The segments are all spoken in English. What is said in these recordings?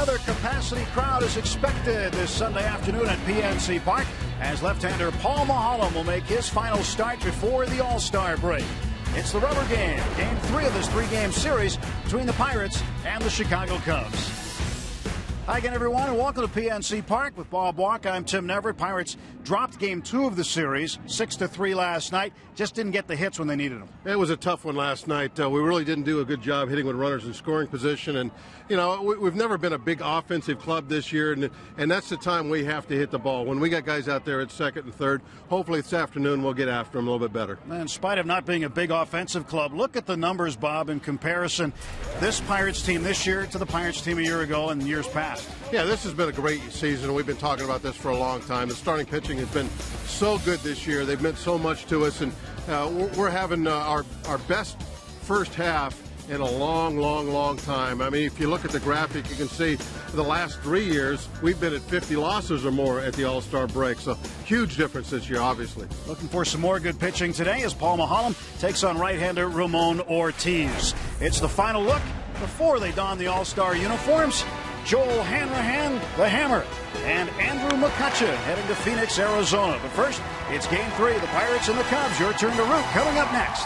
Another capacity crowd is expected this Sunday afternoon at PNC Park as left-hander Paul Mulholland will make his final start before the All-Star break. It's the rubber game, game 3 of this 3-game series between the Pirates and the Chicago Cubs. Hi again, everyone, and welcome to PNC Park with Bob Walk. I'm Tim Neverett. Pirates dropped game 2 of the series, 6-3 last night. Just didn't get the hits when they needed them. It was a tough one last night. We really didn't do a good job hitting with runners in scoring position. And, you know, we've never been a big offensive club this year, and that's the time we have to hit the ball. When we got guys out there at second and third, hopefully this afternoon we'll get after them a little bit better. In spite of not being a big offensive club, look at the numbers, Bob, in comparison. This Pirates team this year to the Pirates team a year ago and years past. Yeah, this has been a great season. We've been talking about this for a long time. The starting pitching has been so good this year. They've meant so much to us, and we're having our best first half in a long time. I mean, if you look at the graphic, you can see for the last 3 years, we've been at 50 losses or more at the All-Star break. So huge difference this year, obviously. Looking for some more good pitching today as Paul Mulholland takes on right-hander Ramon Ortiz. It's the final look before they don the All-Star uniforms. Joel Hanrahan, the Hammer, and Andrew McCutcheon heading to Phoenix, Arizona. But first, it's game 3, the Pirates and the Cubs. Your turn to root coming up next.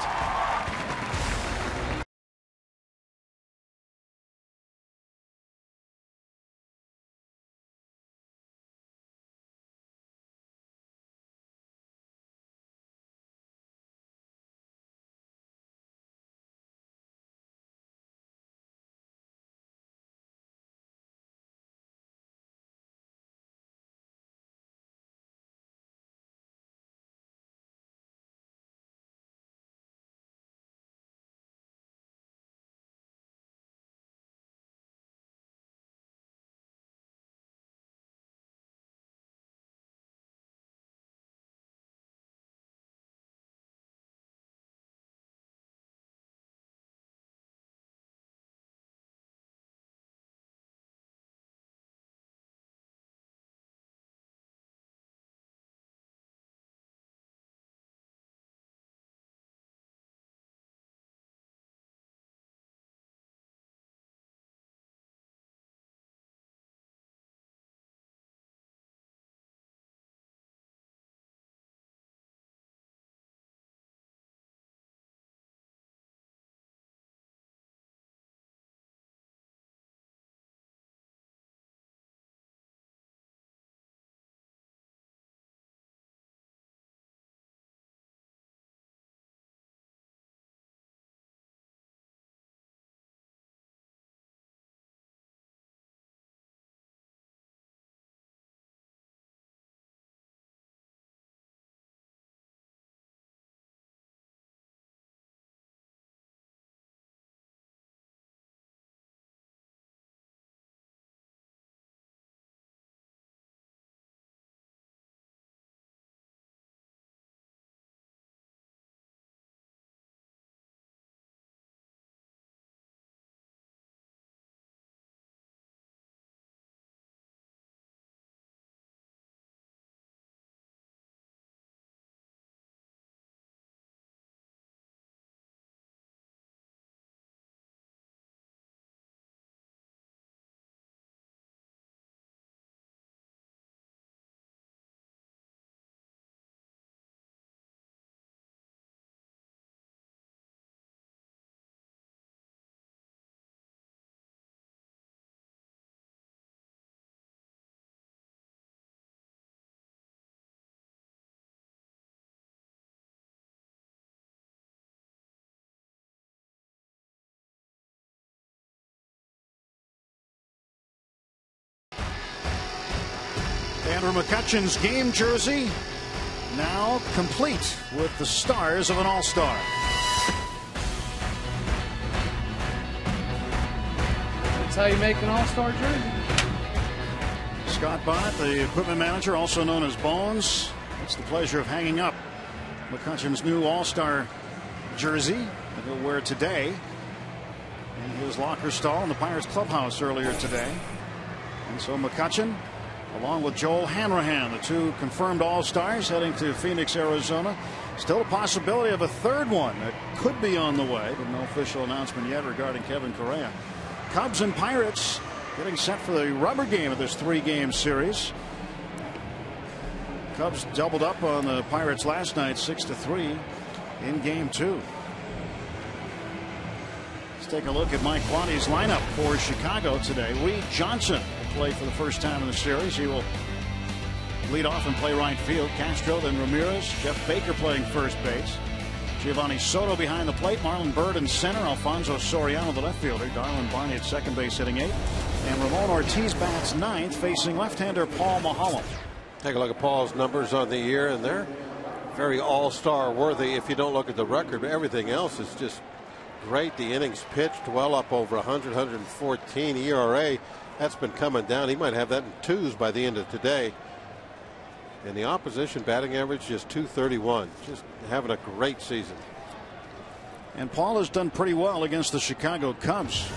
Andrew McCutcheon's game jersey now complete with the stars of an All-Star. That's how you make an All-Star jersey. Scott Bonnet, the equipment manager, also known as Bones, it's the pleasure of hanging up McCutcheon's new All-Star jersey that he'll wear today in his locker stall in the Pirates clubhouse earlier today. And so McCutcheon, along with Joel Hanrahan, the two confirmed All-Stars heading to Phoenix, Arizona. Still a possibility of a third one that could be on the way, but no official announcement yet regarding Kevin Correa. Cubs and Pirates getting set for the rubber game of this 3-game series. Cubs doubled up on the Pirates last night 6-3 in game 2. Let's take a look at Mike Quanti's lineup for Chicago today. Reed Johnson will play for the first time in the series. He will lead off and play right field. Castro, then Ramirez. Jeff Baker playing first base. Giovanni Soto behind the plate. Marlon Byrd in center. Alfonso Soriano, the left fielder. Darwin Barney at second base, hitting 8th. And Ramon Ortiz bats 9th, facing left-hander Paul Maholm. Take a look at Paul's numbers on the year, and they're very all-star worthy if you don't look at the record. But everything else is just great. The innings pitched well up over 100, 114 ERA. That's been coming down. He might have that in 2s by the end of today. And the opposition batting average is .231. Just having a great season. And Paul has done pretty well against the Chicago Cubs.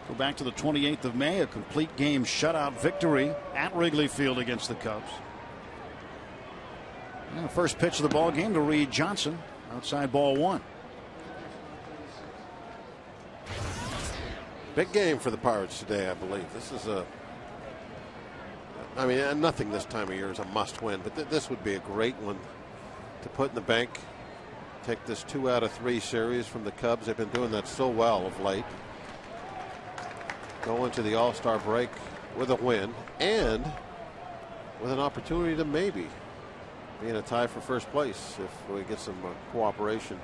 Go back to the 28th of May, a complete game shutout victory at Wrigley Field against the Cubs. And the first pitch of the ball game to Reed Johnson, outside ball 1. Big game for the Pirates today, I believe. This is I mean, nothing this time of year is a must win, but this would be a great one to put in the bank. Take this 2 out of 3 series from the Cubs. They've been doing that so well of late. Go into the All-Star break with a win and with an opportunity to maybe be in a tie for first place if we get some cooperation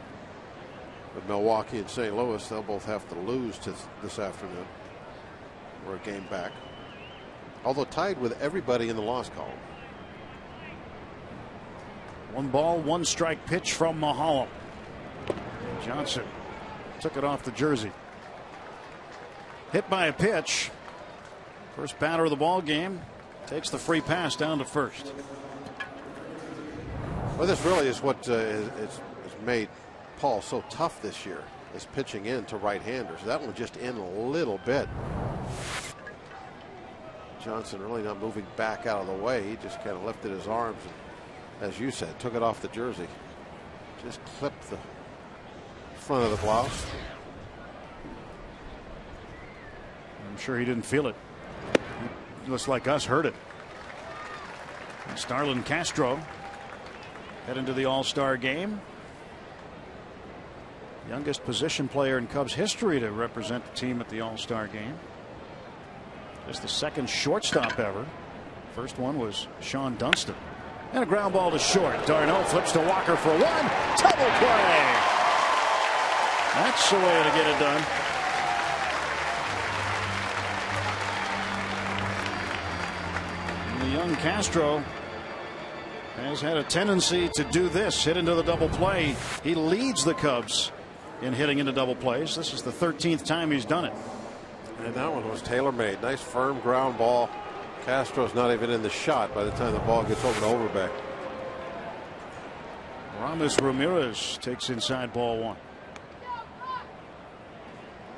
with Milwaukee and St. Louis. They'll both have to lose this afternoon. We're a game back, although tied with everybody in the loss column. 1 ball, 1 strike pitch from Maholm. Johnson took it off the jersey. Hit by a pitch. First batter of the ball game takes the free pass down to first. Well, this really is what has made Paul so tough this year, is pitching in to right-handers. That one just in a little bit. Johnson really not moving back out of the way. He just kind of lifted his arms and, as you said, took it off the jersey. Just clipped the front of the blouse. I'm sure he didn't feel it. He looks like us heard it. And Starlin Castro head into the All-Star game. Youngest position player in Cubs history to represent the team at the All-Star game. Just the 2nd shortstop ever. First one was Sean Dunston. And a ground ball to short. Darno flips to Walker for 1. Double play. That's the way to get it done. And the young Castro has had a tendency to do this, hit into the double play. He leads the Cubs in hitting into double plays. This is the 13th time he's done it. And that one was tailor-made. Nice firm ground ball. Castro's not even in the shot by the time the ball gets over to Overbeck. Ramos Ramirez takes inside ball 1.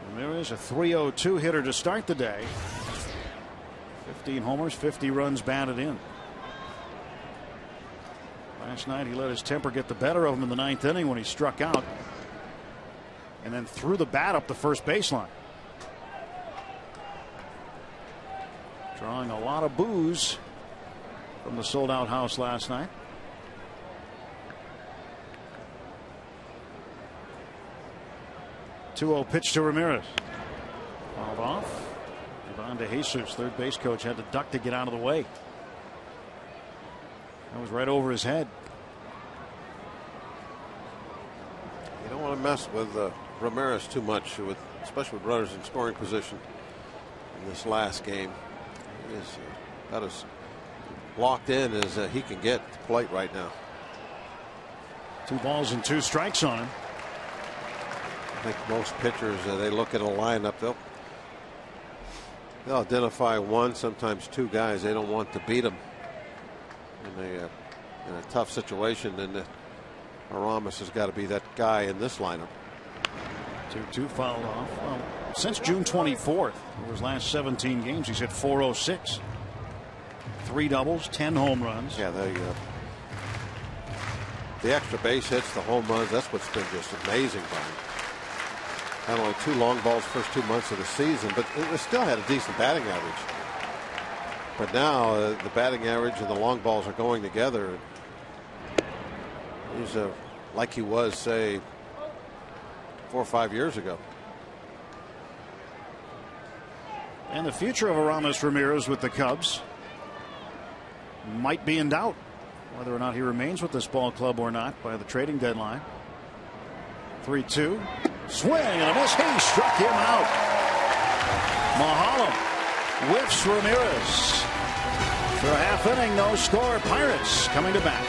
Ramirez, a .302 hitter to start the day. 15 homers, 50 runs batted in. Last night he let his temper get the better of him in the 9th inning when he struck out and then threw the bat up the first baseline. Drawing a lot of boos from the sold-out house last night. .2-0 pitch to Ramirez. Fouled off. Ivan De Jesus, third base coach, had to duck to get out of the way. That was right over his head. You don't want to mess with Ramirez too much, especially with runners in scoring position in this last game. He is about as locked in as he can get at the plate right now. 2 balls and 2 strikes on him. I think most pitchers, they look at a lineup, they'll identify 1, sometimes 2 guys they don't want to beat them in a tough situation, and Ramos has got to be that guy in this lineup. 2-2 fouled off. Well, since June 24th, over his last 17 games, he's hit .406. 3 doubles, 10 home runs. Yeah, the extra base hits, the home runs, that's what's been just amazing by him. Had only 2 long balls first 2 months of the season, but it still had a decent batting average. But now the batting average and the long balls are going together. He's like he was, say, 4 or 5 years ago. And the future of Aramis Ramirez with the Cubs might be in doubt, whether or not he remains with this ball club or not by the trading deadline. 3-2. Swing and a miss. He struck him out. Mahalam whiffs Ramirez. For a half inning, no score. Pirates coming to bat.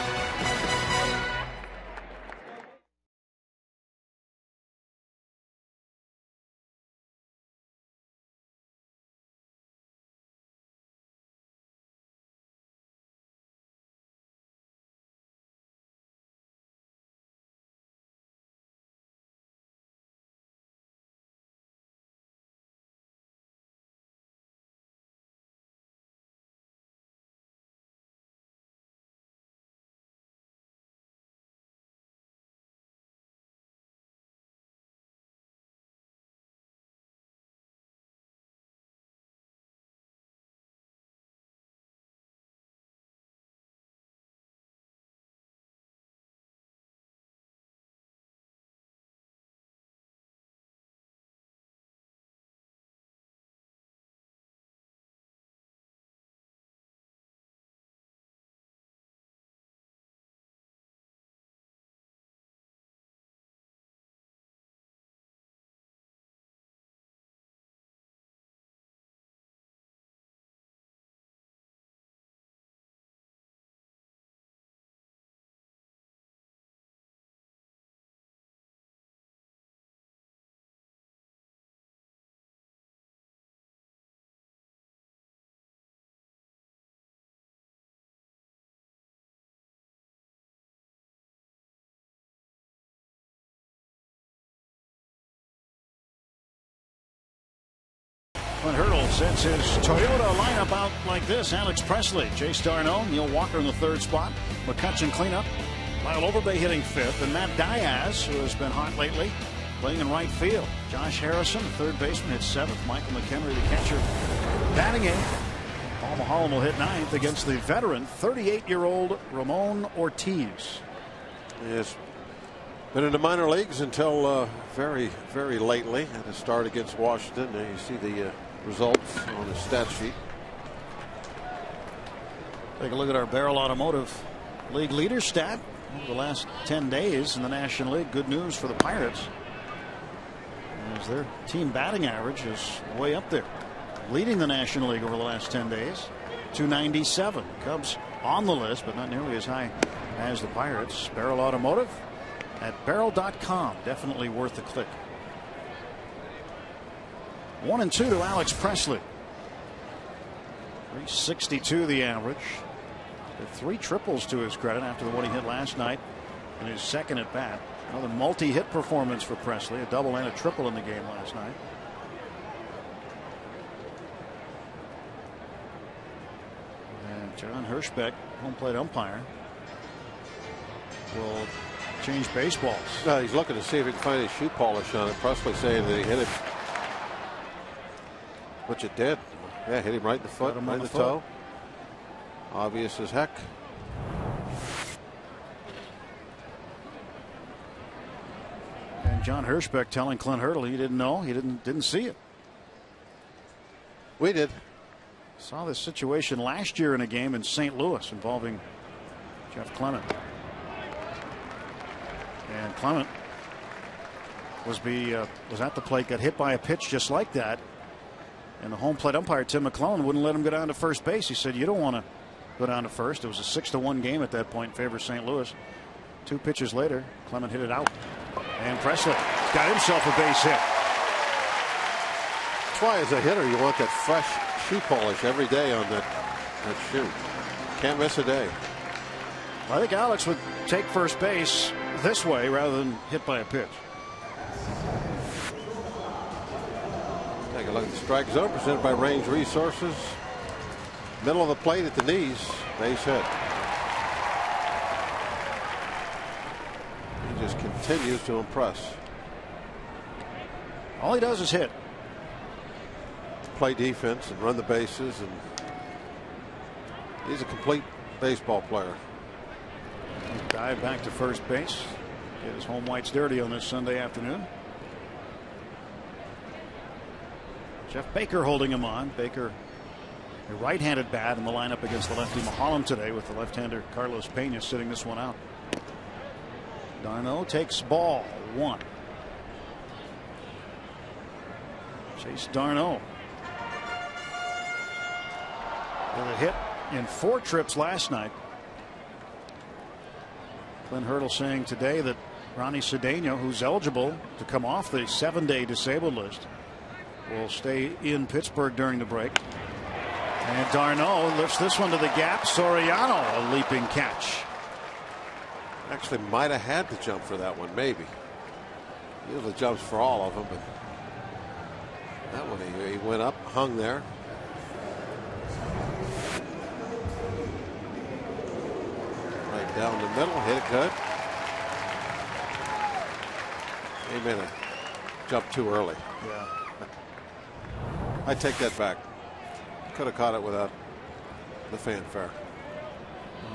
Clint Hurdle sets his Toyota lineup out like this. Alex Presley, Jay Starno, Neil Walker in the 3rd spot. McCutchen cleanup. Lyle Overbay hitting 5th. And Matt Diaz, who has been hot lately, playing in right field. Josh Harrison, the 3rd baseman, hits 7th. Michael McHenry, the catcher, batting 8th. Paul Mahalam will hit 9th against the veteran 38-year-old Ramon Ortiz. Yes. Been in the minor leagues until very, very lately. Had a start against Washington. There you see the results on the stat sheet. Take a look at our Barrel Automotive League leader stat over the last 10 days in the National League. Good news for the Pirates, as their team batting average is way up there, leading the National League over the last 10 days. 297. Cubs on the list, but not nearly as high as the Pirates. Barrel Automotive at barrel.com. Definitely worth a click. 1-2 to Alex Presley. 362 the average. With 3 triples to his credit after the one he hit last night in his 2nd at bat. Another multi-hit performance for Presley. A double and a triple in the game last night. And John Hirschbeck, home plate umpire, will change baseballs. He's looking to see if he can find his shoe polish on it. Presley saying that he hit it, which it did. Yeah, hit him right in the foot, right in the toe. Obvious as heck. And John Hirschbeck telling Clint Hurdle he didn't know, he didn't see it. We did. Saw this situation last year in a game in St. Louis involving Jeff Clement. And Clement was at the plate, got hit by a pitch just like that. And the home plate umpire, Tim McClellan, wouldn't let him go down to first base. He said, you don't want to go down to first. It was a 6-1 game at that point in favor of St. Louis. 2 pitches later, Clement hit it out. And Presley got himself a base hit. That's why, as a hitter, you want that fresh shoe polish every day on that shoe. Can't miss a day. I think Alex would take first base this way rather than hit by a pitch. Take a look at the strike zone presented by Range Resources. Middle of the plate at the knees. Base hit. He just continues to impress. All he does is hit. Play defense and run the bases, and he's a complete baseball player. Dive back to first base. Get his home whites dirty on this Sunday afternoon. Jeff Baker holding him on. Baker, a right-handed bat in the lineup against the lefty Mahalam today, with the left-hander Carlos Pena sitting this one out. d'Arnaud takes ball one. Chase d'Arnaud with a hit in 4 trips last night. Clint Hurdle saying today that Ronnie Cedeno, who's eligible to come off the 7-day disabled list, will stay in Pittsburgh during the break. And d'Arnaud lifts this one to the gap. Soriano, a leaping catch. Actually might have had to jump for that one, maybe. He usually jumps for all of them, but that one he went up, hung there. Right down the middle, hit it good. He made a jump too early. Yeah. I take that back. Could have caught it without the fanfare.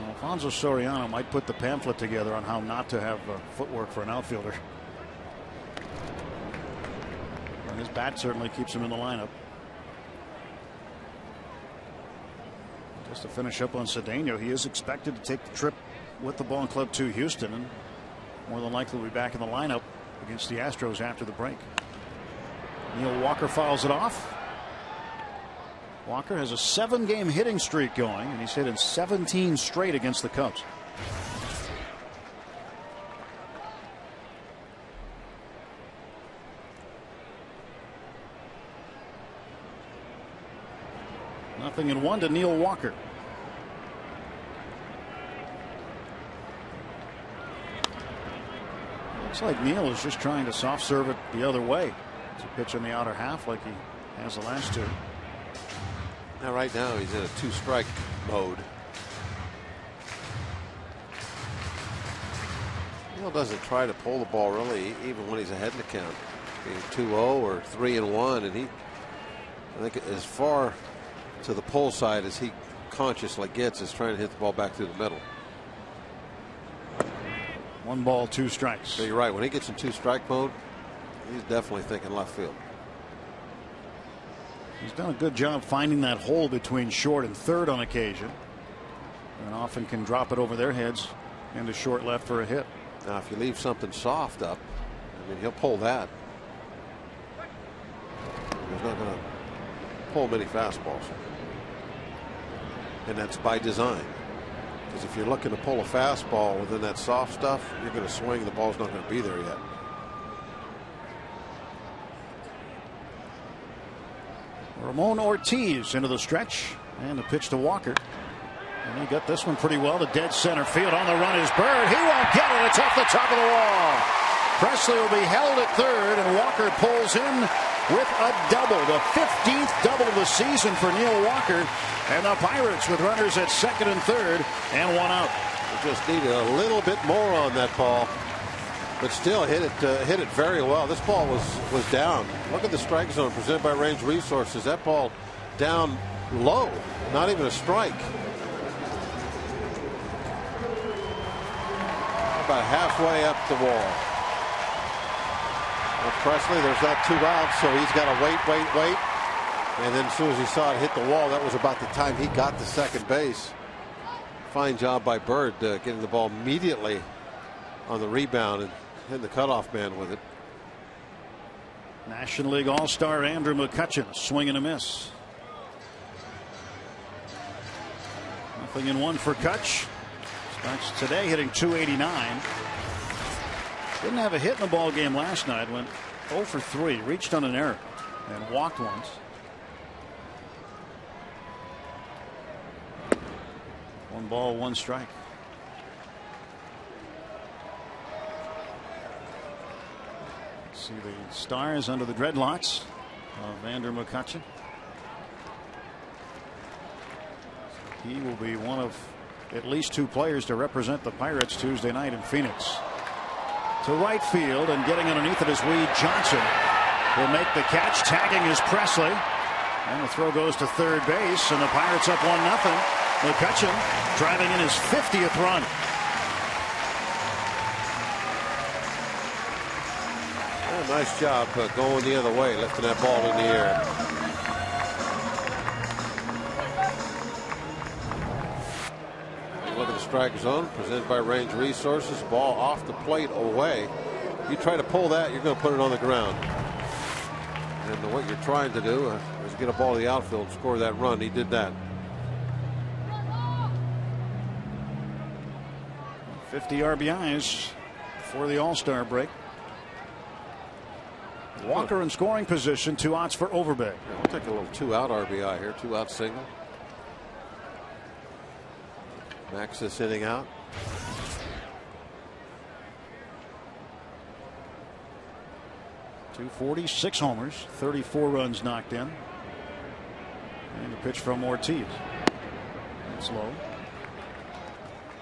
Alfonso Soriano might put the pamphlet together on how not to have footwork for an outfielder. And his bat certainly keeps him in the lineup. Just to finish up on Cedeno, he is expected to take the trip with the ball club to Houston, and more than likely will be back in the lineup against the Astros after the break. Neil Walker fouls it off. Walker has a 7-game hitting streak going, and he's hit in 17 straight against the Cubs. Nothing in 1 to Neil Walker. Looks like Neil is just trying to soft serve it the other way. It's a pitch in the outer half like he has the last 2. Now right now he's in a 2-strike mode. Neil doesn't try to pull the ball really, even when he's ahead in the count, being 2-0 or 3-1, and I think as far to the pull side as he consciously gets is trying to hit the ball back through the middle. 1 ball, 2 strikes. So you're right, when he gets in 2-strike mode, he's definitely thinking left field. He's done a good job finding that hole between short and third on occasion, and often can drop it over their heads into short left for a hit. Now if you leave something soft up, I mean, he'll pull that. He's not going to pull many fastballs, and that's by design, because if you're looking to pull a fastball within that soft stuff, you're going to swing, the ball's not going to be there yet. Ramon Ortiz into the stretch, and a pitch to Walker, and he got this one pretty well to dead center field. On the run is Bird. He won't get it. It's off the top of the wall. Presley will be held at third, and Walker pulls in with a double, the 15th double of the season for Neil Walker, and the Pirates with runners at second and third and 1 out. They just needed a little bit more on that ball, but still hit it very well. This ball was down. Look at the strike zone presented by Range Resources. That ball down low, not even a strike. About halfway up the wall. Well, Presley, there's not 2 outs, so he's got to wait. And then as soon as he saw it hit the wall, that was about the time he got to second base. Fine job by Bird getting the ball immediately on the rebound and hitting the cutoff man with it. National League All-Star Andrew McCutchen, swing and a miss. Nothing in 1 for Kutch. Starts today hitting .289. Didn't have a hit in the ball game last night. Went 0 for 3. Reached on an error and walked once. 1 ball, 1 strike. See the stars under the dreadlocks of Andrew McCutchen. He will be one of at least 2 players to represent the Pirates Tuesday night in Phoenix. To right field, and getting underneath it is Reed Johnson. will make the catch. Tagging is Presley. And the throw goes to third base, and the Pirates up 1-0. McCutchen driving in his 50th run. Nice job going the other way, lifting that ball in the air. Look at the strike zone presented by Range Resources. Ball off the plate away. You try to pull that, you're going to put it on the ground. And what you're trying to do is get a ball to the outfield and score that run. He did that. 50 RBIs for the All-Star break. Walker in scoring position, 2 outs for Overbay. Yeah, we'll take a little 2-out RBI here, 2-out single. Max this inning out. .246 homers, 34 runs knocked in. And a pitch from Ortiz. That's low.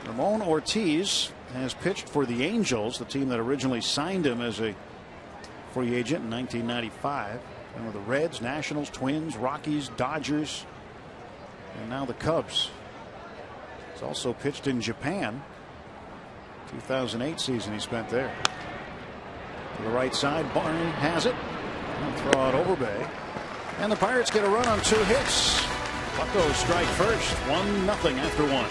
Ramon Ortiz has pitched for the Angels, the team that originally signed him as a free agent in 1995. And with the Reds, Nationals, Twins, Rockies, Dodgers, and now the Cubs. He's also pitched in Japan. 2008 season he spent there. To the right side, Barney has it. And throw out Overbay. And the Pirates get a run on 2 hits. Buccos strike first, 1-0 after 1.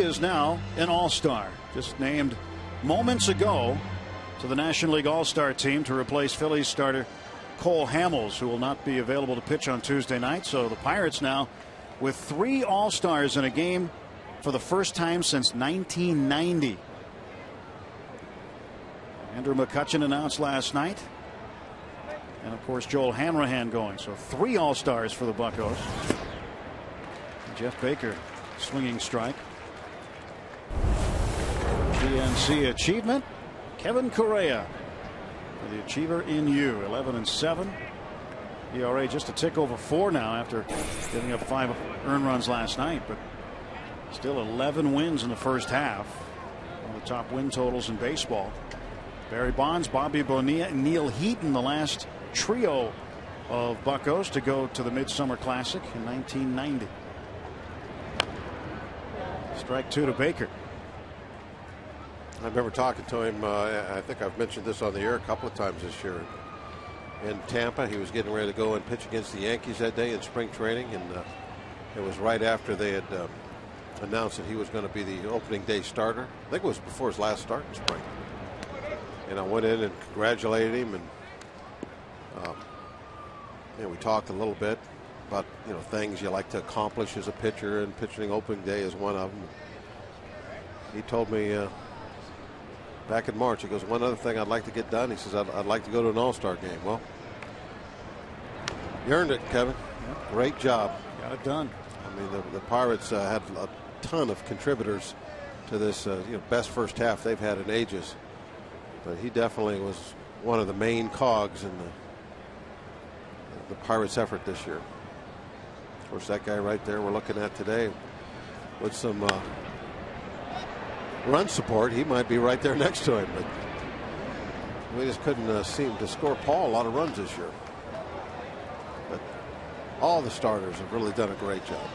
Is now an All-Star, just named moments ago to the National League All-Star team to replace Phillies starter Cole Hamels, who will not be available to pitch on Tuesday night. So the Pirates now with 3 All-Stars in a game for the first time since 1990. Andrew McCutchen announced last night, and of course Joel Hanrahan going. So 3 All-Stars for the Buccos. Jeff Baker swinging strike. PNC achievement, Kevin Correa for the achiever in you. 11-7. ERA just a tick over 4 now after giving up 5 earned runs last night, but still 11 wins in the first half. One of the top win totals in baseball. Barry Bonds, Bobby Bonilla, and Neil Heaton, the last trio of Buccos to go to the Midsummer Classic in 1990. Strike 2 to Baker. I remember talking to him. I think I've mentioned this on the air a couple of times this year. In Tampa, he was getting ready to go and pitch against the Yankees that day in spring training, and it was right after they had announced that he was going to be the opening day starter. I think it was before his last start in spring. And I went in and congratulated him, and we talked a little bit about things you like to accomplish as a pitcher, and pitching opening day is one of them. He told me back in March. He goes, one other thing I'd like to get done. He says, I'd like to go to an All-Star game. Well, you earned it, Kevin. Great job. Got it done. I mean, the Pirates had a ton of contributors to this best first half they've had in ages. But he definitely was one of the main cogs in the Pirates' effort this year. Of course, that guy right there we're looking at today with some run support, he might be right there next to him. But we just couldn't seem to score Paul a lot of runs this year. But all the starters have really done a great job.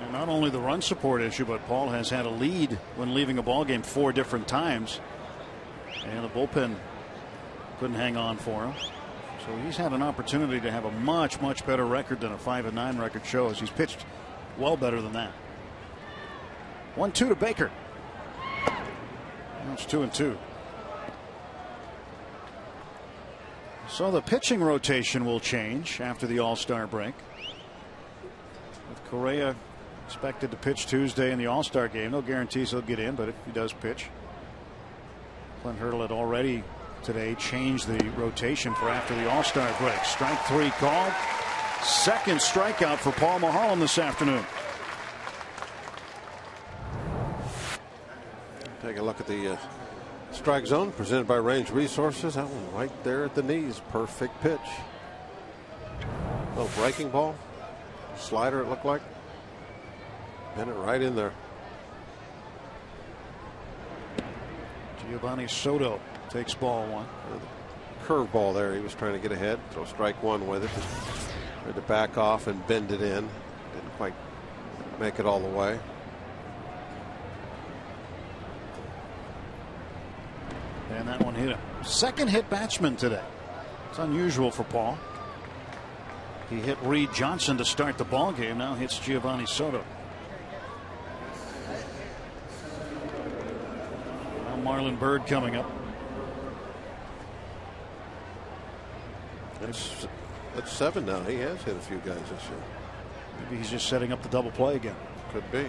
And not only the run support issue, but Paul has had a lead when leaving a ball game 4 different times. And the bullpen couldn't hang on for him. So he's had an opportunity to have a much, much better record than a 5-9 record shows. He's pitched well better than that. 1-2 to Baker. Now it's 2-2. So the pitching rotation will change after the All-Star break. With Correa expected to pitch Tuesday in the All-Star game. No guarantees he'll get in, but if he does pitch. Clint Hurdle had already today changed the rotation for after the All-Star break. Strike 3 called. Second strikeout for Paul Maholm this afternoon. Take a look at the strike zone presented by Range Resources. That one right there at the knees. Perfect pitch. Little breaking ball. Slider it looked like. Pin it right in there. Giovanni Soto takes ball 1. Curve ball there. He was trying to get ahead. So strike 1 with it. Just tried to back off and bend it in. Didn't quite make it all the way. And that one hit him. Second hit batsman today. It's unusual for Paul. He hit Reed Johnson to start the ball game. Now hits Giovanni Soto. Now Marlon Byrd coming up. That's 7 now. He has hit a few guys this year. Maybe he's just setting up the double play again. Could be.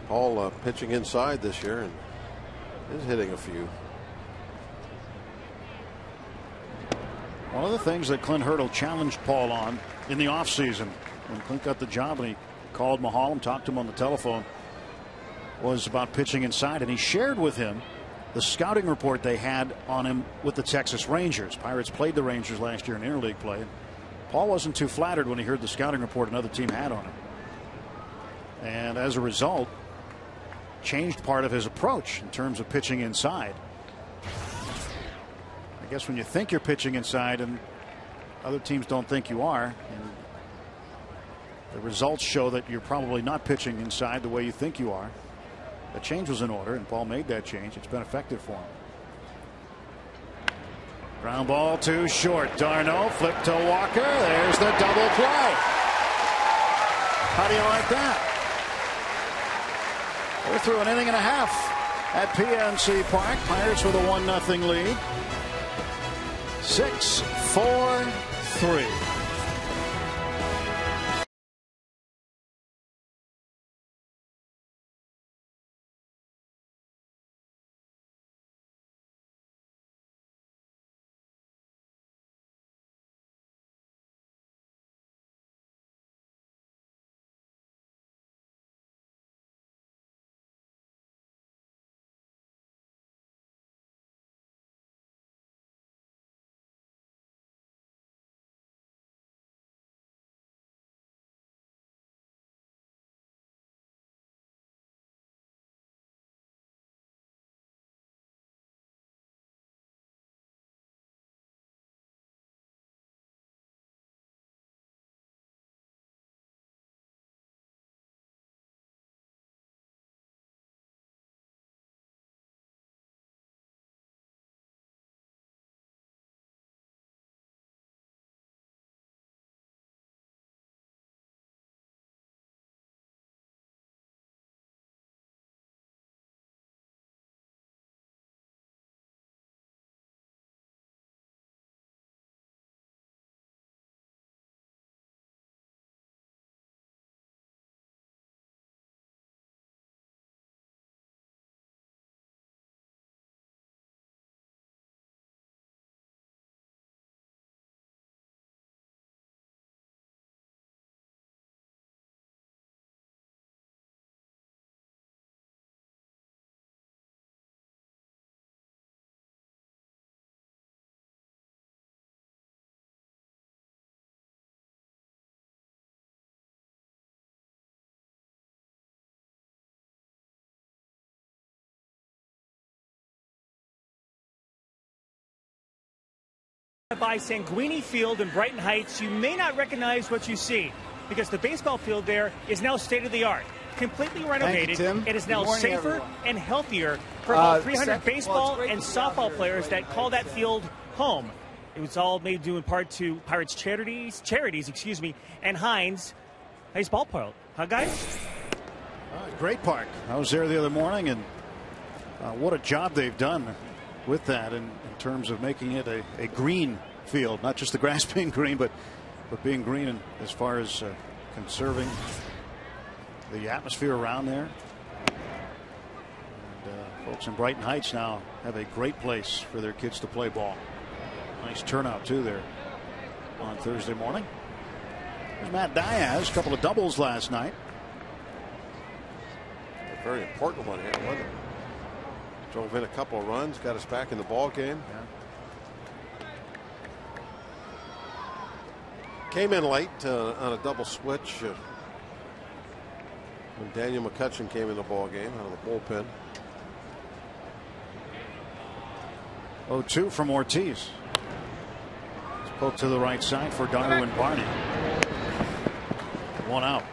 Paul pitching inside this year and is hitting a few. One of the things that Clint Hurdle challenged Paul on in the offseason when Clint got the job and he called Maholm, talked to him on the telephone, was about pitching inside, and he shared with him the scouting report they had on him with the Texas Rangers. Pirates played the Rangers last year in interleague play. Paul wasn't too flattered when he heard the scouting report another team had on him. And as a result, changed part of his approach in terms of pitching inside. I guess when you think you're pitching inside and other teams don't think you are, and the results show that you're probably not pitching inside the way you think you are. The change was in order, and Paul made that change. It's been effective for him. Ground ball too short. D'Arnaud flip to Walker. There's the double play. How do you like that? We're through an inning and a half at PNC Park. Pirates with a 1-0 lead. 6-4-3. By Sanguini Field in Brighton Heights, you may not recognize what you see because the baseball field there is now state-of-the-art, completely renovated. It is now safer and healthier for about 300 baseball and softball players that call that field home. It was all made due in part to Pirates charities, and Hines. Nice ballpark, huh, guys? Great park. I was there the other morning, and what a job they've done with that in terms of making it a green field, not just the grass being green, but being green and as far as conserving the atmosphere around there. And folks in Brighton Heights now have a great place for their kids to play ball. Nice turnout too there on Thursday morning. There's Matt Diaz, a couple of doubles last night. A very important one here, wasn't it? Drove in a couple of runs, got us back in the ball game. Yeah. Came in late on a double switch when Daniel McCutcheon came in the ball game out of the bullpen. 0-2 from Ortiz. Poke to the right side for Darwin Barney. 1 out.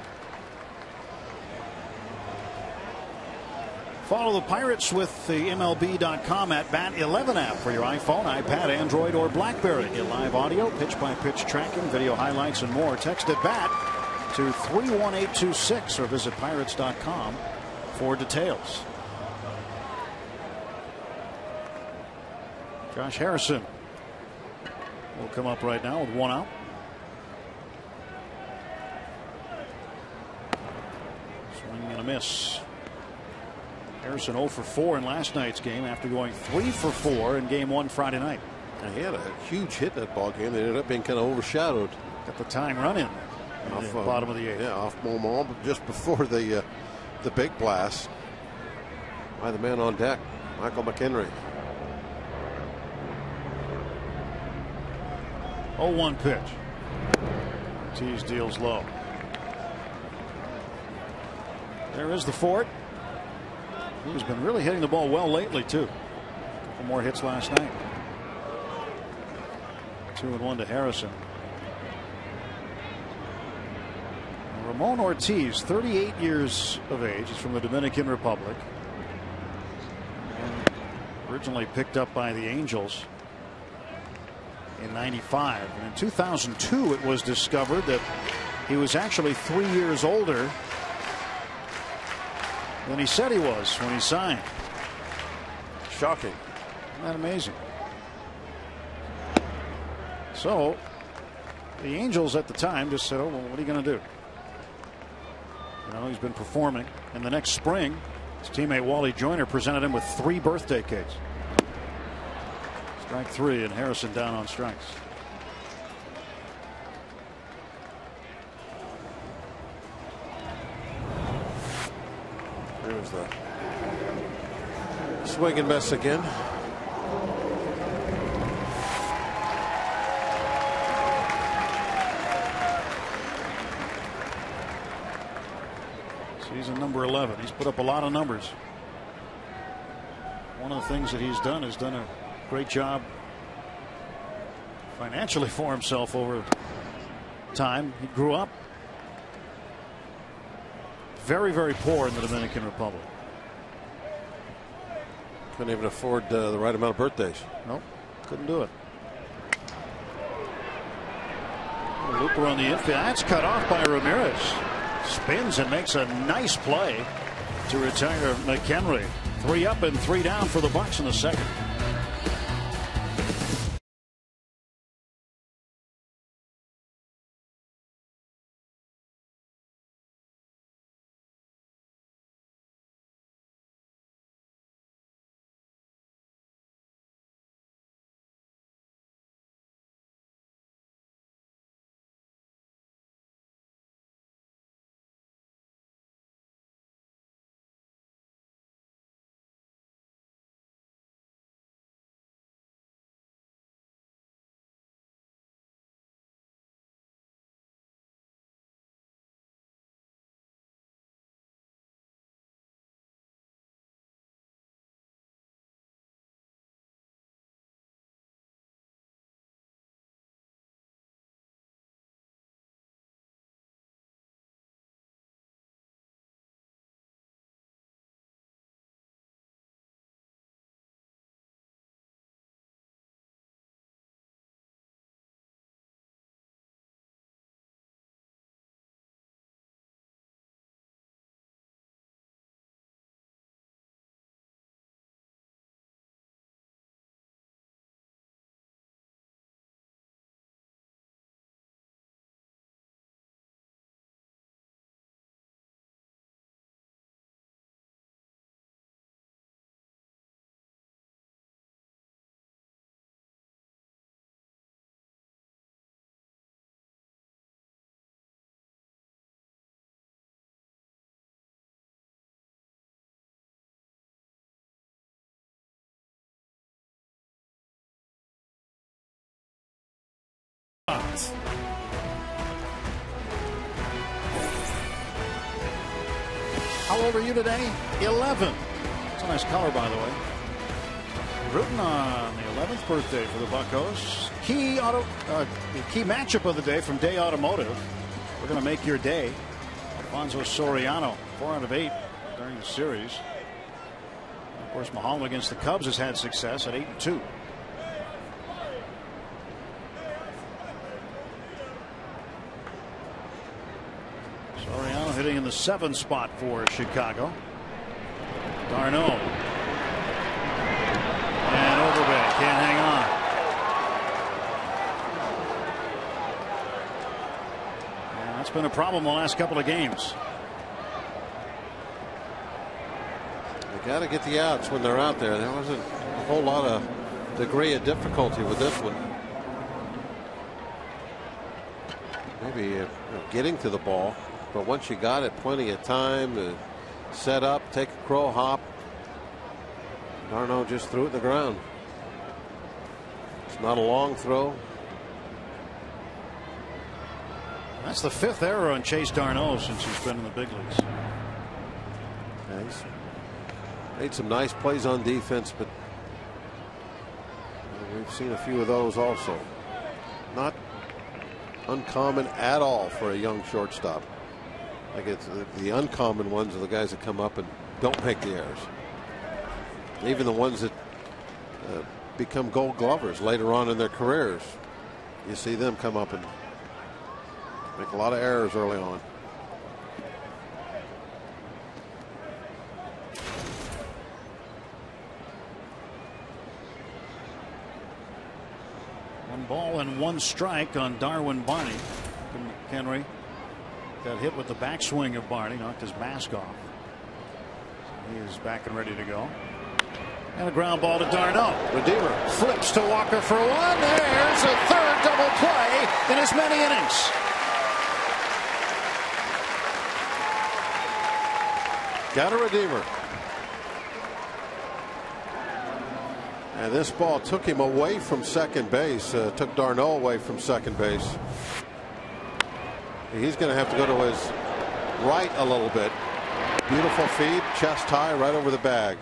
Follow the Pirates with the MLB.com at Bat 11 app for your iPhone, iPad, Android, or BlackBerry. Get live audio, pitch-by-pitch tracking, video highlights, and more. Text at BAT to 31826 or visit Pirates.com for details. Josh Harrison will come up right now with 1 out. Swing and a miss. Harrison 0 for 4 in last night's game after going 3 for 4 in game 1 Friday night. And he had a huge hit in that ball game. They ended up being kind of overshadowed. Got the tying run in the bottom of the 8th. Yeah, off Momon, but just before the big blast by the man on deck, Michael McHenry. 0-1 pitch. Ortiz deals low. There is the Fort. He's been really hitting the ball well lately too. A couple more hits last night. 2-1 to Harrison. Ramon Ortiz, 38 years of age. He's from the Dominican Republic. And originally picked up by the Angels in '95. And in 2002 it was discovered that he was actually 3 years older than he said he was when he signed. Shocking. Isn't that amazing? So the Angels at the time just said, oh, well, what are you going to do? You know, he's been performing. And the next spring, his teammate Wally Joyner presented him with 3 birthday cakes. Strike 3 and Harrison down on strikes. There's the swing and miss again. Season number 11. He's put up a lot of numbers. One of the things that he's done is done a great job financially for himself over time. He grew up very, very poor in the Dominican Republic. Couldn't even afford the right amount of birthdays. Nope, couldn't do it. Looper on the infield. That's cut off by Ramirez. Spins and makes a nice play to retire McHenry. 3 up and 3 down for the Bucs in the second. Fox. How old are you today? 11. It's a nice color, by the way. Rooting on the 11th birthday for the Buccos. The key matchup of the day from Day Automotive. We're going to make your day. Alfonso Soriano, 4 out of 8 during the series. Of course, Maholm against the Cubs has had success at 8-2. Soriano hitting in the 7th spot for Chicago. d'Arnaud. And Overbet can't hang on. And that's been a problem the last couple of games. They got to get the outs when they're out there. There wasn't a whole lot of degree of difficulty with this one. Maybe getting to the ball, but once you got it, plenty of time to set up, take a crow hop. d'Arnaud just threw it to the ground. It's not a long throw. That's the 5th error on Chase d'Arnaud since he's been in the big leagues. Yeah, he's made some nice plays on defense, but we've seen a few of those also. Not uncommon at all for a young shortstop. Like it's the uncommon ones are the guys that come up and don't make the errors. Even the ones that become Gold Glovers later on in their careers, you see them come up and make a lot of errors early on. One ball and 1 strike on Darwin Barney. Henry got hit with the backswing of Barney, knocked his mask off. He is back and ready to go. And a ground ball to d'Arnaud. Redeemer Flips to Walker for 1. There's a 3rd double play in as many innings. got a Redeemer. And this ball took him away from second base, took d'Arnaud away from second base. He's going to have to go to his right a little bit. Beautiful feed, chest high, right over the bag.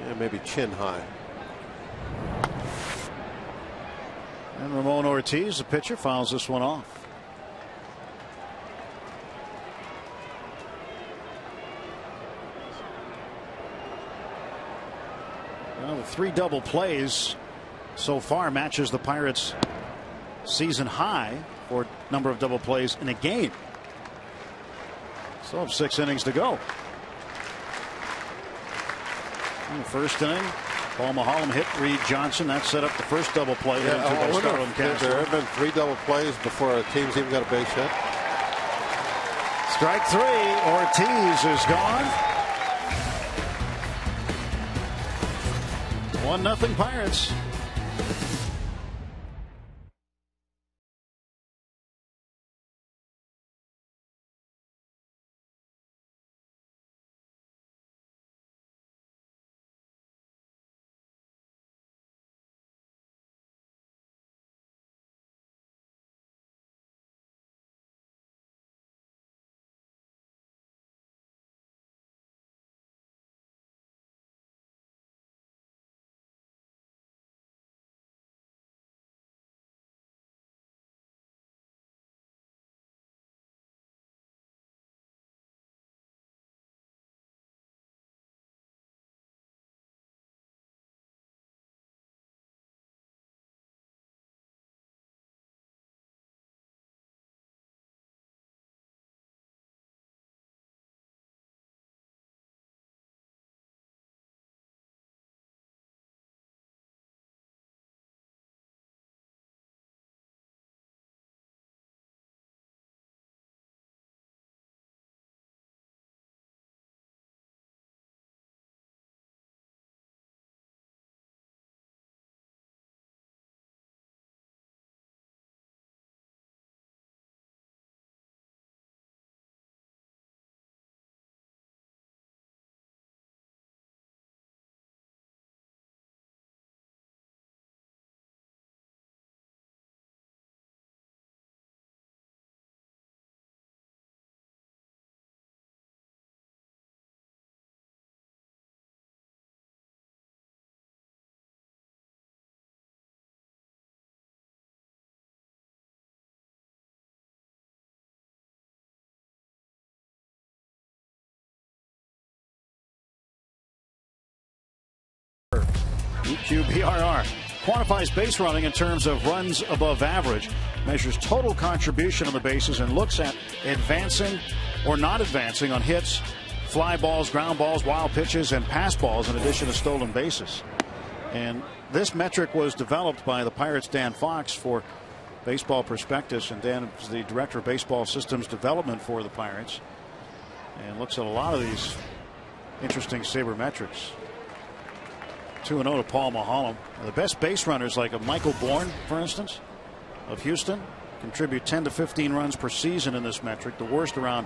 And maybe chin high. And Ramon Ortiz, the pitcher, fouls this one off. Well, the 3 double plays so far matches the Pirates' season high for number of double plays in a game. Still have 6 innings to go. In the first inning, Paul Maholm hit Reed Johnson. That set up the first double play. There have been 3 double plays before a team's even got a base hit. Strike 3. Ortiz is gone. 1-0 Pirates. QBRR quantifies base running in terms of runs above average, measures total contribution on the bases, and looks at advancing or not advancing on hits, fly balls, ground balls, wild pitches, and pass balls, in addition to stolen bases. And this metric was developed by the Pirates' Dan Fox for Baseball Prospectus, and Dan is the Director of Baseball Systems Development for the Pirates, and looks at a lot of these interesting sabermetrics. 2-0 to Paul Maholm. The best base runners, like a Michael Bourne, for instance, of Houston, contribute 10 to 15 runs per season in this metric. The worst around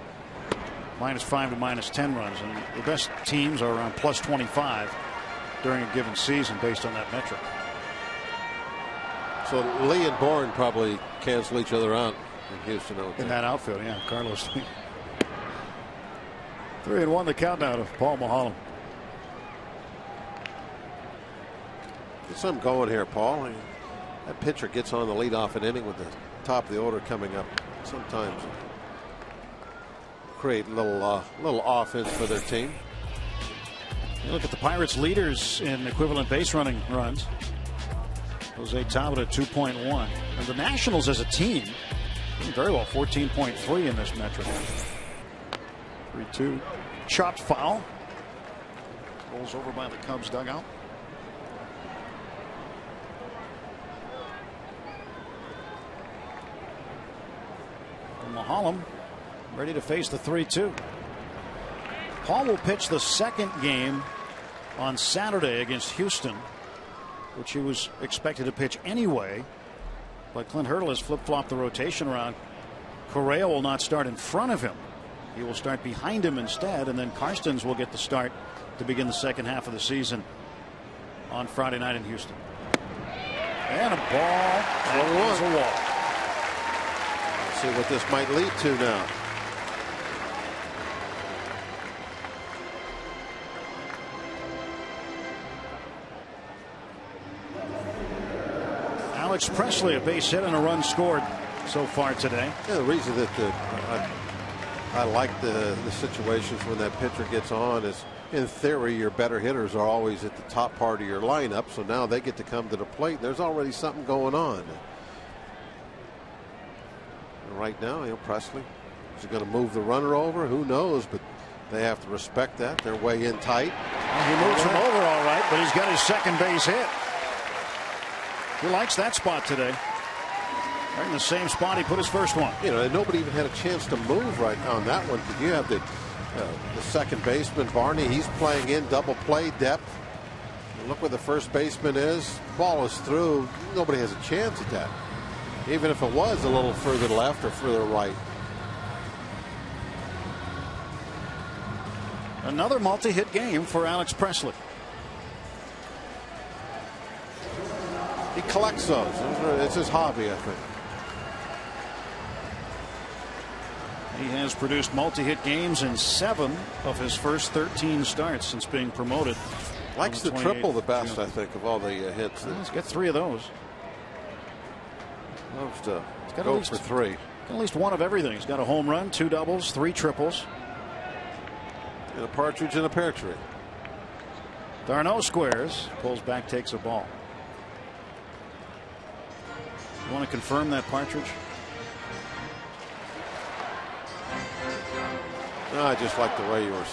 -5 to -10 runs, and the best teams are around +25 during a given season based on that metric. So Lee and Bourne probably cancel each other out in Houston. In that outfield, yeah. Carlos Lee. 3-1 the countdown of Paul Maholm. Get something going here, Paul. I mean, that pitcher gets on the leadoff inning with the top of the order coming up. Sometimes create a little offense for their team. You look at the Pirates' leaders in equivalent base running runs. Jose Tabata at 2.1. And the Nationals as a team doing very well, 14.3 in this metric. 3-2. Chopped foul. Rolls over by the Cubs dugout. And Maholm ready to face the 3-2. Paul will pitch the second game on Saturday against Houston, which he was expected to pitch anyway. But Clint Hurdle has flip-flopped the rotation around. Correa will not start in front of him. He will start behind him instead, and then Karstens will get the start to begin the second half of the season on Friday night in Houston. And a ball. That was a walk. Let's see what this might lead to now. Alex Presley, a base hit and a run scored so far today. Yeah, the reason that I like the situations when that pitcher gets on is, in theory, your better hitters are always at the top part of your lineup, so now they get to come to the plate. There's already something going on. And right now, Presley is going to move the runner over. Who knows? But they have to respect that. They're way in tight. Well, he moves him over all right, but he's got his second base hit. He likes that spot today. Right in the same spot he put his first one. And nobody even had a chance to move right on that one. But you have the second baseman, Barney. He's playing in double play depth. And look where the first baseman is. Ball is through. Nobody has a chance at that, even if it was a little further left or further right. Another multi-hit game for Alex Presley. He collects those. It's his hobby, I think. He has produced multi-hit games in 7 of his first 13 starts since being promoted. Likes the triple the best, I think, of all the hits. He's got 3 of those. Loves to go for 3. At least one of everything. He's got a home run, 2 doubles, 3 triples. And a partridge and a pear tree. Darno squares, pulls back, takes a ball. You want to confirm that partridge? No, I just like the way you were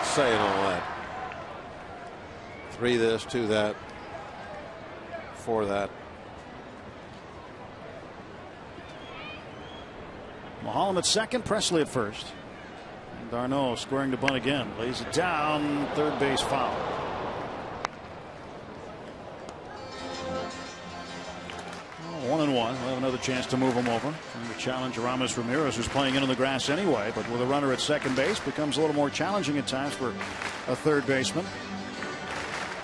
saying all that. 3 this, 2 that, 4 that. Maholm at second, Presley at first. And Darno squaring to bunt again. Lays it down, third base foul. Well, 1-1. We'll have another chance to move him over. And the challenge Aramis Ramirez, who's playing into the grass anyway, but with a runner at second base, becomes a little more challenging at times for a third baseman.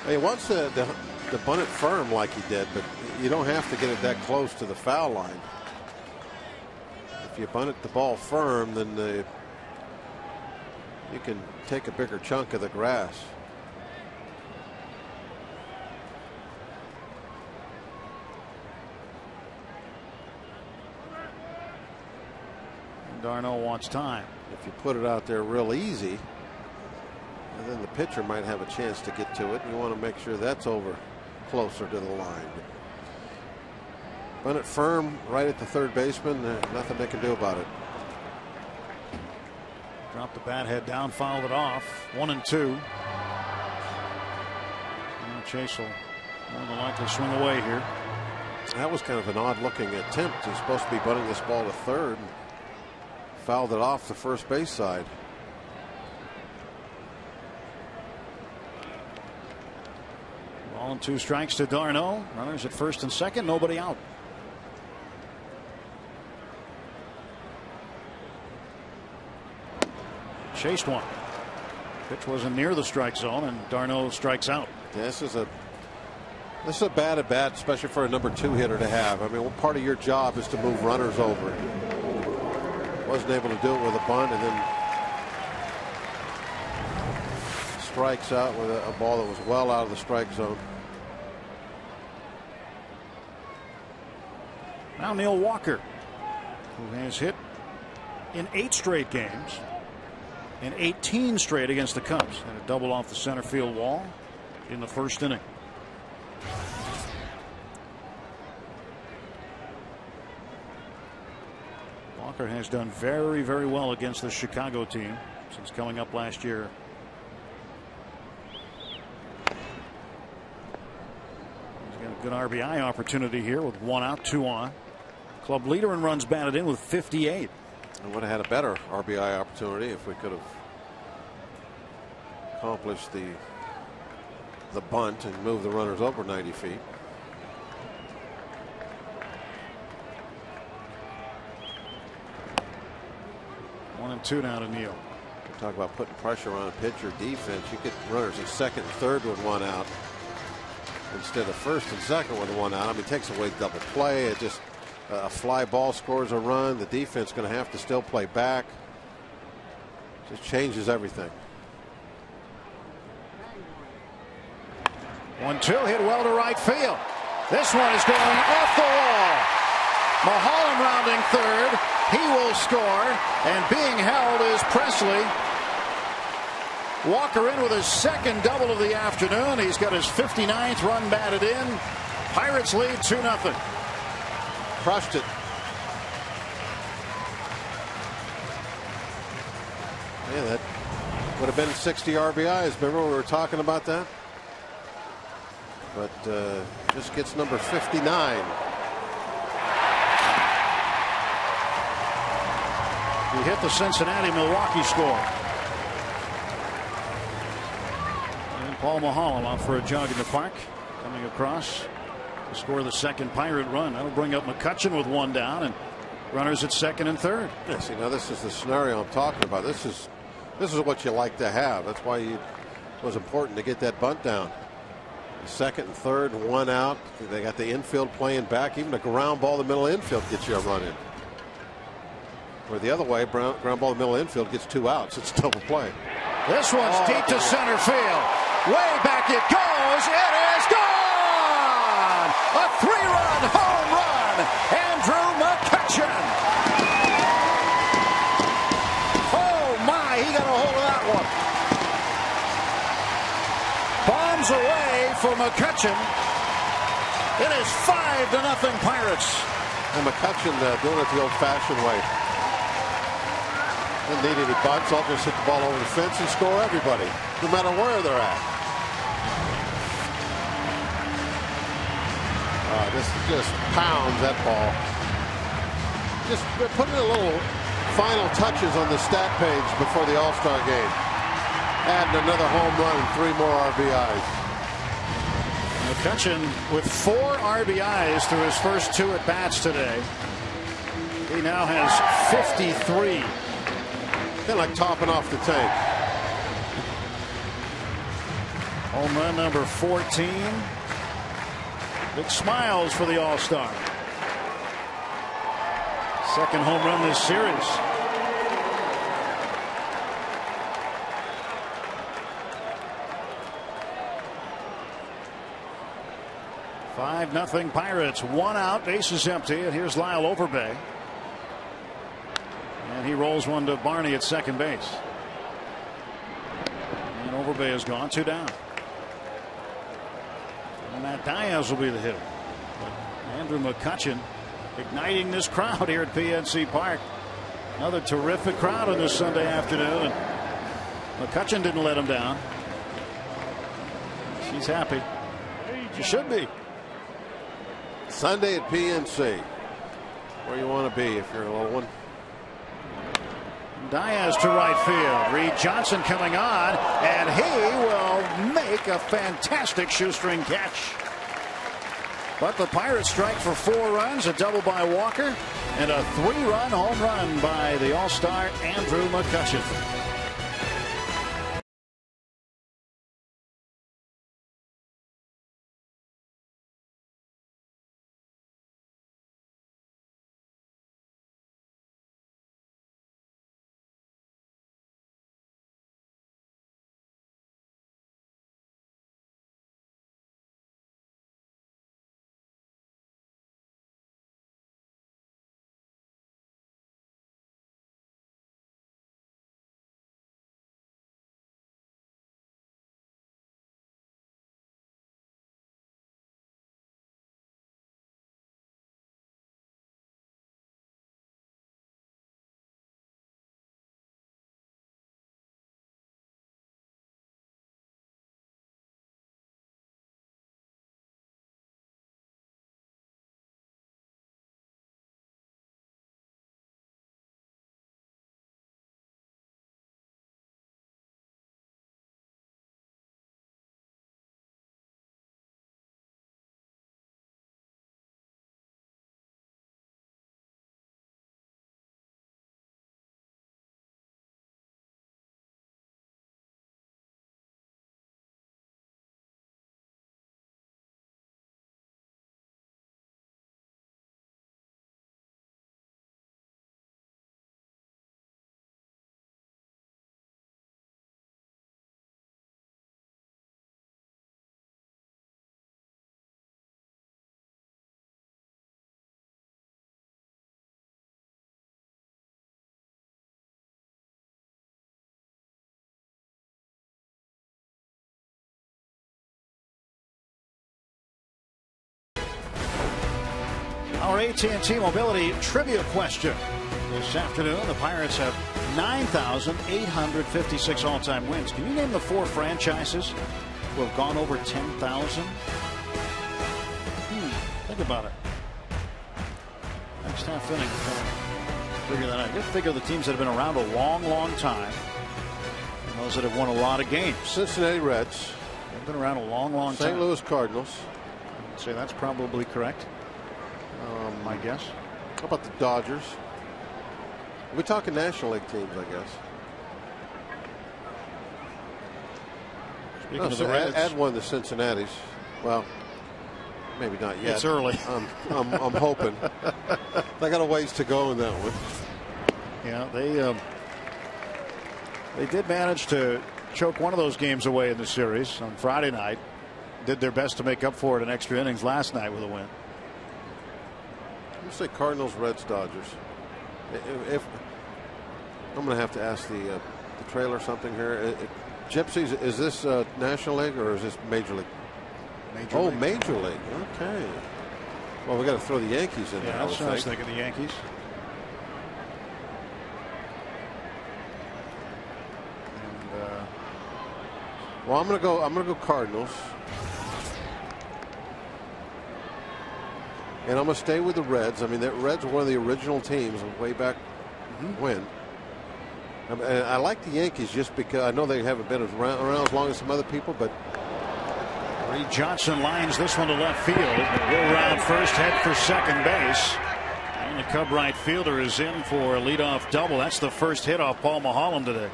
He wants to bunt it firm like he did, but you don't have to get it that close to the foul line. If you bunt it the ball firm, then you can take a bigger chunk of the grass. Darno wants time. If you put it out there real easy, And then the pitcher might have a chance to get to it. You want to make sure that's over closer to the line. Run it firm right at the third baseman. Nothing they can do about it. Dropped the bat head down, fouled it off. 1-2. Chase will more than likely swing away here. That was kind of an odd looking attempt. He's supposed to be bunting this ball to third. Fouled it off the first base side. Ball and 2 strikes to d'Arnaud. Runners at first and second. Nobody out. Chased one. Pitch wasn't near the strike zone, and d'Arnaud strikes out. Yeah, this is a bad at bat, especially for a number 2 hitter to have. I mean, part of your job is to move runners over. Wasn't able to do it with a bunt, and then strikes out with a ball that was well out of the strike zone. Now Neil Walker, who has hit in 8 straight games and 18 straight against the Cubs. Had a double off the center field wall in the first inning. Walker has done very, very well against the Chicago team since coming up last year. He's got a good RBI opportunity here with 1 out, 2 on. Club leader in runs batted in with 58. I would have had a better RBI opportunity if we could have accomplished the bunt and moved the runners over 90 feet. One and 2 now to Neal. Talk about putting pressure on a pitcher defense. You get runners at second and third with 1 out instead of first and second with 1 out. I mean, it takes away double play. It just a fly ball scores a run. The defense going to have to still play back. Just changes everything. 1-2 hit well to right field. This one is going off the wall. Mulholland rounding third. He will score, and being held is Presley. Walker in with his second double of the afternoon. He's got his 59th run batted in. Pirates lead 2-0. Crushed it. Yeah, that would have been 60 RBIs. Remember we were talking about that? But just gets number 59. He hit the Cincinnati-Milwaukee score. And Paul Mulholland off for a jog in the park, coming across to score the second Pirate run. That'll bring up McCutchen with 1 down and runners at second and third. Yeah, see, now this is the scenario I'm talking about. This is what you like to have. That's why it was important to get that bunt down. Second and third, 1 out. They got the infield playing back. Even a ground ball to the middle infield gets you a run in. Or the other way, ground ball to the middle infield gets 2 outs. It's double play. This one's deep to center field. Way back it goes. It is gone. A 3-run home run. Andrew McCutchen. Oh my, he got a hold of that one. Bombs away for McCutchen. It is 5-0 Pirates. And McCutchen doing it the old-fashioned way. Didn't need any bunts. I'll just hit the ball over the fence and score everybody, no matter where they're at. This just pounds that ball. Just putting a little final touches on the stat page before the All-Star game. Adding another home run and 3 more RBIs. McCutchen with 4 RBIs through his first 2 at-bats today. He now has 53. Kind of like topping off the tank. Home run number 14. Big smiles for the All-Star. Second home run this series. Nothing Pirates. 1 out, bases empty, and here's Lyle Overbay. And he rolls one to Barney at second base. And Overbay is gone. 2 down. And Matt Diaz will be the hitter. But Andrew McCutchen igniting this crowd here at PNC Park. Another terrific crowd on this Sunday afternoon. And McCutchen didn't let him down. She's happy. She should be. Sunday at PNC. Where you want to be if you're a little one. Diaz to right field. Reed Johnson coming on, and he will make a fantastic shoestring catch. But the Pirates strike for 4 runs, a double by Walker, and a 3-run home run by the All-Star Andrew McCutchen. Our AT&T Mobility trivia question this afternoon. The Pirates have 9,856 all-time wins. Can you name the 4 franchises who have gone over 10,000? Think about it. Next half inning, figure that out. You have to figure the teams that have been around a long, long time, and those that have won a lot of games. Cincinnati Reds. They've been around a long, long time. St. Louis Cardinals. I'd say that's probably correct. My guess. How about the Dodgers? We're talking National League teams, I guess. Speaking of the Reds, add one of the Cincinnati's. Well, maybe not yet. It's early. I'm hoping. They got a ways to go in that one. Yeah, they did manage to choke one of those games away in the series on Friday night. Did their best to make up for it in extra innings last night with a win. Let's say Cardinals, Reds, Dodgers. If I'm going to have to ask the trailer something here. Gypsies, is this National League or is this Major League? Major League. Major League. Okay. Well, we got to throw the Yankees in there. That's what I was thinking. The Yankees. And, well, I'm going to go Cardinals. And I'm going to stay with the Reds. I mean, the Reds were one of the original teams way back when. And I like the Yankees just because I know they haven't been around as long as some other people, but. Reed Johnson lines this one to left field. Go around first, head for second base. And the Cub right fielder is in for a leadoff double. That's the first hit off Paul Mulholland today.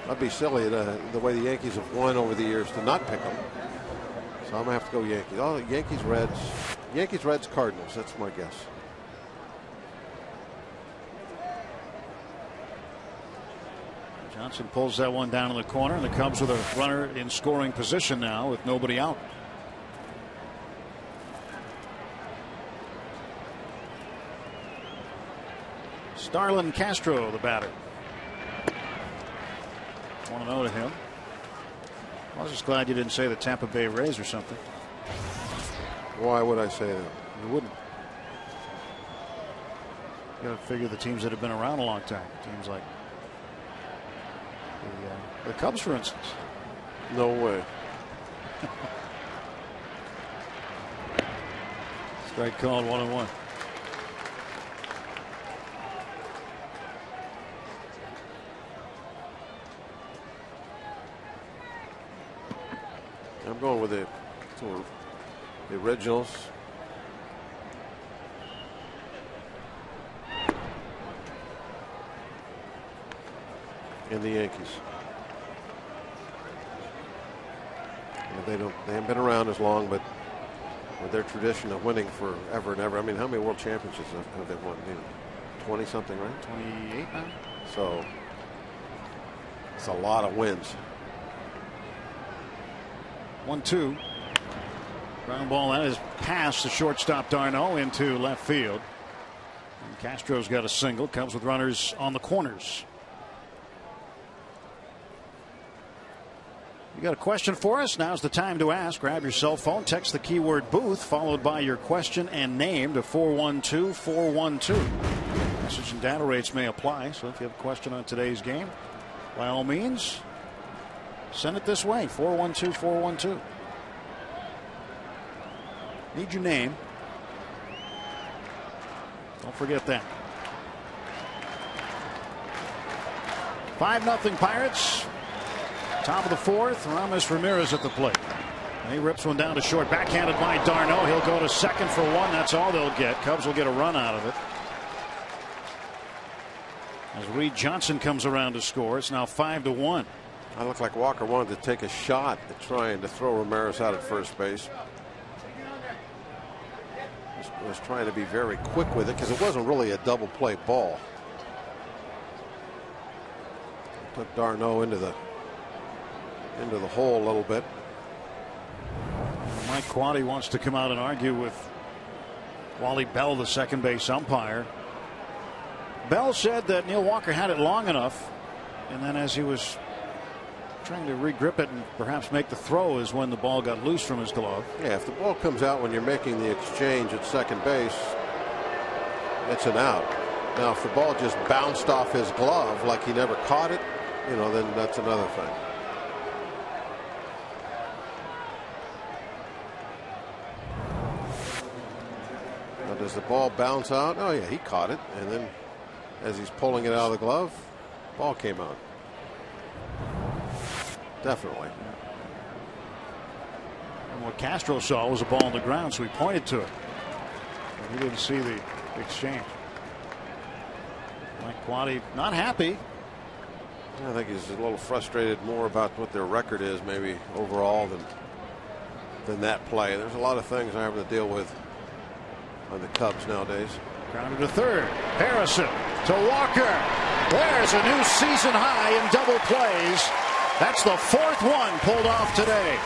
That'd be silly the way the Yankees have won over the years to not pick them. So I'm going to have to go Yankees. Oh, Yankees, Reds. Yankees, Reds, Cardinals. That's my guess. Johnson pulls that one down in the corner, and the Cubs with a runner in scoring position now with nobody out. Starlin Castro, the batter. 1-0 to him. I was just glad you didn't say the Tampa Bay Rays or something. Why would I say that? You wouldn't. You got to figure the teams that have been around a long time. Teams like the Cubs, for instance. No way. Strike called 1-1. I'm going with the originals. And the Yankees. They haven't been around as long, but with their tradition of winning forever and ever. I mean, how many world championships have they won? 20 something, right? 28 now. So it's a lot of wins. 1-2. Ground ball that is past the shortstop d'Arnaud into left field. And Castro's got a single. Cubs with runners on the corners. You got a question for us? Now's the time to ask. Grab your cell phone, text the keyword booth, followed by your question and name to 412-412. Message and data rates may apply, so if you have a question on today's game, by all means, send it this way, 412-412. Need your name. Don't forget that. 5-0 Pirates. Top of the fourth. Ramos Ramirez at the plate. He rips one down to short. Backhanded by d'Arnaud. He'll go to second for one. That's all they'll get. Cubs will get a run out of it. As Reed Johnson comes around to score, it's now 5-1. I look like Walker wanted to take a shot at trying to throw Ramirez out at first base. Was trying to be very quick with it because it wasn't really a double play ball. Took d'Arnaud into the hole a little bit. Mike Quade wants to come out and argue with Wally Bell, the second base umpire. Bell said that Neil Walker had it long enough, and then as he was trying to regrip it and perhaps make the throw is when the ball got loose from his glove. Yeah, if the ball comes out when you're making the exchange at second base, it's an out. Now if the ball just bounced off his glove like he never caught it, then that's another thing. Now does the ball bounce out? Oh yeah, he caught it, and then as he's pulling it out of the glove, ball came out. Definitely. And what Castro saw was a ball on the ground, so he pointed to it. But he didn't see the exchange. Mike Quade not happy. I think he's a little frustrated more about what their record is maybe overall than that play. There's a lot of things I'm having to deal with on the Cubs nowadays. Grounded to third. Harrison to Walker. There's a new season high in double plays. That's the fourth one pulled off today.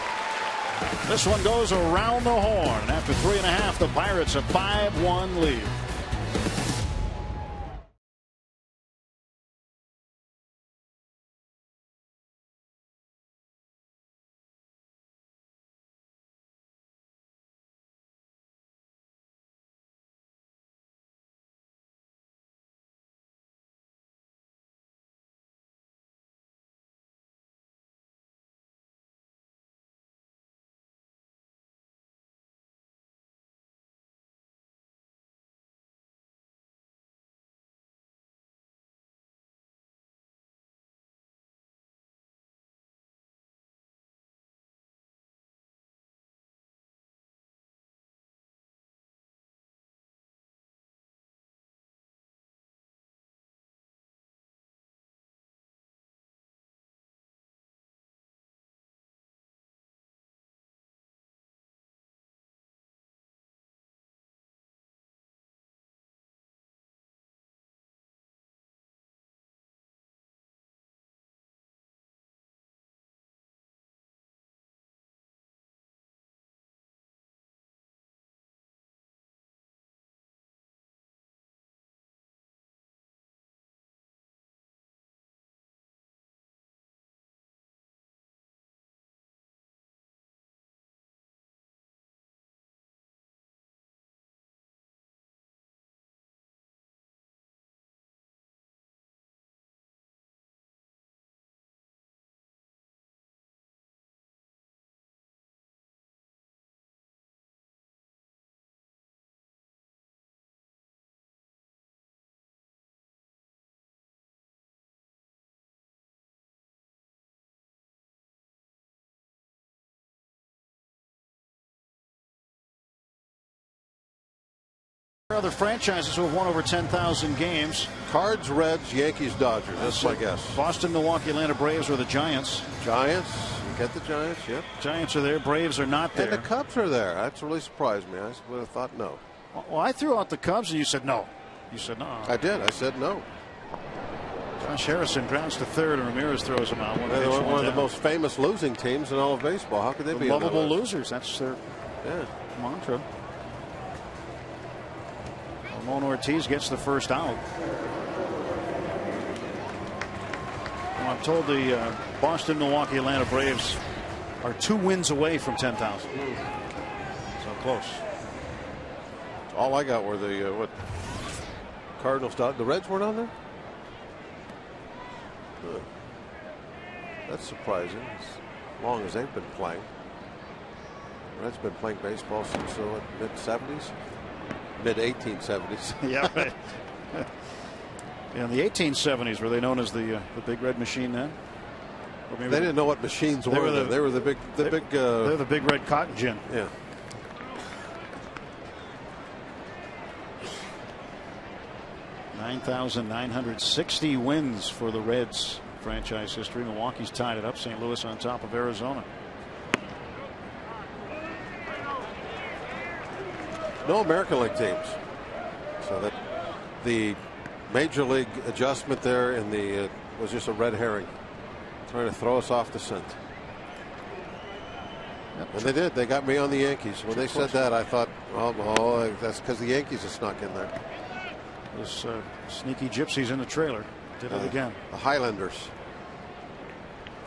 This one goes around the horn. After 3.5, the Pirates a 5-1 lead. other franchises who have won over 10,000 games. Cards, Reds, Yankees, Dodgers. That's my guess. Boston, Milwaukee, Atlanta Braves, or the Giants. Giants. You get the Giants, yep. Giants are there. Braves are not there. And the Cubs are there. That's really surprised me. I would have thought no. Well, I threw out the Cubs, and you said no. You said no. I did. I said no. Josh Harrison grounds to third, and Ramirez throws him out. One of the most famous losing teams in all of baseball. How could they be lovable losers? That's their mantra. Ramon Ortiz gets the first out. Well, I'm told the Boston, Milwaukee, Atlanta Braves are 2 wins away from 10,000. So close. All I got were the Cardinals. The Reds weren't on there. That's surprising. As long as they've been playing. The Reds been playing baseball since the mid 70s, mid 1870s. Yeah, right. In the 1870s, were they known as the Big Red Machine then? They didn't know what machines were. They were the big. They're the Big Red Cotton Gin. Yeah. $9,960 wins for the Reds franchise history. Milwaukee's tied it up. St. Louis on top of Arizona. No American League teams. So that the Major League adjustment there in the was just a red herring, trying to throw us off the scent. Yep. And they did. They got me on the Yankees. When they said that, I thought, oh, that's because the Yankees have snuck in there. Those sneaky gypsies in the trailer did it again. The Highlanders.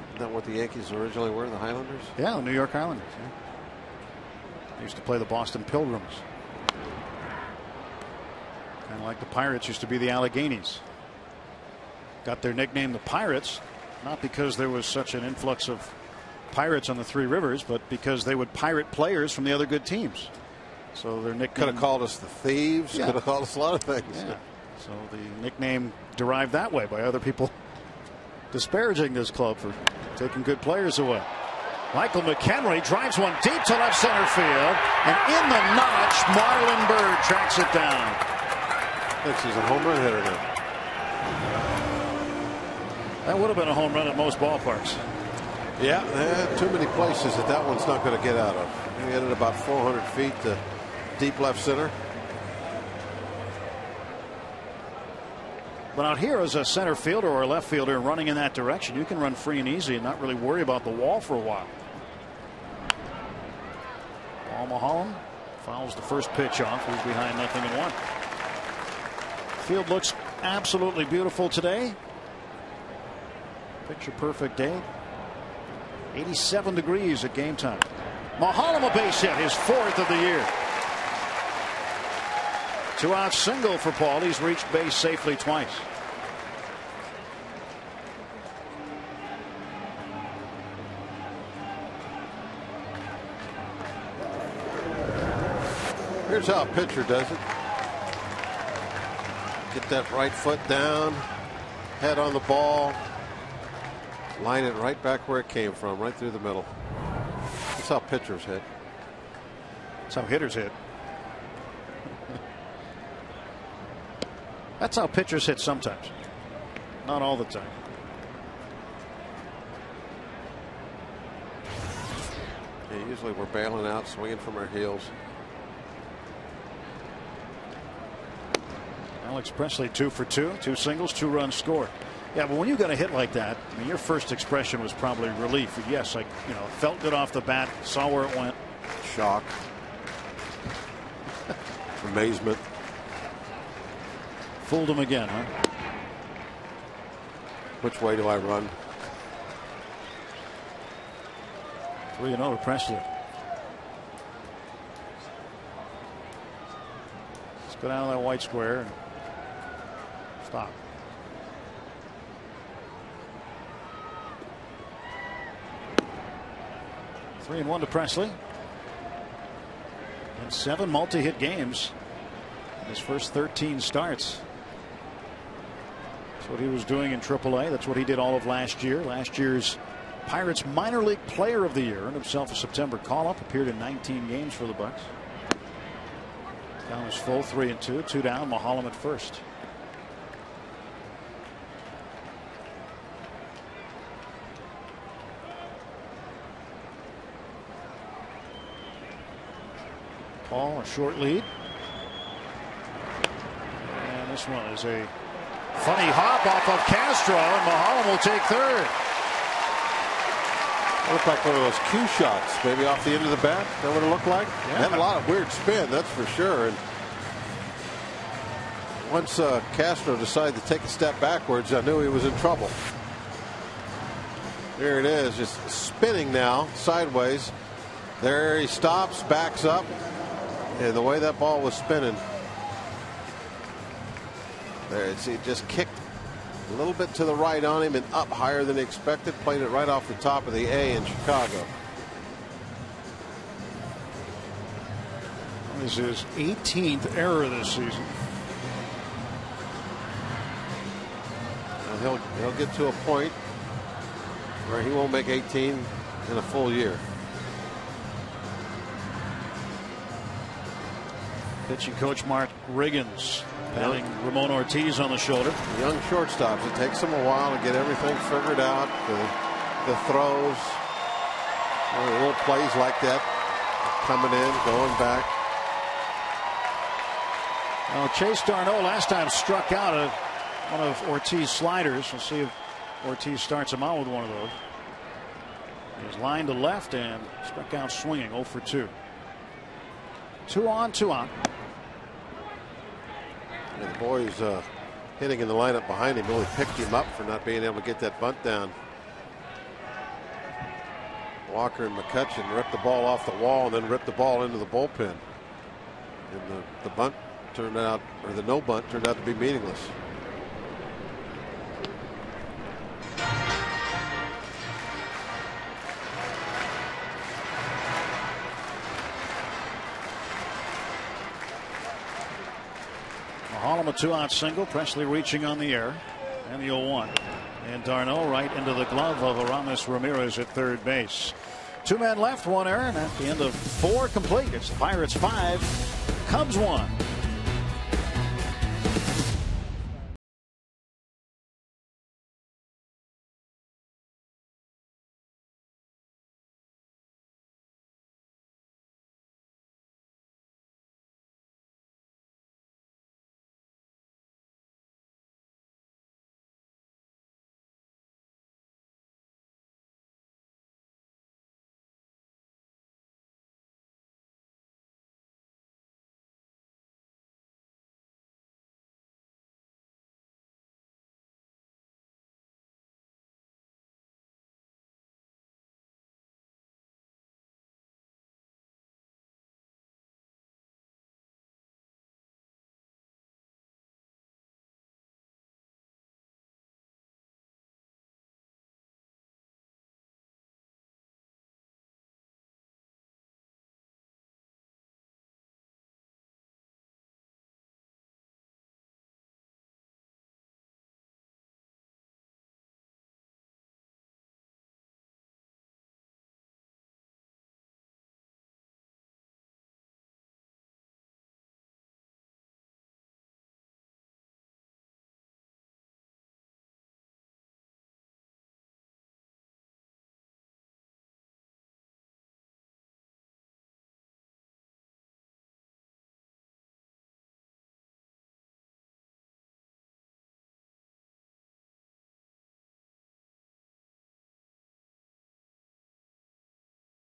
Isn't that what the Yankees originally were? The Highlanders? Yeah, the New York Highlanders. Yeah. They used to play the Boston Pilgrims. Kind of like the Pirates used to be the Alleghenies. Got their nickname the Pirates, not because there was such an influx of pirates on the Three Rivers, but because they would pirate players from the other good teams. So their nickname could have called us the Thieves. Yeah. Could have called us a lot of things. Yeah. So the nickname derived that way by other people disparaging this club for taking good players away. Michael McHenry drives one deep to left center field, and in the notch, Marlon Byrd tracks it down. Thinks he's a home run hitter now. That would have been a home run at most ballparks. Yeah, too many places that one's not going to get out of. He hit it about 400 feet to deep left center. But out here as a center fielder or a left fielder running in that direction, you can run free and easy and not really worry about the wall for a while. Paul Mulholland fouls the first pitch off. He's behind 0-1. Field looks absolutely beautiful today. Picture perfect day. 87 degrees at game time. Mulholland a base hit, his 4th of the year. 2-out single for Paul. He's reached base safely twice. Here's how a pitcher does it. Get that right foot down, head on the ball, line it right back where it came from, right through the middle. That's how pitchers hit. That's how hitters hit. That's how pitchers hit sometimes. Not all the time. Yeah, usually we're bailing out, swinging from our heels. Alex Presley 2 for 2, 2 singles, 2 runs scored. Yeah, but when you got a hit like that, I mean, your first expression was probably relief. Yes, I felt good off the bat, saw where it went. Shock. Amazement. Fooled him again, huh? Which way do I run? 3-0 to Presley. Let's go down to that white square and stop. 3-1 to Presley. And 7 multi-hit games in his first 13 starts. That's what he was doing in AAA. That's what he did all of last year. Last year's Pirates minor league player of the year. Earned himself a September call-up. Appeared in 19 games for the Bucks. Count is full, 3-2, 2 down. Mahalam at first. Paul, a short lead. And this one is a funny hop off of Castro, and Mahalam will take third. It looked like one of those cue shots, maybe off the end of the bat. That would it look like? Yeah. Had a lot of weird spin, that's for sure. And once Castro decided to take a step backwards, I knew he was in trouble. There it is, just spinning now, sideways. There he stops, backs up, and the way that ball was spinning, there it's, he just kicked a little bit to the right on him and up higher than he expected. Played it right off the top of the A in Chicago. This is his 18th error this season. And he'll get to a point where he won't make 18 in a full year. Pitching coach Mark Riggins patting Ramon Ortiz on the shoulder. Young shortstops, it takes them a while to get everything figured out. The throws, little plays like that, coming in, going back. Well, Chase Darno last time struck out one of Ortiz's sliders. We'll see if Ortiz starts him out with one of those. He's lined to left and struck out swinging, 0 for 2. 2 on, 2 on. And the boys hitting in the lineup behind him really picked him up for not being able to get that bunt down. Walker and McCutcheon ripped the ball off the wall and then ripped the ball into the bullpen. And the bunt turned out, or the no bunt turned out to be meaningless. Mahalam a 2-out single. Presley reaching on the air, and the 0-1. And Darno right into the glove of Aramis Ramirez at third base. 2 men left, 1 error, and at the end of 4 complete, it's the Pirates 5, Cubs 1.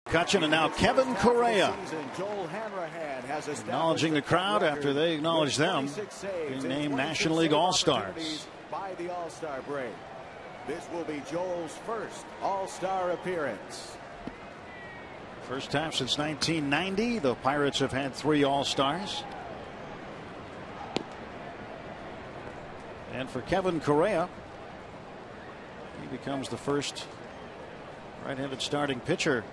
McCutcheon and now Kevin Correa acknowledging the crowd after they acknowledge them, being named National League All-Stars. By the All-Star break. This will be Joel's first All-Star appearance. First time since 1990 the Pirates have had 3 All-Stars. And for Kevin Correa, he becomes the first right-handed starting pitcher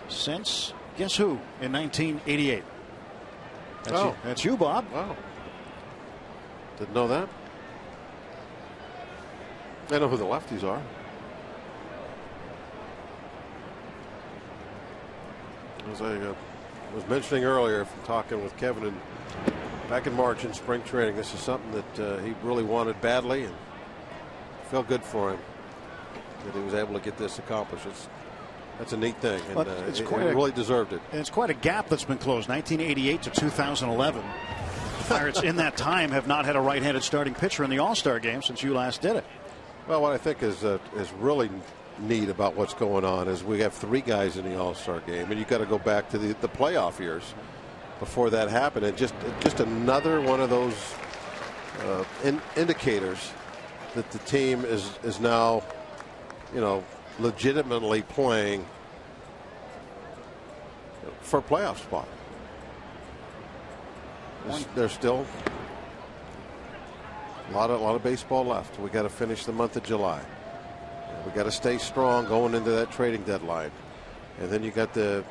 since, guess who, in 1988. That's you, Bob. Wow. Didn't know that. I know who the lefties are. Jose was mentioning earlier from talking with Kevin back in March in spring training, this is something that he really wanted badly, and felt good for him that he was able to get this accomplished. That's a neat thing, and he really deserved it. And it's quite a gap that's been closed, 1988 to 2011. The Pirates in that time have not had a right-handed starting pitcher in the All-Star game since you last did it. Well, what I think is really neat about what's going on is we have 3 guys in the All-Star game, and you got to go back to the playoff years before that happened, and just another one of those indicators that the team is now, legitimately playing for a playoff spot. There's still a lot of baseball left. We got to finish the month of July. We got to stay strong going into that trading deadline, and then you got the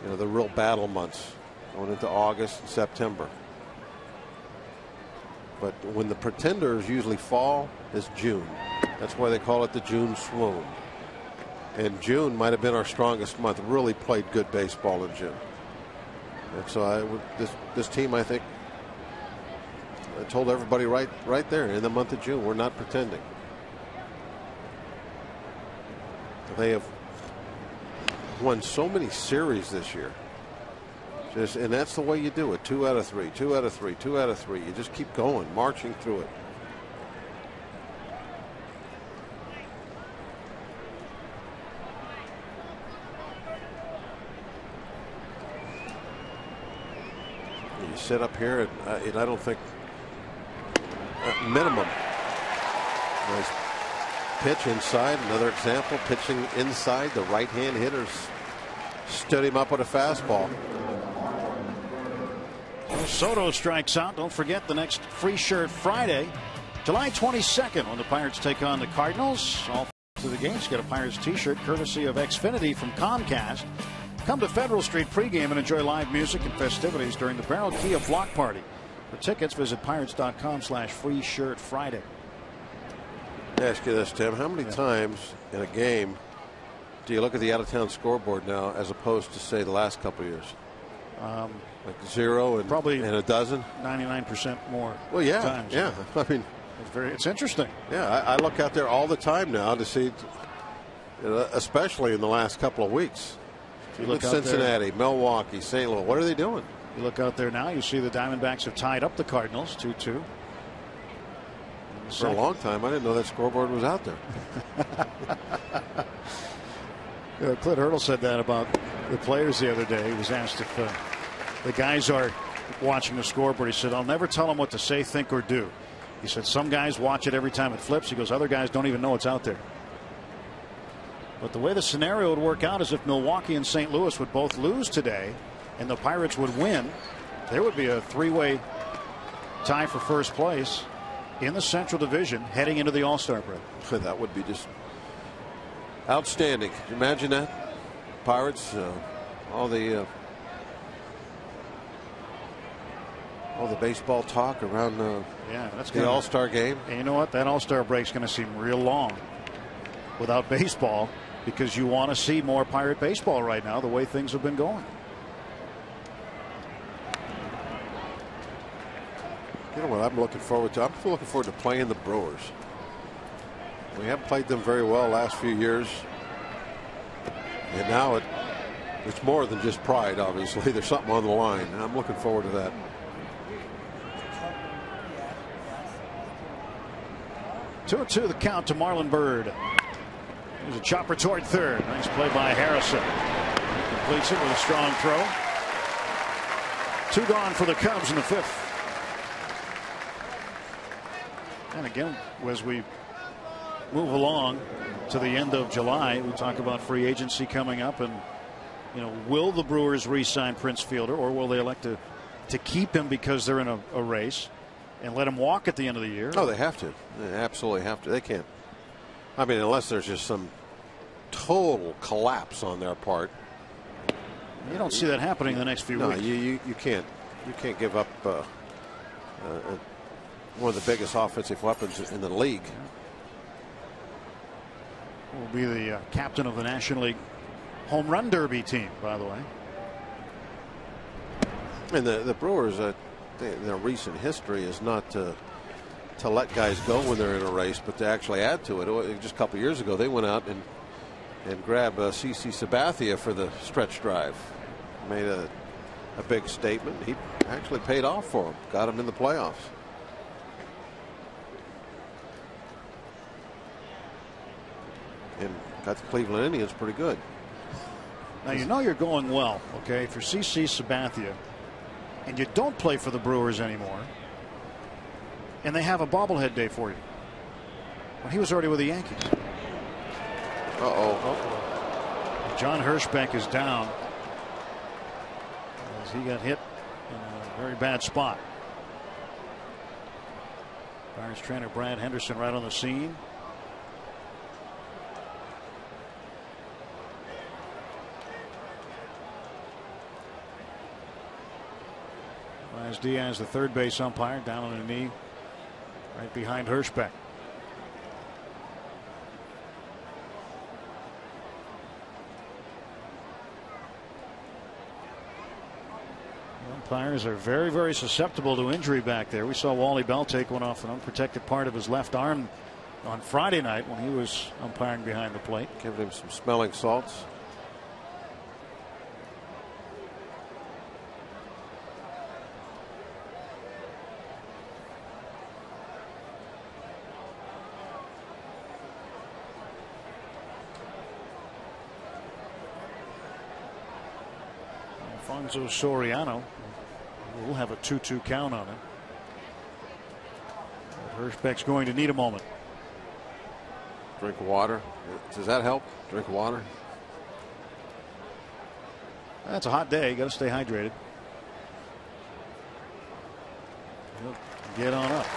real battle months going into August and September. But when the pretenders usually fall is June. That's why they call it the June swoon. And June might have been our strongest month. Really played good baseball in June. And so this team, I think, I told everybody right there in the month of June, we're not pretending. They have won so many series this year. And that's the way you do it. 2 out of 3, 2 out of 3, 2 out of 3. You just keep going, marching through it. You sit up here, and I don't think minimum. Nice pitch inside. Another example, pitching inside. The right-hand hitters stood him up with a fastball. Soto strikes out. Don't forget the next Free Shirt Friday, July 22nd, when the Pirates take on the Cardinals. All to the games. Get a Pirates t-shirt courtesy of Xfinity from Comcast. Come to Federal Street pregame and enjoy live music and festivities during the Barrel Kia Block Party. For tickets, visit pirates.com/Free Shirt Friday. Let me ask you this, Tim. How many times in a game do you look at the out-of-town scoreboard now as opposed to, say, the last couple of years? Like 0 and probably and a dozen? 99% more. Well, yeah. Times. Yeah. I mean, it's interesting. Yeah, I look out there all the time now to see, especially in the last couple of weeks. You look Cincinnati, there, Milwaukee, St. Louis. What are they doing? You look out there now, you see the Diamondbacks have tied up the Cardinals 2-2. For a long time, I didn't know that scoreboard was out there. Clint Hurdle said that about the players the other day. He was asked if the guys are watching the scoreboard. He said, I'll never tell them what to say, think, or do. He said some guys watch it every time it flips. He goes, other guys don't even know it's out there. But the way the scenario would work out is if Milwaukee and St. Louis would both lose today and the Pirates would win, there would be a 3-way tie for first place in the Central Division heading into the All-Star break. That would be just outstanding. Can you imagine that? Pirates, all the baseball talk around the All-Star game. And you know what? That All-Star break's going to seem real long without baseball, because you want to see more Pirate baseball right now, the way things have been going. You know what I'm looking forward to? I'm looking forward to playing the Brewers. We haven't played them very well last few years. And now it's more than just pride, obviously. There's something on the line. And I'm looking forward to that. Two the count to Marlon Byrd. There's a chopper toward third. Nice play by Harrison. He completes it with a strong throw. 2 gone for the Cubs in the 5th. And again, as we move along to the end of July, we talk about free agency coming up, and will the Brewers re-sign Prince Fielder, or will they elect to keep him because they're in a race and let him walk at the end of the year? Oh, they have to. They absolutely have to. They can't. I mean, unless there's just some total collapse on their part. You don't see that happening in the next few weeks. No, you can't. You can't give up one of the biggest offensive weapons in the league. Will be the captain of the National League Home Run Derby team, by the way. And the Brewers, their recent history is not to let guys go when they're in a race, but to actually add to it. Just a couple years ago, they went out and grabbed CC Sabathia for the stretch drive. Made a big statement. He actually paid off for him. Got him in the playoffs. And got the Cleveland Indians pretty good. Now you know you're going well, okay, for CC Sabathia, and you don't play for the Brewers anymore, and they have a bobblehead day for you. Well, he was already with the Yankees. John Hirschbeck is down as he got hit in a very bad spot. Pirates trainer Brad Henderson right on the scene. Diaz, the third base umpire, down on a knee right behind Hirschbeck. The umpires are very, very susceptible to injury back there. We saw Wally Bell take one off an unprotected part of his left arm on Friday night when he was umpiring behind the plate. Giving him some smelling salts. Alfonso Soriano will have a 2-2 count on him. Hirschbeck's going to need a moment. Drink water. Does that help? Drink water. That's a hot day. You got to stay hydrated. Get on up.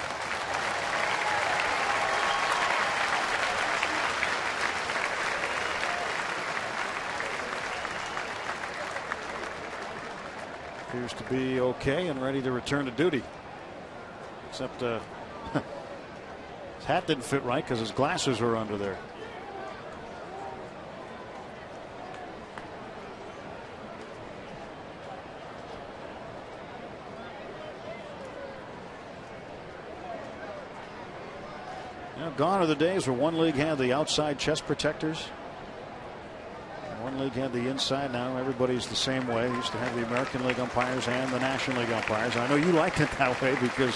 Appears to be okay and ready to return to duty. Except his hat didn't fit right because his glasses were under there. Now gone are the days where one league had the outside chest protectors. One league had the inside. Now everybody's the same way. They used to have the American League umpires and the National League umpires. I know you liked it that way because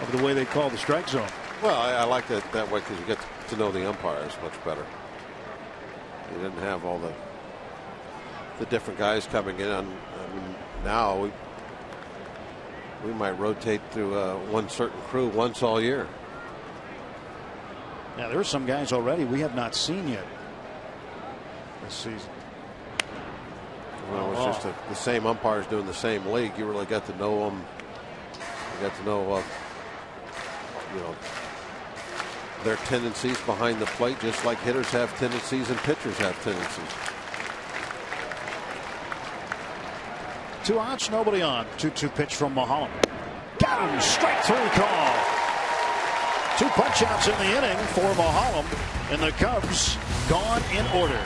of the way they call the strike zone. Well, I like it that way because you get to know the umpires much better. You didn't have all the different guys coming in. I mean, now we might rotate through one certain crew once all year. Yeah, there are some guys already we have not seen yet this season. Well, it's just the same umpires doing the same league. You really got to know them. You got to know, their tendencies behind the plate, just like hitters have tendencies and pitchers have tendencies. 2 outs, nobody on. 2-2 pitch from Mulholland. Got him. Strike 3 call. 2 punch outs in the inning for Mulholland, and the Cubs gone in order.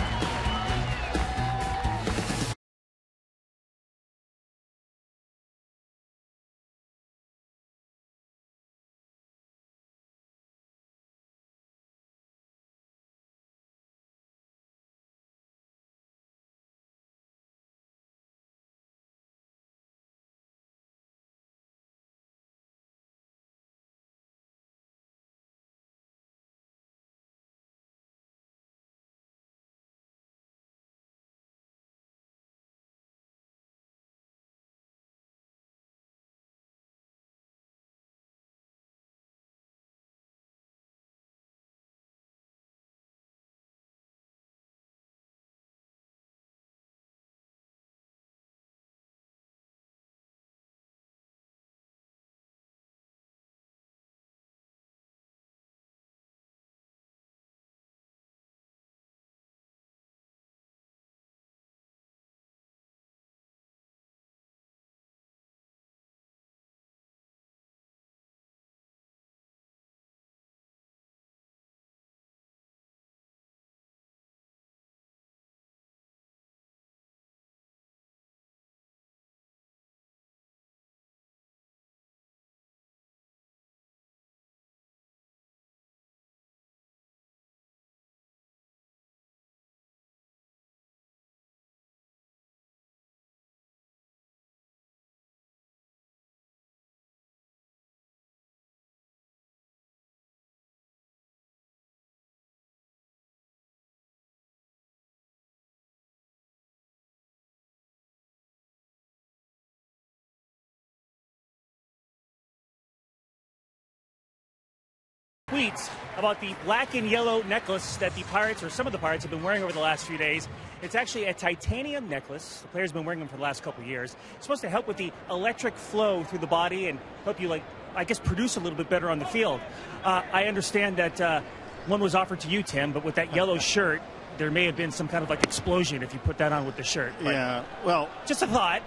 tweets about the black and yellow necklace that the Pirates, or some of the Pirates, have been wearing over the last few days. It's actually a titanium necklace. The players have been wearing them for the last couple of years. It's supposed to help with the electric flow through the body and help you, I guess, produce a little bit better on the field. I understand that one was offered to you, Tim, but with that yellow shirt, there may have been some kind of explosion if you put that on with the shirt. But yeah, well, just a thought.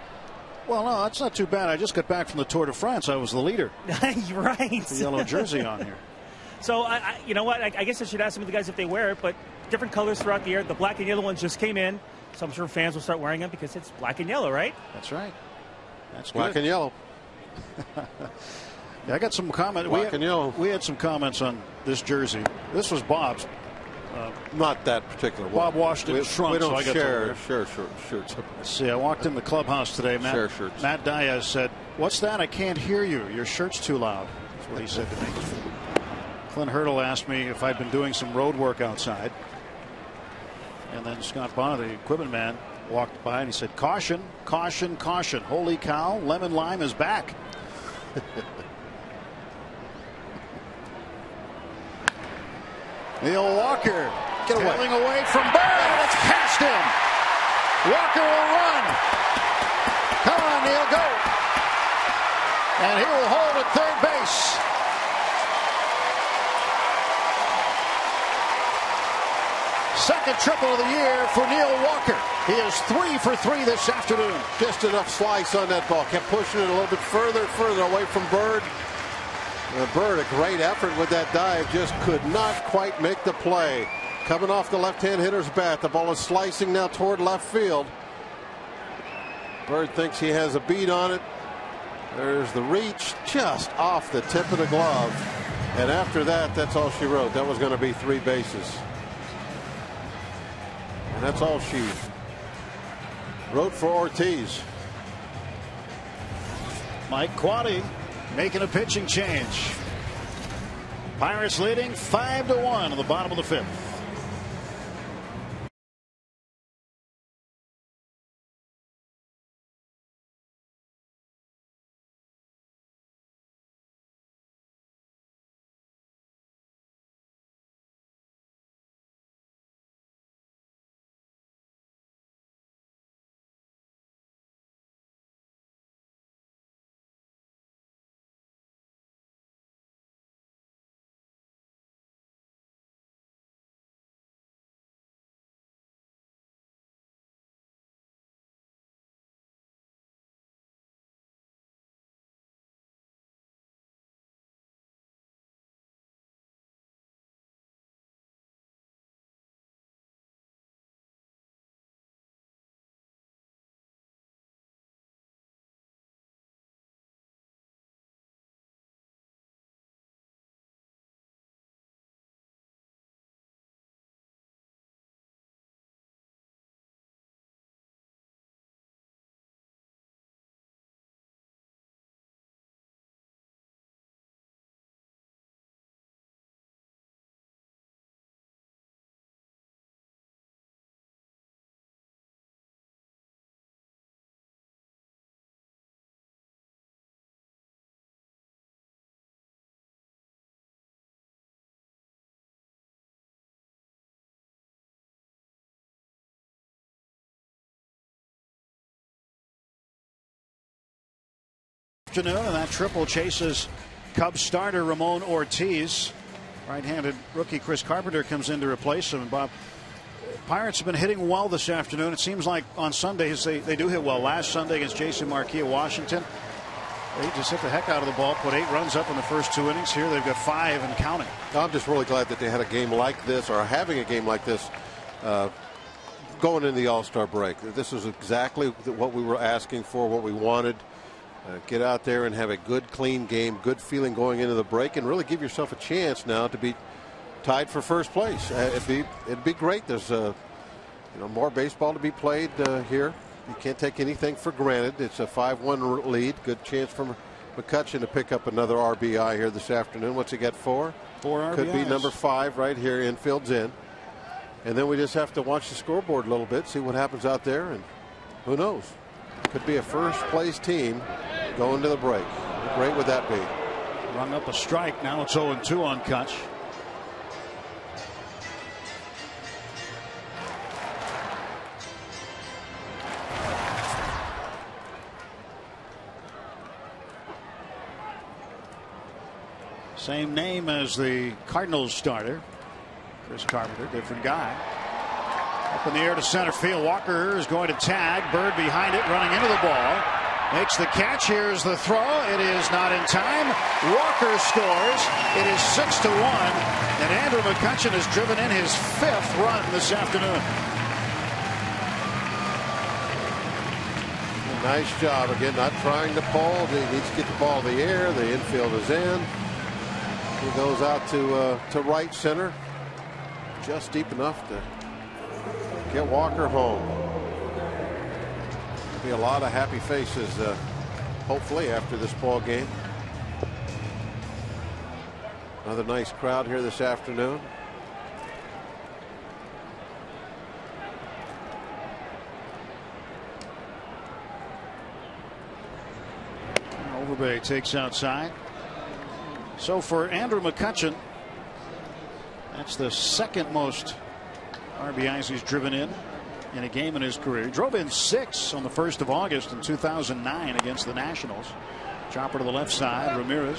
Well, no, that's not too bad. I just got back from the Tour de France. I was the leader. You're right. The yellow jersey on here. So, you know what? I guess I should ask some of the guys if they wear it, but different colors throughout the year. The black and yellow ones just came in, so I'm sure fans will start wearing them because it's black and yellow, right? That's right. That's black good. And yellow. Yeah, I got some comments. Black and yellow. We had some comments on this jersey. This was Bob's. Not that particular one. Bob washed it in shrunk. We don't so I got share shirts. Let's see, I walked in the clubhouse today. Matt Diaz said, "What's that? I can't hear you. Your shirt's too loud." That's what he said to me. Clint Hurdle asked me if I'd been doing some road work outside. And then Scott Bonner, the equipment man, walked by and he said, "Caution, caution, caution. Holy cow, Lemon Lime is back." Neil Walker tailing away from Bird. It's past him. Walker will run. Come on, Neil, go. And he will hold at third base. Second triple of the year for Neil Walker. He is 3 for 3 this afternoon. Just enough slice on that ball. Kept pushing it a little bit further away from Bird. Bird, a great effort with that dive, just could not quite make the play. Coming off the left-hand hitter's bat, the ball is slicing now toward left field. Bird thinks he has a beat on it. There's the reach, just off the tip of the glove. And after that, that's all she wrote. That was going to be 3 bases. And that's all she wrote for Ortiz. Mike Quade making a pitching change. Pirates leading 5-1 in the bottom of the 5th. Afternoon, and that triple chases Cubs starter Ramon Ortiz. Right-handed rookie Chris Carpenter comes in to replace him. And Bob, Pirates have been hitting well this afternoon. It seems like on Sundays they do hit well. Last Sunday against Jason Marquis of Washington, they just hit the heck out of the ball, put 8 runs up in the first 2 innings. Here they've got 5 and counting. I'm just really glad that they had a game like this, or having a game like this, going into the All-Star break. This is exactly what we were asking for, what we wanted. Get out there and have a good, clean game, good feeling going into the break, and really give yourself a chance now to be tied for first place. It'd be great. There's more baseball to be played here. You can't take anything for granted. It's a 5-1 lead. Good chance for McCutchen to pick up another RBI here this afternoon. What's he got? 4? 4 RBIs. Could be number 5 right here. Infield's in. And then we just have to watch the scoreboard a little bit, see what happens out there, and who knows? Could be a first place team going to the break. How great would that be? Rung up a strike. Now it's 0-2 on Kutch. Same name as the Cardinals starter. Chris Carpenter, different guy. Up in the air to center field. Walker is going to tag. Bird behind it, running into the ball. Makes the catch. Here's the throw. It is not in time. Walker scores. It is 6-1. And Andrew McCutchen has driven in his 5th run this afternoon. Nice job. Again, not trying to pull. He needs to get the ball in the air. The infield is in. He goes out to right center. Just deep enough to get Walker home. There'll be a lot of happy faces, hopefully, after this ball game. Another nice crowd here this afternoon. Overbay takes outside. So for Andrew McCutchen, that's the 2nd most RBIs he's driven in a game in his career. He drove in 6 on the 1st of August in 2009 against the Nationals. Chopper to the left side. Ramirez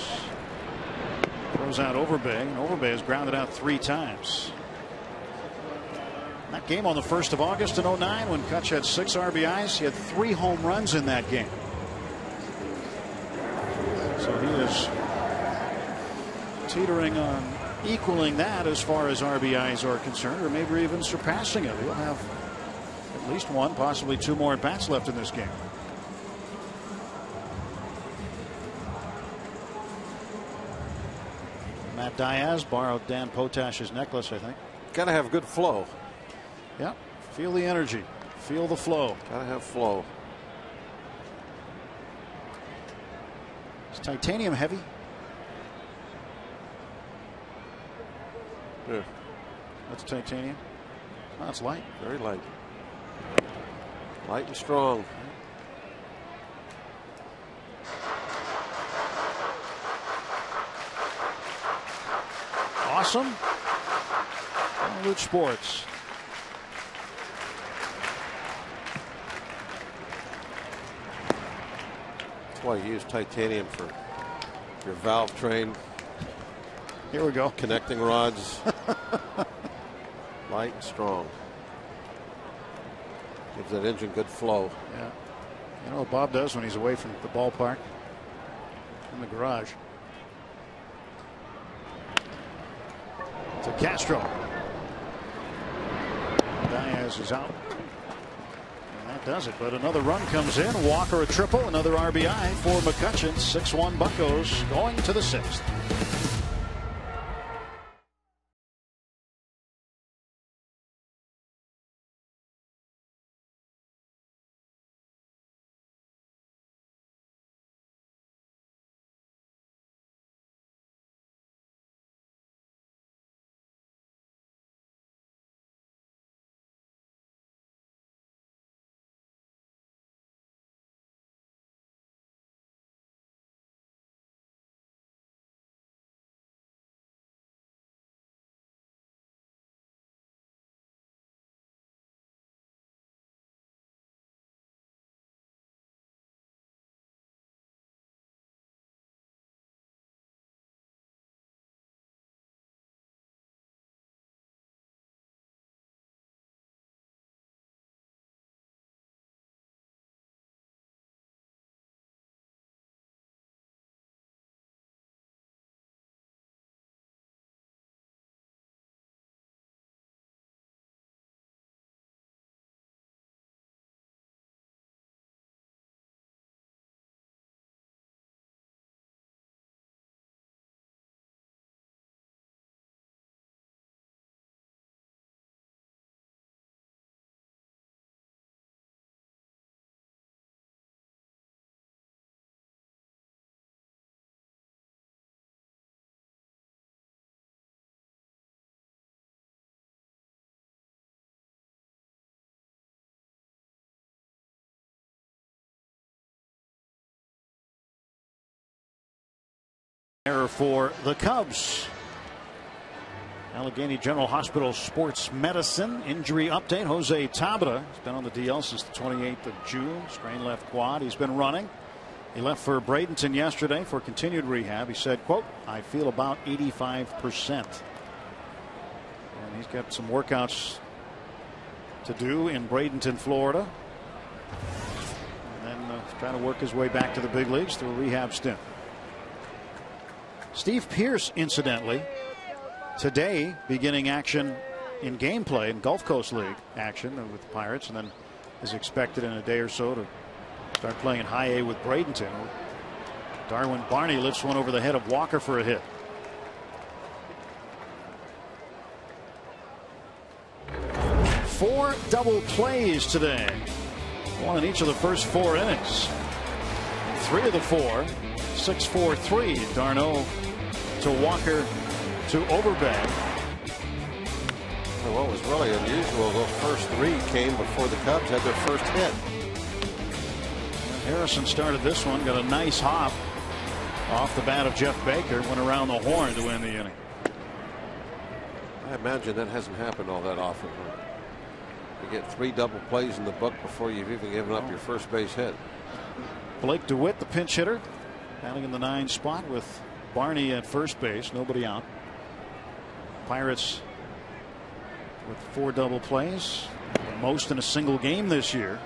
throws out Overbay, and Overbay has grounded out 3 times. That game on the 1st of August in 2009, when Kutch had 6 RBIs, he had 3 home runs in that game. So he is teetering on equaling that as far as RBIs are concerned, or maybe even surpassing it. He'll have at least 1, possibly 2 more at bats left in this game. Matt Diaz borrowed Dan Potash's necklace, I think. Got to have good flow. Yeah, feel the energy, feel the flow. Got to have flow. Is titanium heavy? Yeah. That's titanium. Oh, it's light. Very light. Light and strong. Awesome. Luch Sports. That's why you use titanium for your valve train. Here we go. Connecting rods. Light and strong. Gives that engine good flow. Yeah. You know what Bob does when he's away from the ballpark? In the garage. To Castro. Diaz is out. And that does it. But another run comes in. Walker a triple. Another RBI for McCutchen. 6-1 Buccos going to the 6th. Error for the Cubs. Allegheny General Hospital Sports Medicine injury update. Jose Tabata has been on the DL since the 28th of June. Strained left quad. He's been running. He left for Bradenton yesterday for continued rehab. He said, quote, "I feel about 85%. And he's got some workouts to do in Bradenton, Florida. And then trying to work his way back to the big leagues through a rehab stint. Steve Pearce, incidentally, today beginning action in gameplay in Gulf Coast League action with the Pirates, and then is expected in a day or so to start playing in High A with Bradenton. Darwin Barney lifts one over the head of Walker for a hit. Four double plays today. One in each of the first 4 innings. 3 of the 4. 6-4-3. Darno to Walker to Overbag. What was really unusual, those first 3 came before the Cubs had their first hit. Harrison started this one, got a nice hop off the bat of Jeff Baker, went around the horn to win the inning. I imagine that hasn't happened all that often. You get 3 double plays in the book before you've even given up your first base hit. Blake DeWitt, the pinch hitter, batting in the 9 spot with Barney at first base, nobody out. Pirates with 4 double plays, the most in a single game this year.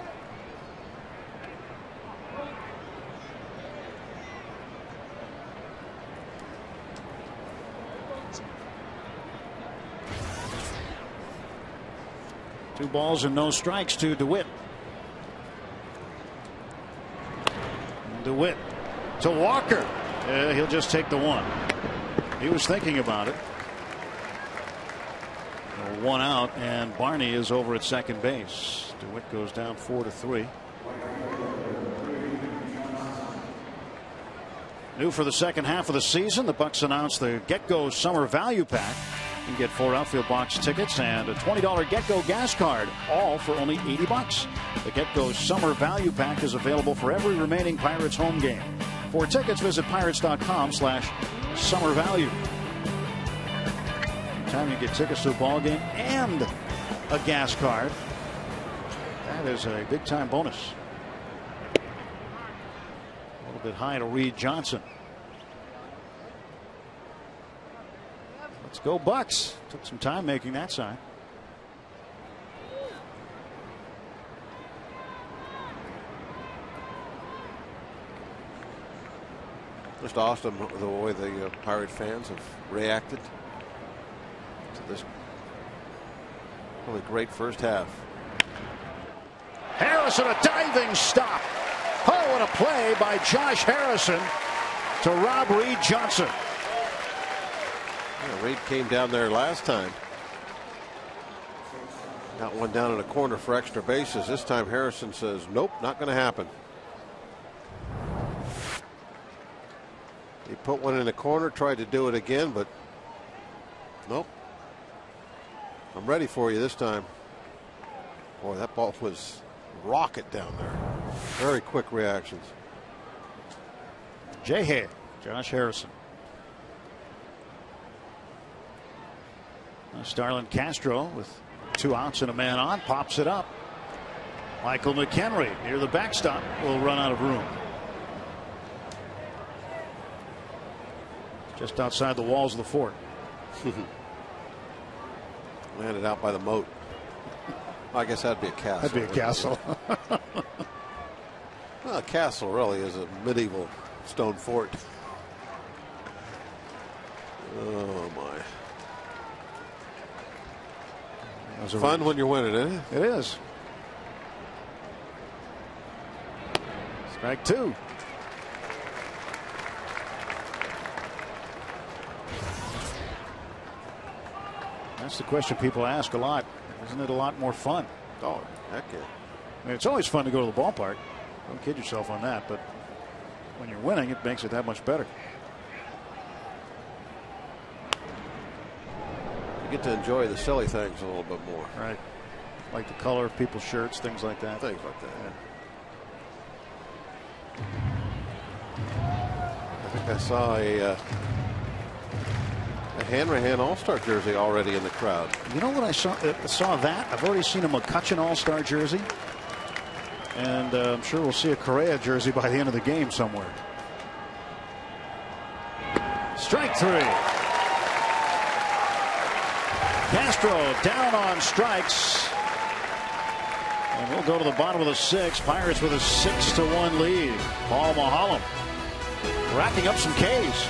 Two balls and no strikes to DeWitt. DeWitt to Walker. He'll just take the one. He was thinking about it. 1 out, and Barney is over at second base. DeWitt goes down 4-3. New for the second half of the season, the Bucks announced the Get-Go Summer Value Pack. You can get 4 outfield box tickets and a $20 Get-Go gas card, all for only $80. The Get-Go Summer Value Pack is available for every remaining Pirates home game. For tickets, visit pirates.com/summervalue. Time you get tickets to a ball game and a gas card, that is a big time bonus. A little bit high to Reed Johnson. Let's go Bucks. Took some time making that sign. Just awesome the way the Pirate fans have reacted to this really great first half. Harrison, a diving stop. Oh, what a play by Josh Harrison to rob Reed Johnson. Yeah, Reed came down there last time. Got one down in the corner for extra bases. This time Harrison says, nope, not going to happen. He put one in the corner, tried to do it again, but nope. I'm ready for you this time. Boy, that ball was rocket down there. Very quick reactions. J-Head, Josh Harrison. Starlin Castro with 2 outs and a man on, pops it up. Michael McHenry near the backstop will run out of room. Just outside the walls of the fort. Landed out by the moat. I guess that'd be a castle. That'd be a castle. Well, a castle really is a medieval stone fort. Oh my. It's fun when you're winning, isn't it? It is. Strike 2. That's the question people ask a lot. Isn't it a lot more fun? Oh, heck yeah. I mean, it's always fun to go to the ballpark. Don't kid yourself on that. But when you're winning, it makes it that much better. You get to enjoy the silly things a little bit more. Right. Like the color of people's shirts, things like that. Things like that. Yeah. I think I saw a Hanrahan All-Star jersey already in the crowd. You know what I saw that? I've already seen a McCutchen All-Star jersey. And I'm sure we'll see a Correa jersey by the end of the game somewhere. Strike 3. Castro down on strikes. And we'll go to the bottom of the 6th. Pirates with a 6-1 lead. Paul Maholm racking up some Ks.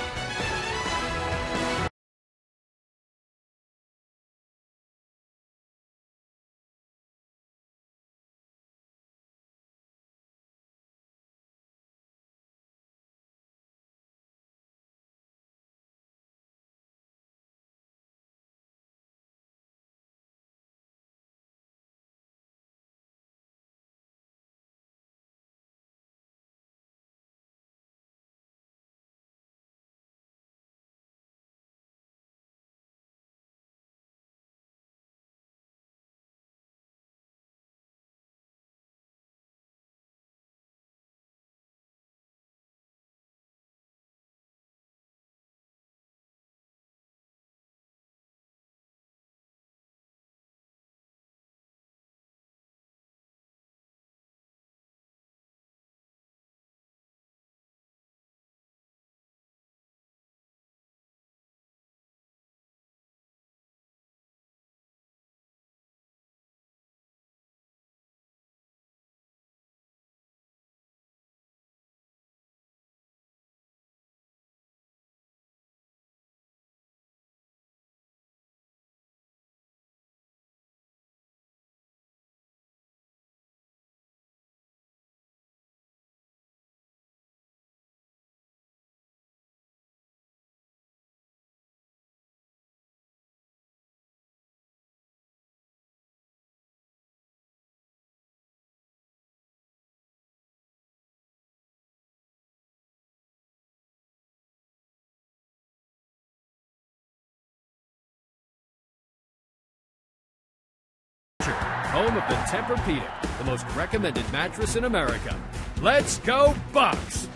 Home of the Tempur-Pedic, the most recommended mattress in America. Let's go Bucks!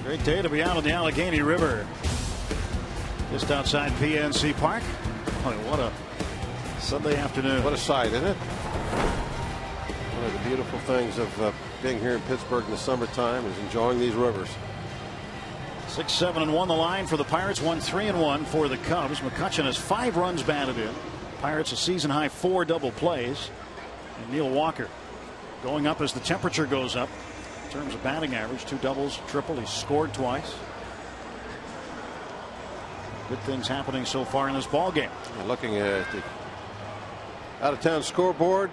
Great day to be out on the Allegheny River. Just outside PNC Park. Boy, what a Sunday afternoon. What a sight, isn't it? One of the beautiful things of being here in Pittsburgh in the summertime is enjoying these rivers. 6-7-1 the line for the Pirates. 1-3-1 for the Cubs. McCutchen has 5 runs batted in. Pirates a season high 4 double plays. And Neil Walker going up as the temperature goes up in terms of batting average. 2 doubles, triple. He's scored twice. Good things happening so far in this ball game. Looking at the out of town scoreboard,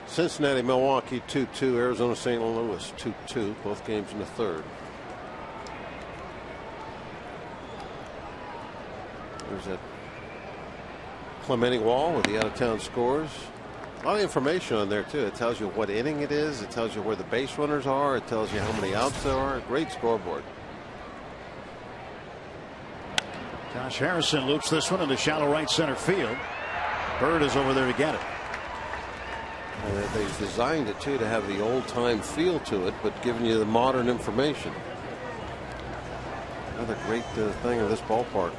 Cincinnati Milwaukee 2-2, Arizona St. Louis 2-2, both games in the 3rd. There's that Clemente wall with the out of town scores. A lot of information on there too. It tells you what inning it is. It tells you where the base runners are. It tells you how many outs there are. Great scoreboard. Josh Harrison loops this one into shallow right center field. Bird is over there to get it. And they've designed it too to have the old time feel to it, but giving you the modern information. Another great thing of this ballpark.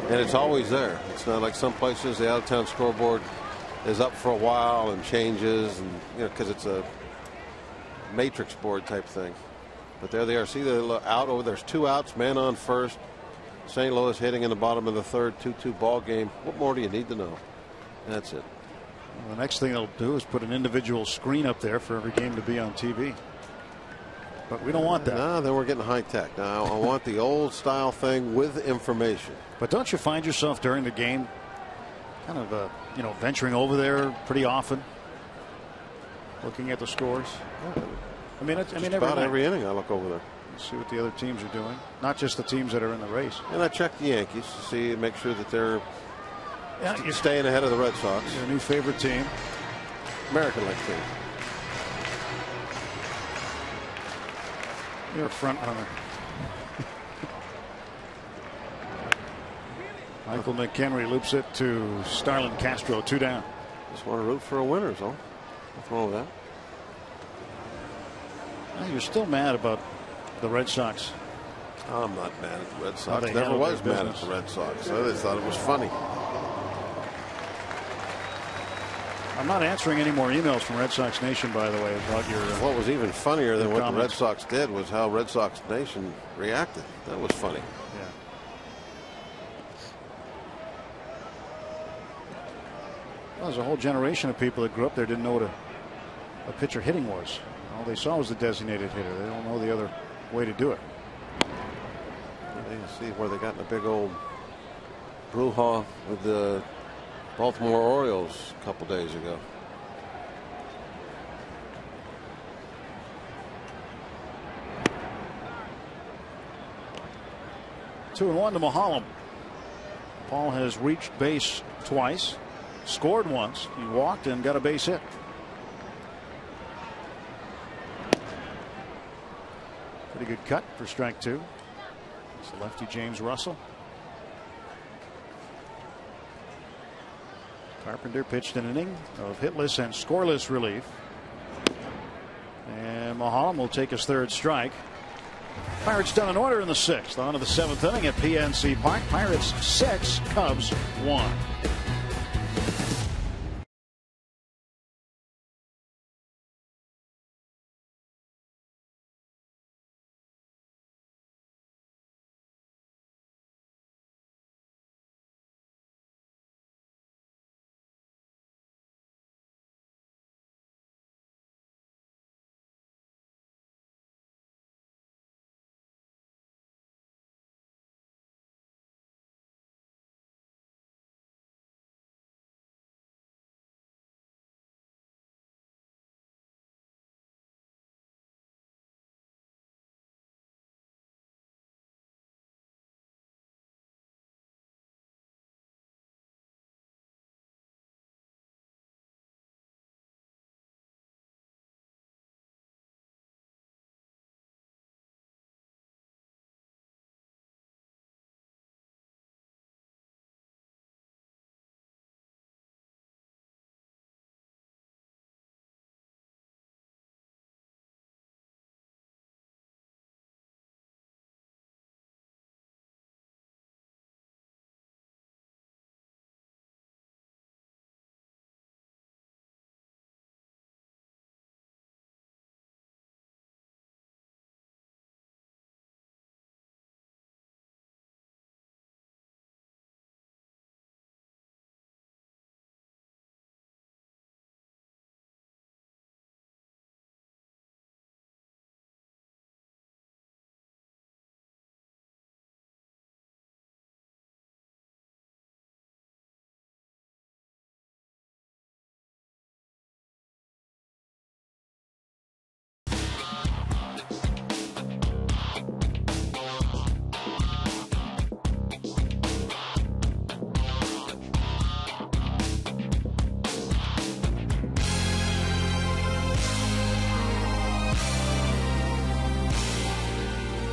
And it's always there. It's not like some places the out of town scoreboard is up for a while and changes, and because it's a matrix board type thing. But there they are. See the out over there's 2 outs, man on first. St. Louis hitting in the bottom of the 3rd, 2-2 ball game. What more do you need to know? That's it. Well, the next thing they'll do is put an individual screen up there for every game to be on TV. But we don't want that. No, then we're getting high tech. Now I want the old style thing with information. But don't you find yourself during the game kind of venturing over there pretty often, looking at the scores? Yeah. I mean, every inning I look over there. See what the other teams are doing, not just the teams that are in the race. And I check the Yankees to see, make sure that they're staying ahead of the Red Sox. Your new favorite team, American League team. You're a front runner. Michael McHenry loops it to Starlin Castro, 2 down. Just want to root for a winner, so nothing wrong with that. Well, you're still mad about the Red Sox. I'm not mad at the Red Sox. Never was mad at the Red Sox. I just thought it was funny. I'm not answering any more emails from Red Sox Nation, by the way, about your. What was even funnier than what the Red comments. Sox did was how Red Sox Nation reacted. That was funny. Yeah. Well, there's a whole generation of people that grew up there didn't know what a pitcher hitting was. All they saw was the designated hitter. They don't know the other way to do it. You see where they got in a big old brouhaha with the Baltimore Orioles a couple days ago. Two and one to Mahalam. Paul has reached base twice, scored once. He walked and got a base hit. Pretty good cut for strike two. It's the lefty James Russell. Carpenter pitched an inning of hitless and scoreless relief. And Mahalam will take his third strike. Pirates done in order in the sixth. On to the seventh inning at PNC Park. Pirates 6, Cubs 1.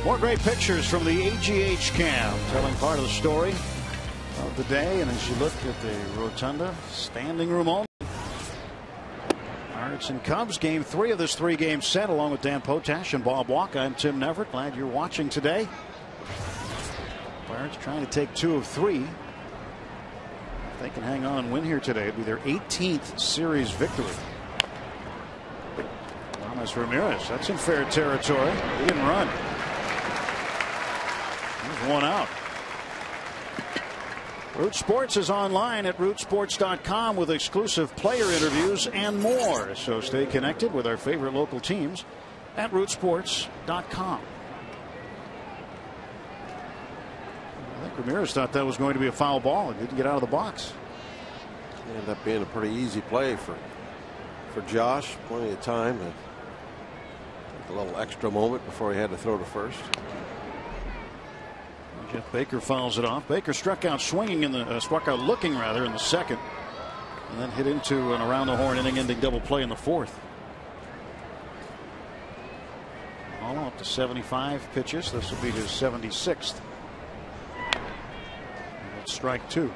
More great pictures from the AGH cam telling part of the story of the day. And as you look at the rotunda, standing room only. Pirates and Cubs, game 3 of this 3-game set, along with Dan Potash and Bob Walk. I'm Tim Neverett. Glad you're watching today. Pirates trying to take 2 of 3. If they can hang on and win here today, it'll be their 18th series victory. Thomas Ramirez, that's in fair territory. He didn't run. There's one out. Root Sports is online at rootsports.com with exclusive player interviews and more. So stay connected with our favorite local teams at rootsports.com. I think Ramirez thought that was going to be a foul ball. It didn't get out of the box. It ended up being a pretty easy play for Josh. Plenty of time to take a little extra moment before he had to throw to first. Jeff Baker fouls it off. Baker struck out swinging in the struck out looking rather in the second, and then hit into an around the horn inning-ending double play in the fourth. All up to 75 pitches. This will be his 76th. And it's strike 2.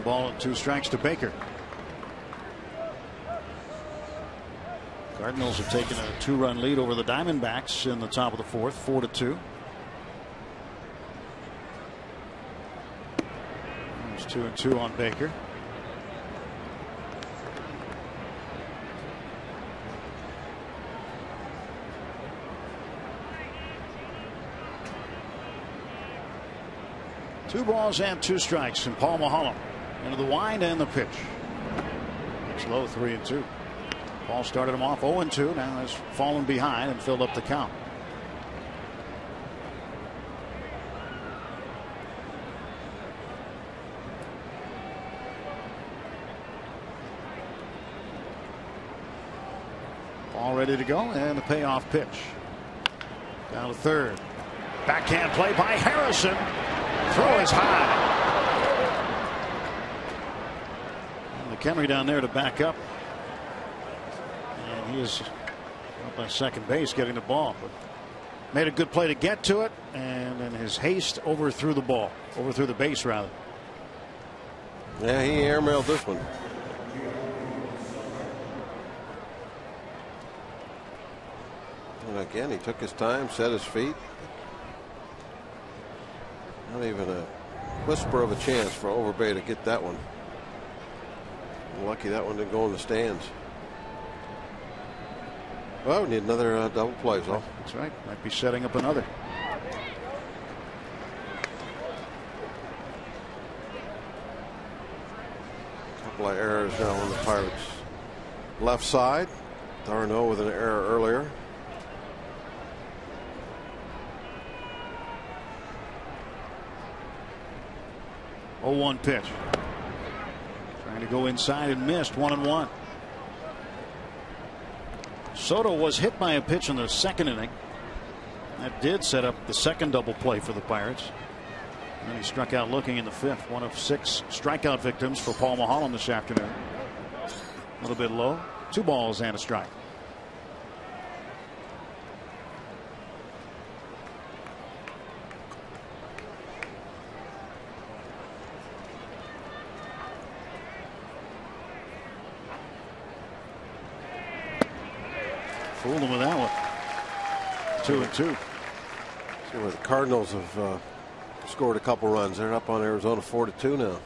ball and 2 strikes to Baker. Cardinals have taken a 2-run lead over the Diamondbacks in the top of the 4th, 4-2. There's 2-2 on Baker. Two balls and 2 strikes, and Paul Maholm into the wind and the pitch. It's low, 3-2. Paul started him off 0-2, now has fallen behind and filled up the count. Paul ready to go, and the payoff pitch. Down to third. Backhand play by Harrison. Throw is high. And McHenry down there to back up. And he is up by second base getting the ball. But made a good play to get to it. And in his haste overthrew the ball. Overthrew the base rather. Yeah, he airmailed this one. And again, he took his time, set his feet. Not even a whisper of a chance for Overbay to get that one. Lucky that one didn't go in the stands. Well, we need another double play, so. That's right. Might be setting up another. Couple of errors now on the Pirates' left side. Darno with an error earlier. Oh, 1 pitch. Trying to go inside and missed. 1-1. Soto was hit by a pitch in the 2nd inning. That did set up the 2nd double play for the Pirates. And then he struck out looking in the 5th. One of 6 strikeout victims for Paul Maholm this afternoon. A little bit low. 2 balls and a strike. Fooled him with that one. 2-2. See where the Cardinals have scored a couple runs. They're up on Arizona 4-2 now.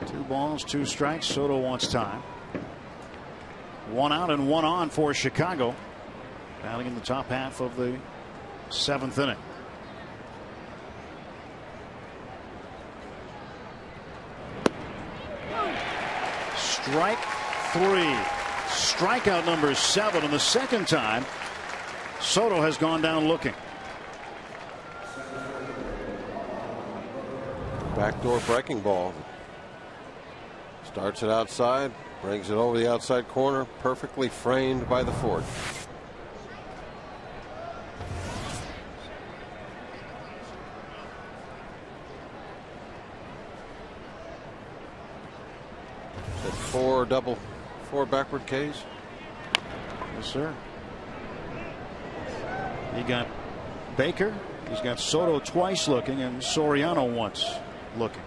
Two balls, 2 strikes. Soto wants time. 1 out and 1 on for Chicago. Battling in the top half of the 7th inning. Strike 3. Strikeout number 7, and the 2nd time Soto has gone down looking. Backdoor breaking ball. Starts it outside, brings it over the outside corner, perfectly framed by the Ford. Four backward Ks. Yes, sir. He got Baker. He's got Soto twice looking and Soriano once looking.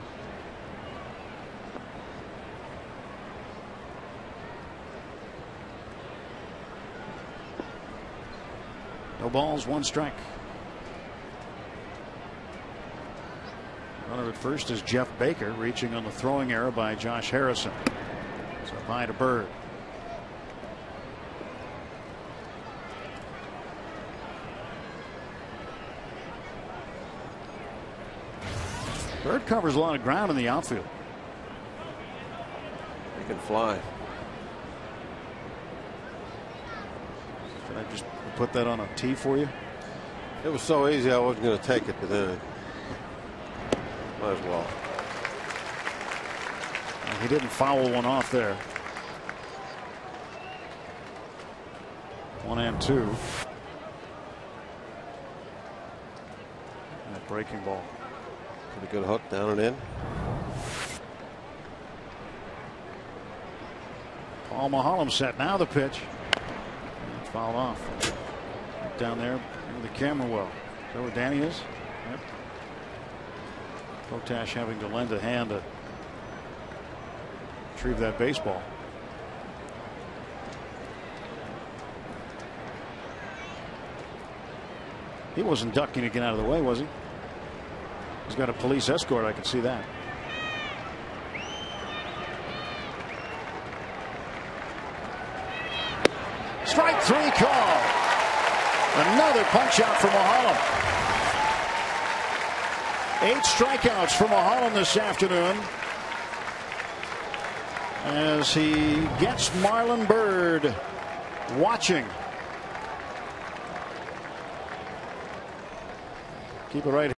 No balls, 1 strike. Runner at first is Jeff Baker, reaching on the throwing error by Josh Harrison. So high to Bird. Bird covers a lot of ground in the outfield. He can fly. Should I just put that on a tee for you? It was so easy I wasn't going to take it, but then might as well. He didn't foul one off there. 1 and 2. That breaking ball. Pretty good hook down and in. Paul Maholm set. Now the pitch. It's fouled off. Down there where the camera well. Is that where Danny is? Yep. Potash having to lend a hand to retrieve that baseball. He wasn't ducking to get out of the way, was he? He's got a police escort. I can see that. Strike 3 call. Another punch out for Maholm. 8 strikeouts for Maholm this afternoon as he gets Marlon Byrd watching. Keep it right.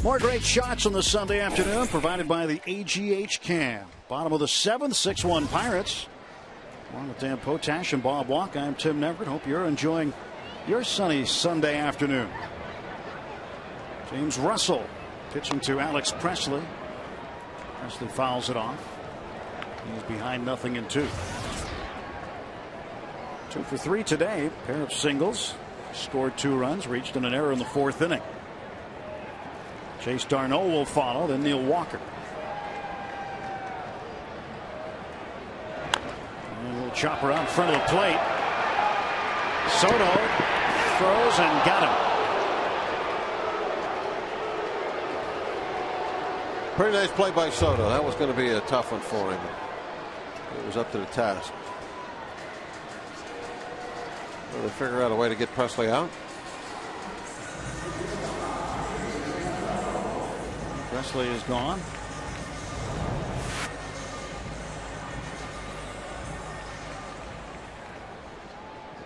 More great shots on this Sunday afternoon provided by the AGH Cam. Bottom of the 7th, 6-1 Pirates. Along with Dan Potash and Bob Walk, I'm Tim Neverett. Hope you're enjoying your sunny Sunday afternoon. James Russell pitching to Alex Presley. Presley fouls it off. He's behind 0-2. 2 for 3 today. Pair of singles. Scored 2 runs. Reached in an error in the 4th inning. Chase Darno will follow. Then Neil Walker. And a little chopper out in front of the plate. Soto throws and got him. Pretty nice play by Soto. That was going to be a tough one for him. It was up to the task. Will they figure out a way to get Presley out? Presley is gone.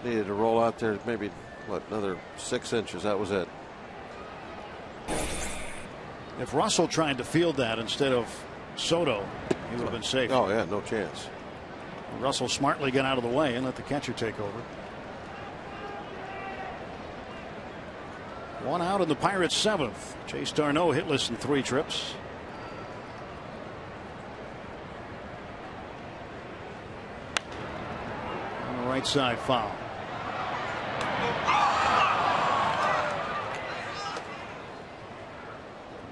Needed to roll out there maybe, what, another 6 inches. That was it. If Russell tried to field that instead of Soto, he would have been safe. Oh, yeah, no chance. Russell smartly got out of the way and let the catcher take over. 1 out in the Pirates' 7th. Chase Darno hitless in 3 trips. On the right side, foul.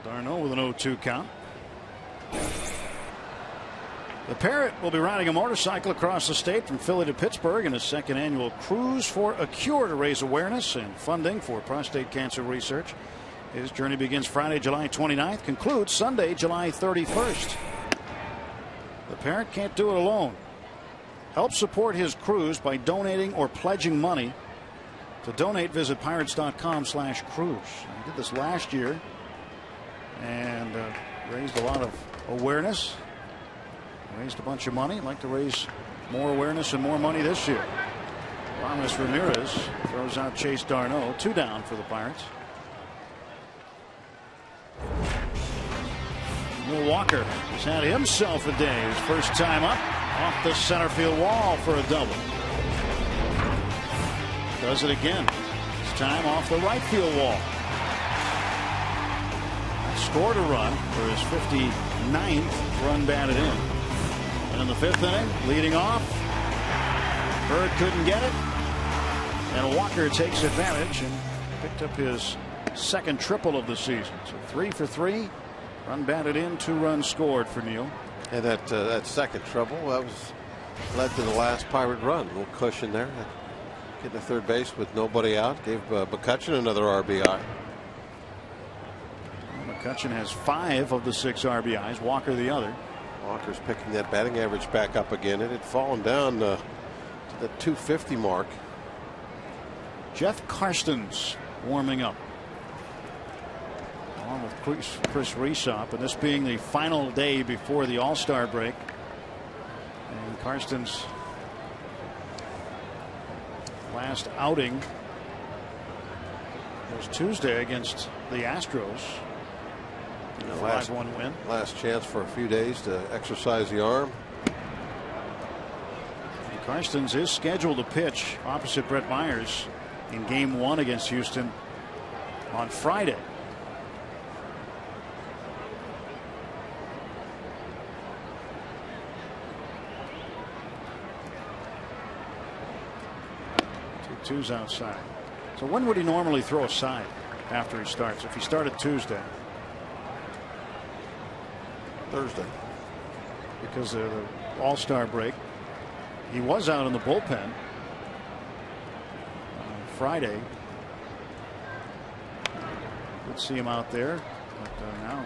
Darno with an 0-2 count. The Parrot will be riding a motorcycle across the state from Philly to Pittsburgh in his 2nd annual Cruise for a Cure to raise awareness and funding for prostate cancer research. His journey begins Friday, July 29th, concludes Sunday, July 31st. The Parrot can't do it alone. Help support his cruise by donating or pledging money. To donate, visit pirates.com/cruise. I did this last year and raised a lot of awareness. Raised a bunch of money. I'd like to raise more awareness and more money this year. Ramos Ramirez throws out Chase Darno. 2 down for the Pirates. Neil Walker has had himself a day. His first time up off the center field wall for a double. Does it again. This time off the right field wall. Scored a run for his 59th run batted in. And in the 5th inning, leading off, Bird couldn't get it, and Walker takes advantage and picked up his 2nd triple of the season. So 3 for 3, run batted in, 2 runs scored for Neil. And that 2nd triple, that was led to the last Pirate run. A little cushion there. Getting to 3rd base with nobody out. Gave McCutchen another RBI. McCutchen has 5 of the 6 RBIs. Walker the other. Walker's picking that batting average back up again. It had fallen down to the 250 mark. Jeff Karstens warming up along with Chris Resop, and this being the final day before the All-Star break. And Karstens' last outing was Tuesday against the Astros. A 5-1 win. Last chance for a few days to exercise the arm. And Karstens is scheduled to pitch opposite Brett Myers in Game 1 against Houston on Friday. Twos outside. So when would he normally throw a side after he starts? If he started Tuesday. Thursday. Because of the All-Star break. He was out in the bullpen on Friday. Could see him out there, but now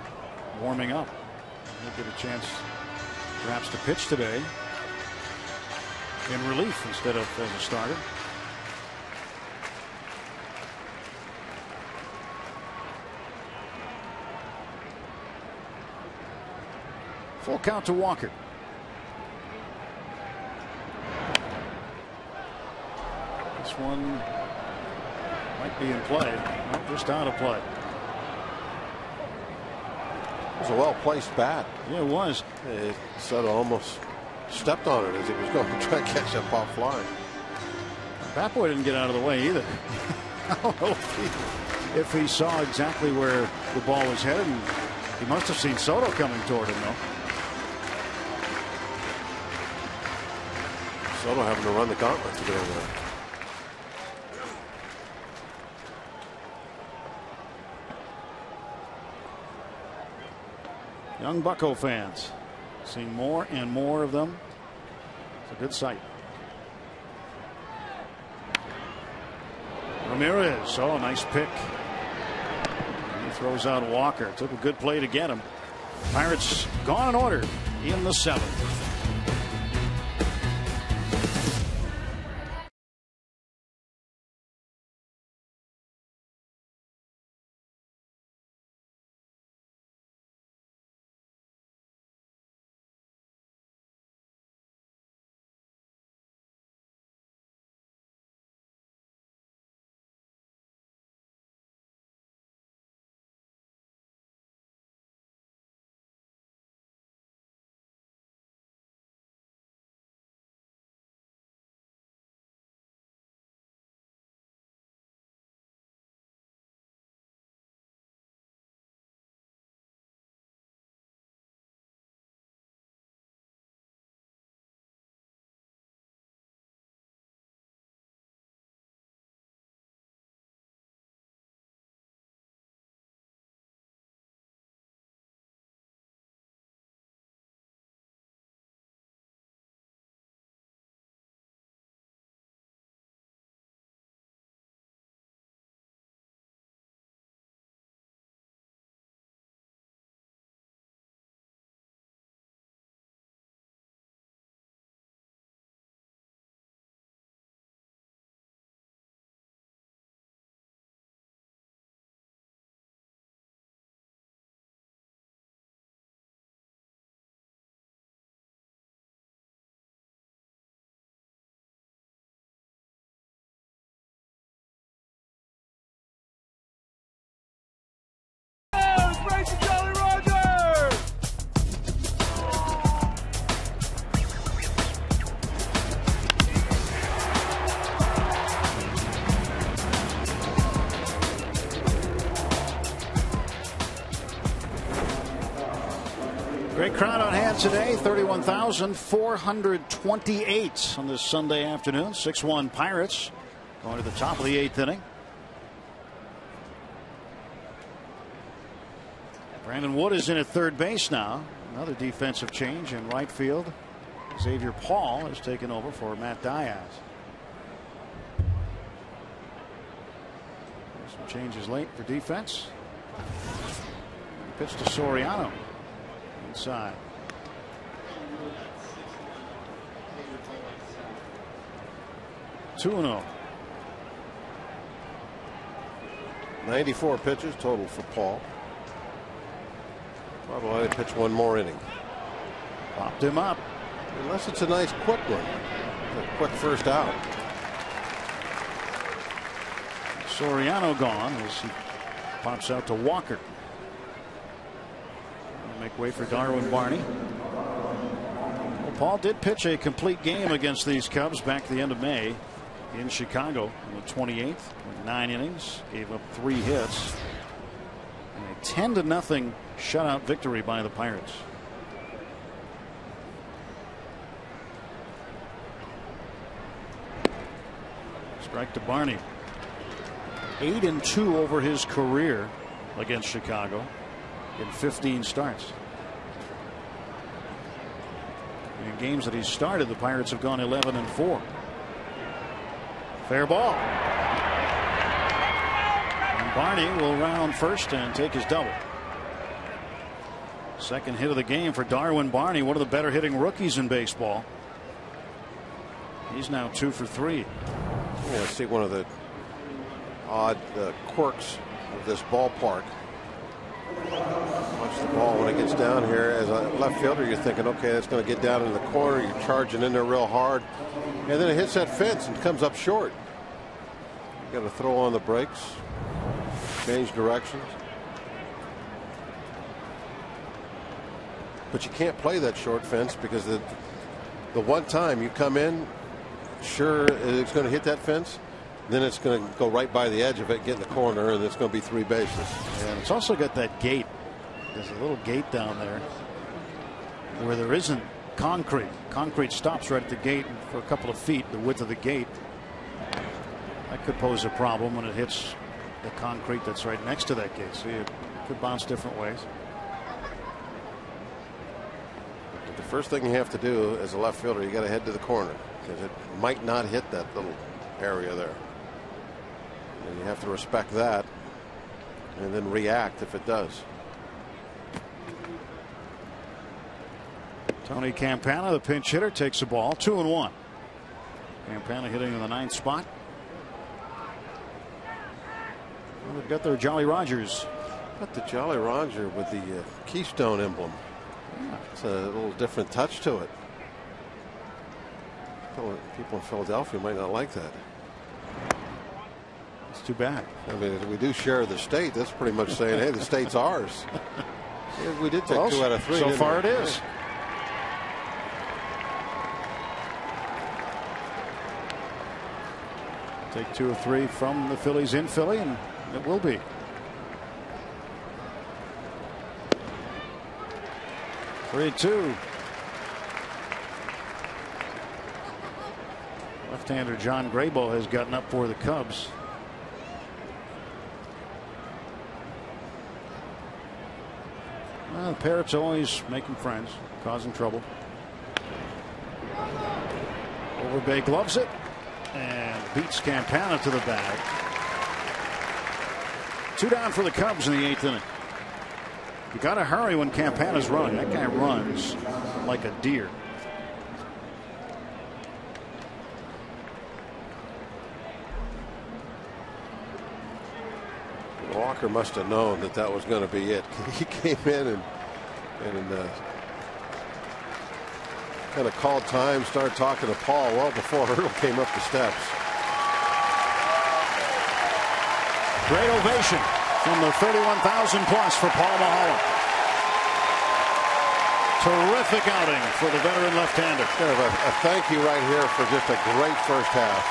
warming up. He'll get a chance perhaps to pitch today in relief instead of as a starter. Full count to Walker. This one might be in play. No, just out of play. It was a well-placed bat. Yeah, it was. Soto almost stepped on it as he was going to try to catch that ball flying. Bat boy didn't get out of the way either. I don't know if he saw exactly where the ball was headed. And he must have seen Soto coming toward him, though. Soto having to run the gauntlet to get over there. Young Bucco fans, seeing more and more of them. It's a good sight. Ramirez, oh, nice pick. He throws out Walker. Took a good play to get him. Pirates gone in order in the 7th. Great crowd on hand today. 31,428 on this Sunday afternoon. 6-1 Pirates going to the top of the 8th inning. Brandon Wood is in at third base now. Another defensive change in right field. Xavier Paul has taken over for Matt Diaz. Some changes late for defense. Pitch to Soriano. Inside. Two 2-0. 94 pitches total for Paul. Probably only pitch one more inning. Popped him up. Unless it's a nice quick one. A quick first out. Soriano gone as he pops out to Walker. Make way for Darwin Barney. Well, Paul did pitch a complete game against these Cubs back at the end of May in Chicago on the 28th. 9 innings, gave up 3 hits, and a 10-0 shutout victory by the Pirates. Strike to Barney. 8-2 over his career against Chicago in 15 starts. In games that he's started, the Pirates have gone 11-4. Fair ball. And Barney will round first and take his double. Second hit of the game for Darwin Barney, one of the better hitting rookies in baseball. He's now 2 for 3. Yeah, see one of the odd quirks of this ballpark. Watch the ball when it gets down here. As a left fielder, you're thinking, okay, that's going to get down in the corner. You're charging in there real hard, and then it hits that fence and comes up short. You got to throw on the brakes, change directions. But you can't play that short fence because the one time you come in, sure it's going to hit that fence, then it's going to go right by the edge of it, get in the corner, and it's going to be 3 bases. And it's also got that gate. There's a little gate down there where there isn't concrete. Concrete stops right at the gate for a couple of feet, the width of the gate. That could pose a problem when it hits the concrete that's right next to that gate. So you could bounce different ways. The first thing you have to do as a left fielder, you got to head to the corner because it might not hit that little area there. And you have to respect that and then react if it does. Tony Campana, the pinch hitter, takes the ball. 2-1. Campana hitting in the 9th spot. Well, they've got their Jolly Rogers. Got the Jolly Roger with the Keystone emblem. Yeah. It's a little different touch to it. People in Philadelphia might not like that. It's too bad. I mean, we do share the state. That's pretty much saying, hey, the state's ours. Yeah, we did take 2 out of 3. So far it is. Take 2 of 3 from the Phillies in Philly, and it will be. 3-2. Left-hander John Graybo has gotten up for the Cubs. Well, the Parrots always making friends, causing trouble. Overbay gloves it and beats Campana to the bag. 2 down for the Cubs in the 8th inning. You got to hurry when Campana's running. That guy runs like a deer. Walker must have known that that was going to be it. He came in and kind of called time, started talking to Paul well before Hurdle came up the steps. Great ovation from the 31,000 plus for Paul Mulholland. Terrific outing for the veteran left-hander. Kind of a thank you right here for just a great first half.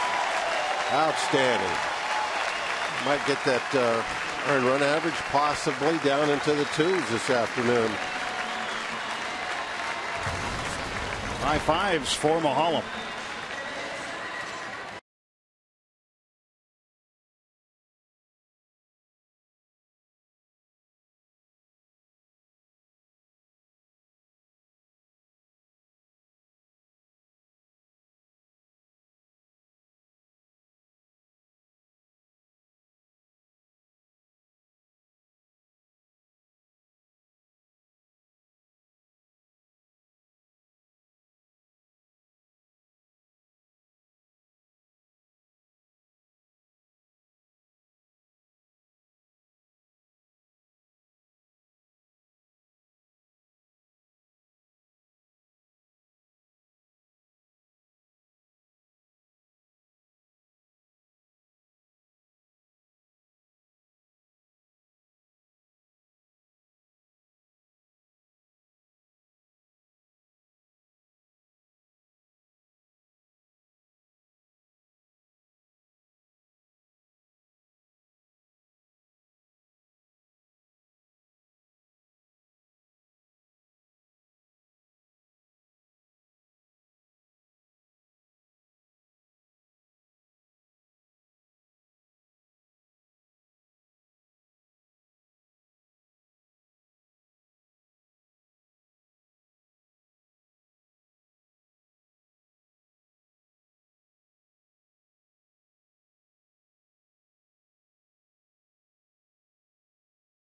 Outstanding. Might get that earned run average possibly down into the 2s this afternoon. High fives for Mulholland.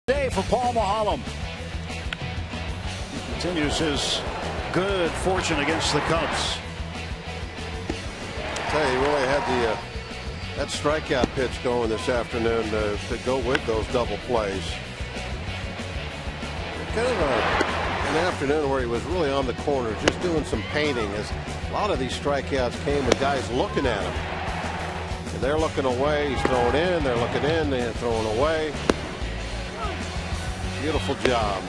Day for Paul Mulholland. He continues his good fortune against the Cubs. I tell you, he really had that strikeout pitch going this afternoon to go with those double plays. Kind of an afternoon where he was really on the corner, just doing some painting, as a lot of these strikeouts came with guys looking at him. And they're looking away, he's throwing in, they're looking in, they're throwing away. Beautiful job.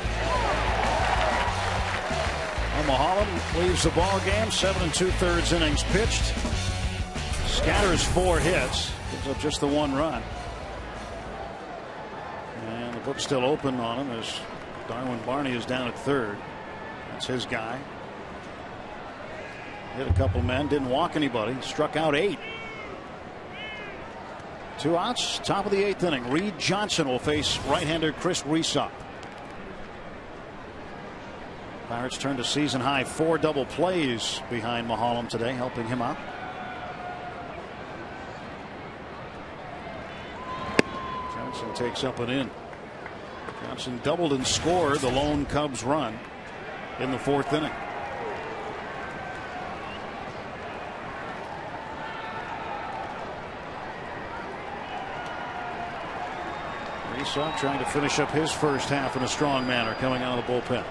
Mulholland leaves the ball game. 7 2/3 innings pitched. Scatters 4 hits. Gives up just the 1 run. And the book's still open on him as Darwin Barney is down at third. That's his guy. Hit a couple men, didn't walk anybody, struck out 8. 2 outs, top of the 8th inning. Reed Johnson will face right-hander Chris Resop. Pirates turned a season high 4 double plays behind Mulholland today, helping him out. Johnson takes up and in. Johnson doubled and scored the lone Cubs run in the 4th inning. Resop trying to finish up his first half in a strong manner coming out of the bullpen.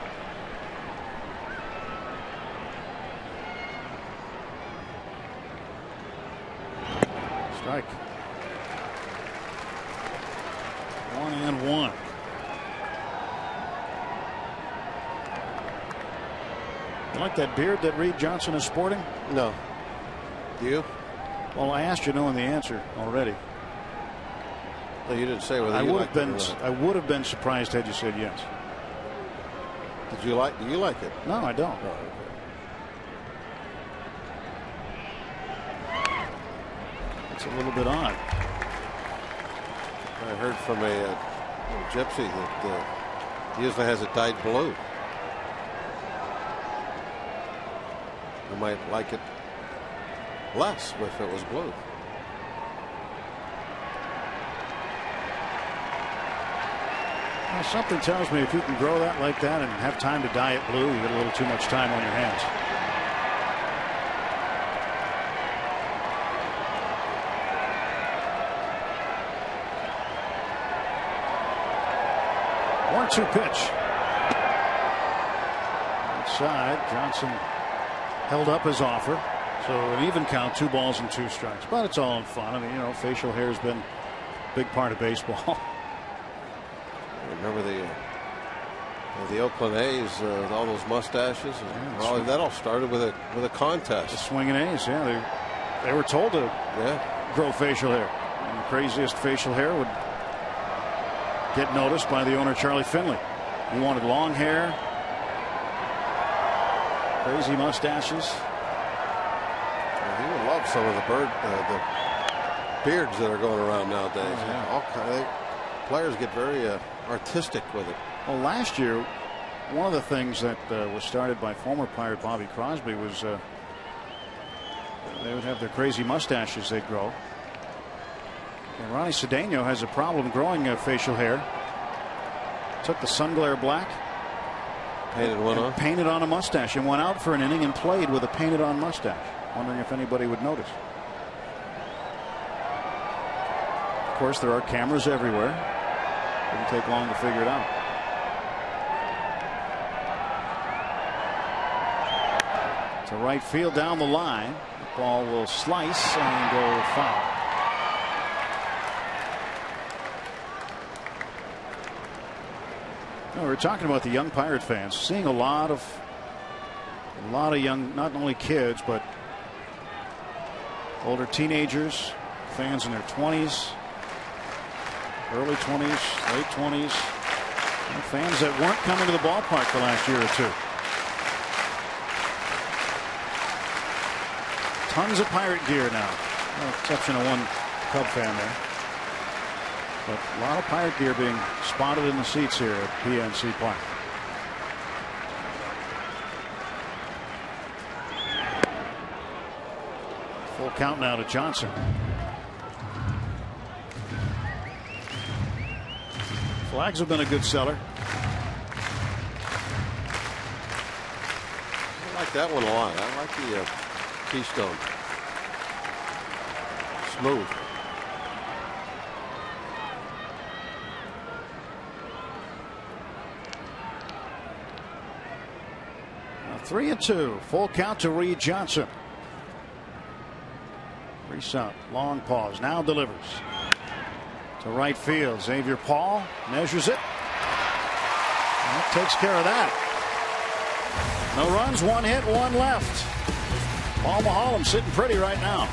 Strike. 1-1. You like that beard that Reed Johnson is sporting? No. Do you? Well, I asked you knowing the answer already. Well, you didn't say whether I you would liked have been. it or not. I would have been surprised had you said yes. Do you like it? No, I don't. Oh, okay. It's a little bit odd. I heard from a gypsy that usually has it dyed blue. I might like it less if it was blue. Well, something tells me if you can grow that like that and have time to dye it blue, you get a little too much time on your hands. One-two pitch. Outside, Johnson held up his offer. So an even count, 2 balls and 2 strikes. But it's all in fun. I mean, you know, facial hair has been a big part of baseball. Remember the Oakland A's, all those mustaches. And that all started with a contest. The swinging A's, yeah, they were told to grow facial hair. And the craziest facial hair would get noticed by the owner, Charlie Finley. He wanted long hair, crazy mustaches. Well, he would love some of the beards that are going around nowadays. Oh, yeah. Players get very artistic with it. Well, last year, one of the things that was started by former Pirate Bobby Crosby was they would have their crazy mustaches they'd grow. And Ronnie Cedeno has a problem growing facial hair. Took the sun glare black, painted on a mustache, and went out for an inning and played with a painted on mustache. Wondering if anybody would notice. Of course, there are cameras everywhere. Didn't take long to figure it out. To right field down the line. The ball will slice and go foul. Now, we were talking about the young Pirate fans. Seeing a lot of young, not only kids, but older teenagers, fans in their 20s. Early 20s, late 20s. Fans that weren't coming to the ballpark the last year or two. Tons of Pirate gear now. No exception of one Cub fan there. But a lot of Pirate gear being spotted in the seats here at PNC Park. Full count now to Johnson. Flags have been a good seller. I like that one a lot. I like the Keystone. Smooth. Now 3-2. Full count to Reed Johnson. Resop, long pause, now delivers. To right field, Xavier Paul measures it. That takes care of that. No runs, 1 hit, 1 left. Paul Maholm sitting pretty right now.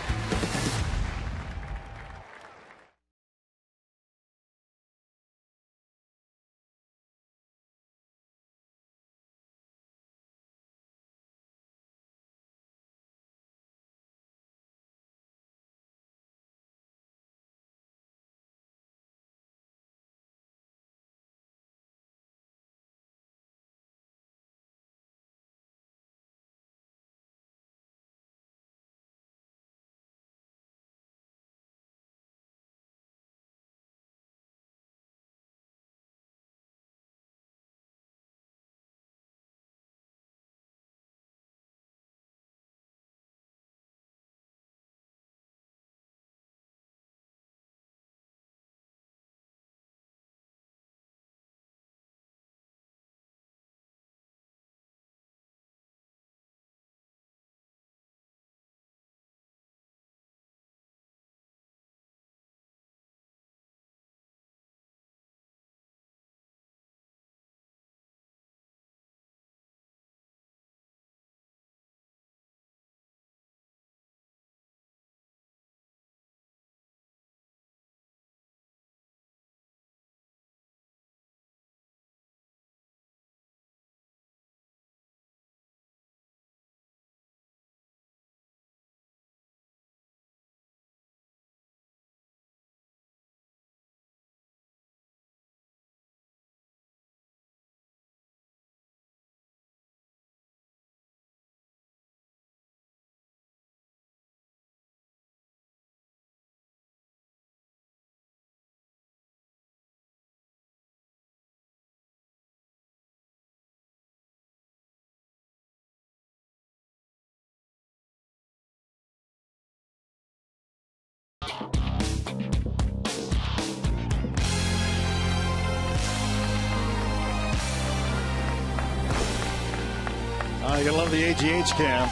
You love the AGH cam.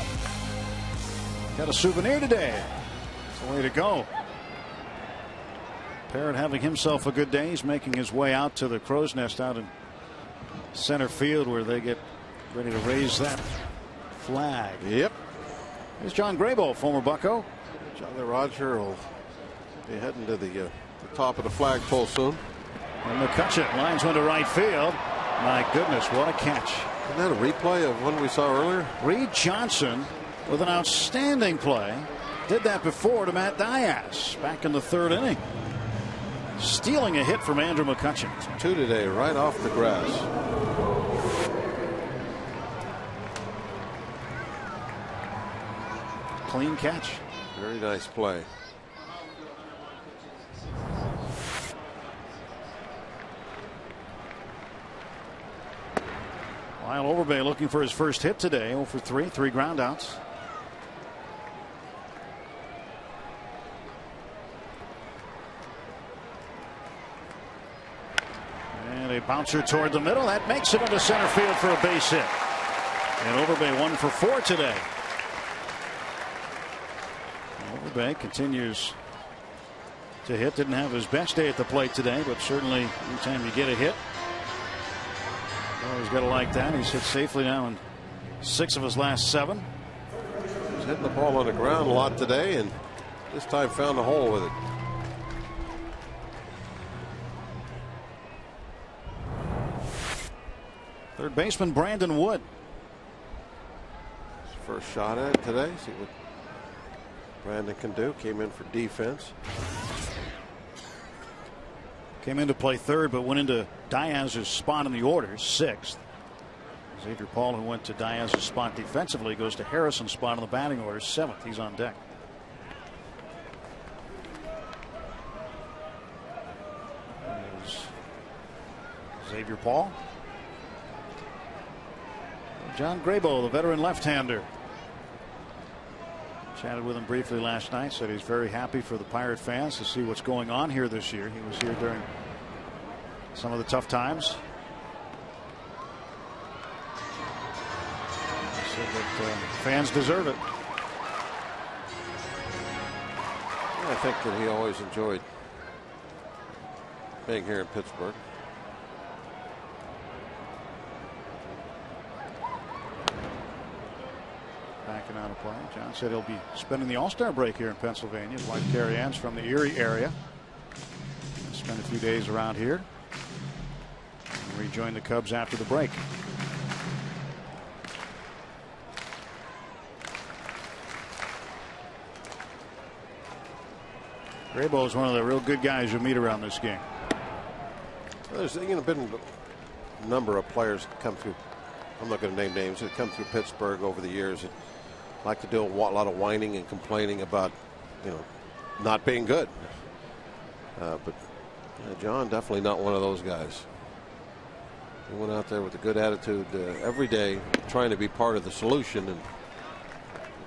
Got a souvenir today. It's the way to go. Parrott having himself a good day. He's making his way out to the crow's nest out in center field where they get ready to raise that flag. Yep. There's John Graybo, former Bucco. Jolly Roger will be heading to the top of the flagpole soon. And McCutcheon lines one to right field. My goodness, what a catch. Isn't that a replay of one we saw earlier? Reed Johnson with an outstanding play. Did that before to Matt Diaz back in the 3rd inning. Stealing a hit from Andrew McCutcheon. 2 today, right off the grass. Clean catch. Very nice play. Lyle Overbay looking for his first hit today. 0 for 3, 3 groundouts. And a bouncer toward the middle. That makes it into center field for a base hit. And Overbay 1 for 4 today. Overbay continues to hit. Didn't have his best day at the plate today, but certainly anytime you get a hit, always got to like that. He's hit safely now in 6 of his last 7. He's hitting the ball on the ground a lot today, and this time found a hole with it. Third baseman Brandon Wood. His first shot at it today. See what Brandon can do. Came in for defense. Came in to play third, but went into Diaz's spot in the order, 6th. Xavier Paul, who went to Diaz's spot defensively, goes to Harrison's spot in the batting order, 7th. He's on deck. There's Xavier Paul. John Graybo, the veteran left-hander. Chatted with him briefly last night. Said he's very happy for the Pirate fans to see what's going on here this year. He was here during some of the tough times. He said that fans deserve it. I think that he always enjoyed being here in Pittsburgh. taken out of play. John said he'll be spending the All-Star break here in Pennsylvania. His wife Carrie Ann's from the Erie area. Spend a few days around here. And rejoin the Cubs after the break. Graybo is one of the real good guys you meet around this game. There's been a number of players come through. I'm not going to name names that come through Pittsburgh over the years that like to do a lot of whining and complaining about not being good. But John definitely not one of those guys. He went out there with a good attitude every day, trying to be part of the solution and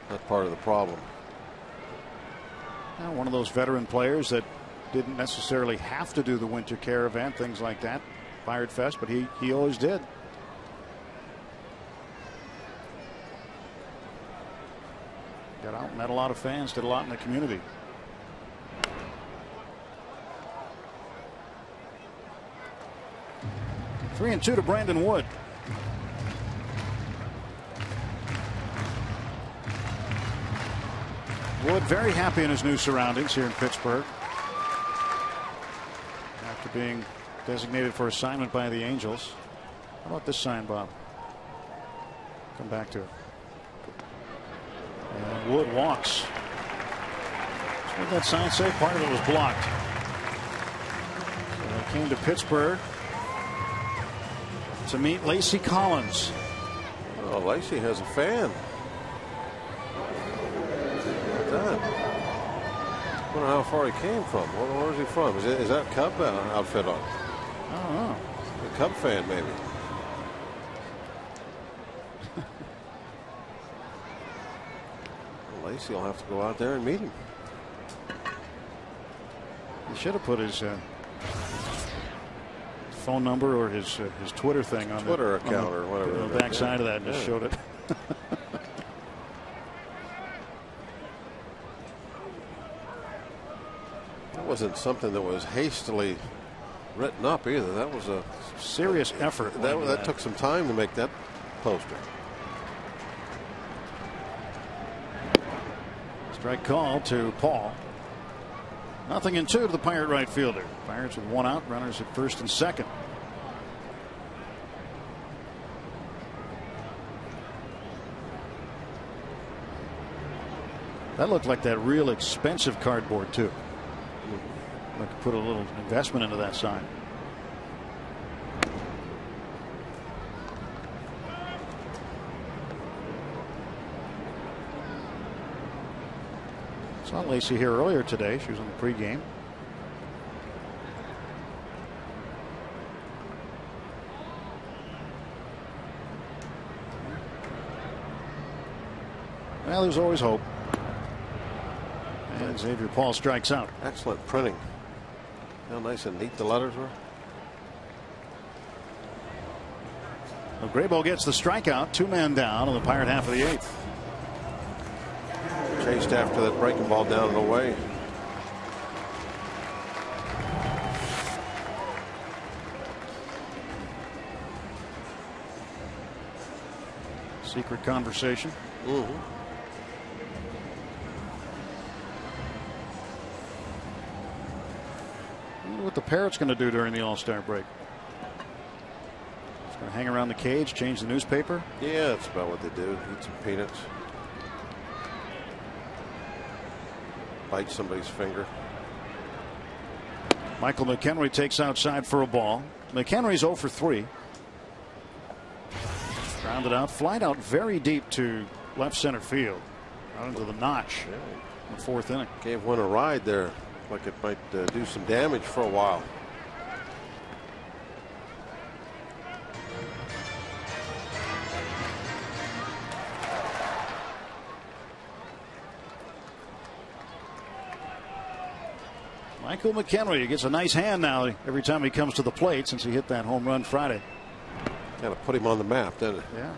not part of the problem. One of those veteran players that didn't necessarily have to do the winter caravan, things like that, Pirate Fest, but he always did. Got out, met a lot of fans, did a lot in the community. Three and two to Brandon Wood. Wood very happy in his new surroundings here in Pittsburgh. After being designated for assignment by the Angels. How about this sign, Bob? Come back to it. And Wood walks. What did that sign say? Part of it was blocked. So they came to Pittsburgh to meet Lacey Collins. Oh, Lacey has a fan. I wonder how far he came from. Where is he from? Is that Cub outfit on? I don't know. A Cub fan, maybe. Well, Lacey will have to go out there and meet him. He should have put his phone number or his Twitter thing on Twitter account or whatever. On the back side of that and just showed it. That wasn't something that was hastily written up either. That was a serious effort. That took some time to make that poster. Strike call to Paul. 0-2 to the Pirate right fielder. Pirates with one out, runners at first and second. That looked like that real expensive cardboard too. I could put a little investment into that sign. Saw Lacey here earlier today. She was on the pregame. Well, there's always hope. And Xavier Paul strikes out. Excellent printing. How nice and neat the letters were. Well, Graybo gets the strikeout. 2 men down in the Pirate half of the 8th. Chased after that breaking ball down and away. Secret conversation. What the Parrot's going to do during the All-Star break. It's going to hang around the cage, change the newspaper. Yeah, that's about what they do. Eat some peanuts. Bite somebody's finger. Michael McHenry takes outside for a ball. McHenry's 0 for 3. Grounded out, flied out very deep to left center field. Out into the notch in the 4th inning. Gave one a ride there. Like it might do some damage for a while. Michael McHenry gets a nice hand now every time he comes to the plate since he hit that home run Friday. Kind of put him on the map, didn't it? Yeah.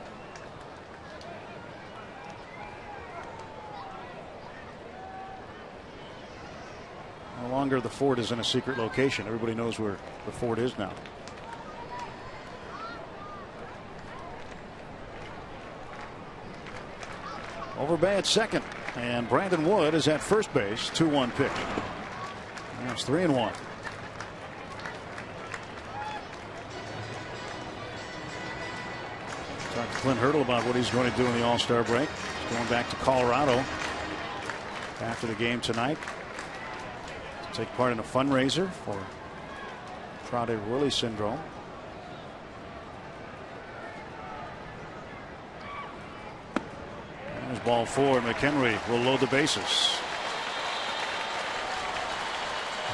No longer the fort is in a secret location. Everybody knows where the fort is now. Overbay at second, and Brandon Wood is at first base. 2-1 pitch. That's 3-1. Talked to Clint Hurdle about what he's going to do in the All-Star break. He's going back to Colorado after the game tonight to take part in a fundraiser for Prader-Willi syndrome. There's ball 4. McHenry will load the bases.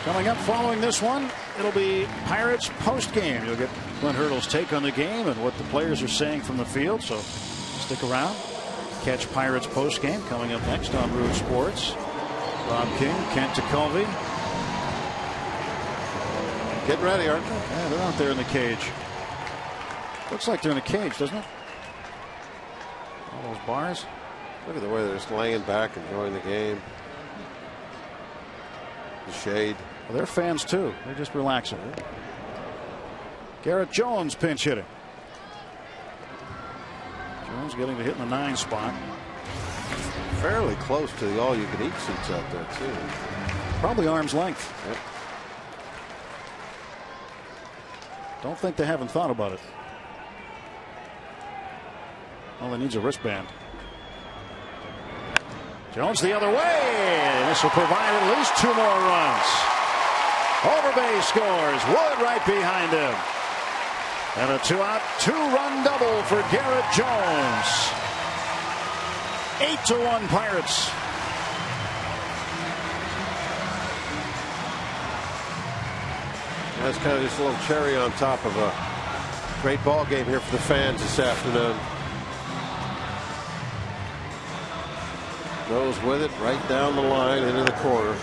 Coming up following this one, it'll be Pirates post game. You'll get Clint Hurdle's take on the game and what the players are saying from the field. So stick around. Catch Pirates post game coming up next on Root Sports. Rob King, Kent Tekulve. Get ready, aren't they? Yeah, they're out there in the cage. Looks like they're in a cage, doesn't it? All those bars. Look at the way they're just laying back, enjoying the game. The shade. Well, they're fans too. They're just relaxing. Garrett Jones pinch hitting. Jones getting to hit in the 9 spot. Fairly close to the all-you-can-eat seats out there too. Probably arm's length. Yep. Don't think they haven't thought about it. All he needs a wristband. Jones the other way. This will provide at least 2 more runs. Overbay scores. Wood right behind him. And a 2-out, 2-run double for Garrett Jones. 8-1 Pirates. That's kind of just a little cherry on top of a great ball game here for the fans this afternoon. Goes with it right down the line into the corner.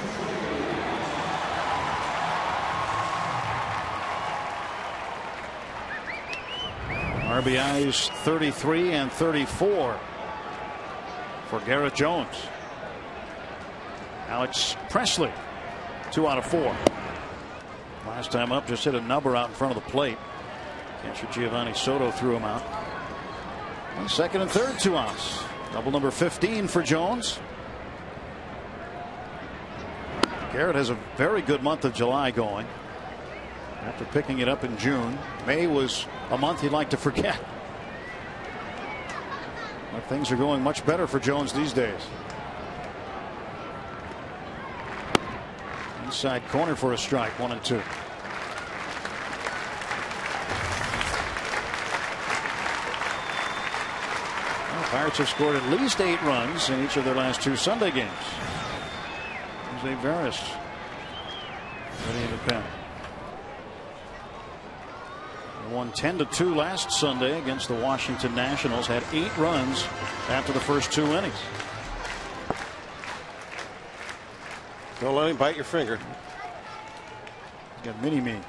RBIs 33 and 34 for Garrett Jones. Alex Presley 2 out of 4. Last time up just hit a number out in front of the plate. Catcher Giovanni Soto threw him out. And second and third 2 outs. Double number 15 for Jones. Garrett has a very good month of July going. After picking it up in June. May was a month he'd like to forget. But things are going much better for Jones these days. Inside corner for a strike. 1-2. Pirates have scored at least 8 runs in each of their last 2 Sunday games. Jose Veras ready in the pen. Won 10-2 last Sunday against the Washington Nationals. Had 8 runs after the first 2 innings. Don't let him bite your finger. He's got mini-me.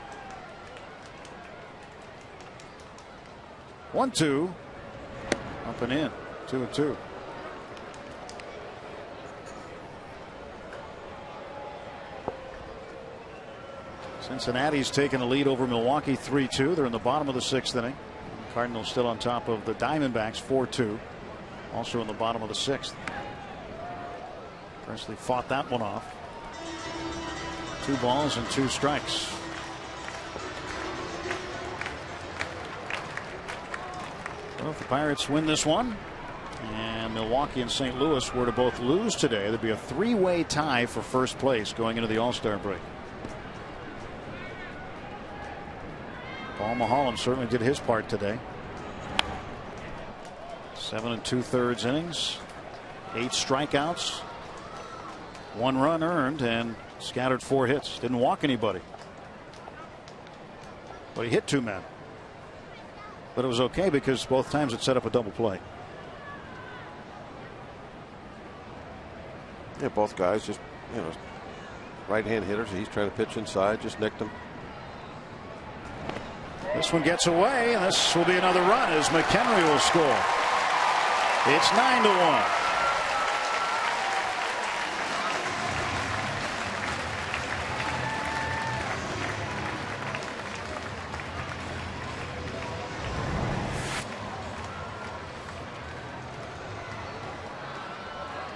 1-2. Up and in. 2-2. Cincinnati's taken a lead over Milwaukee 3-2. They're in the bottom of the 6th inning. Cardinals still on top of the Diamondbacks 4-2. Also in the bottom of the 6th. Presley fought that one off. 2 balls and 2 strikes. Well, if the Pirates win this one and Milwaukee and St. Louis were to both lose today, there'd be a 3-way tie for first place going into the All-Star break. Paul Mulholland certainly did his part today. 7 2/3 innings, 8 strikeouts, 1 run earned, and scattered 4 hits. Didn't walk anybody, but he hit 2 men. But it was okay because both times it set up a double play. Yeah, both guys just, right-hand hitters. He's trying to pitch inside, just nicked him. This one gets away, and this will be another run as McHenry will score. It's 9-1.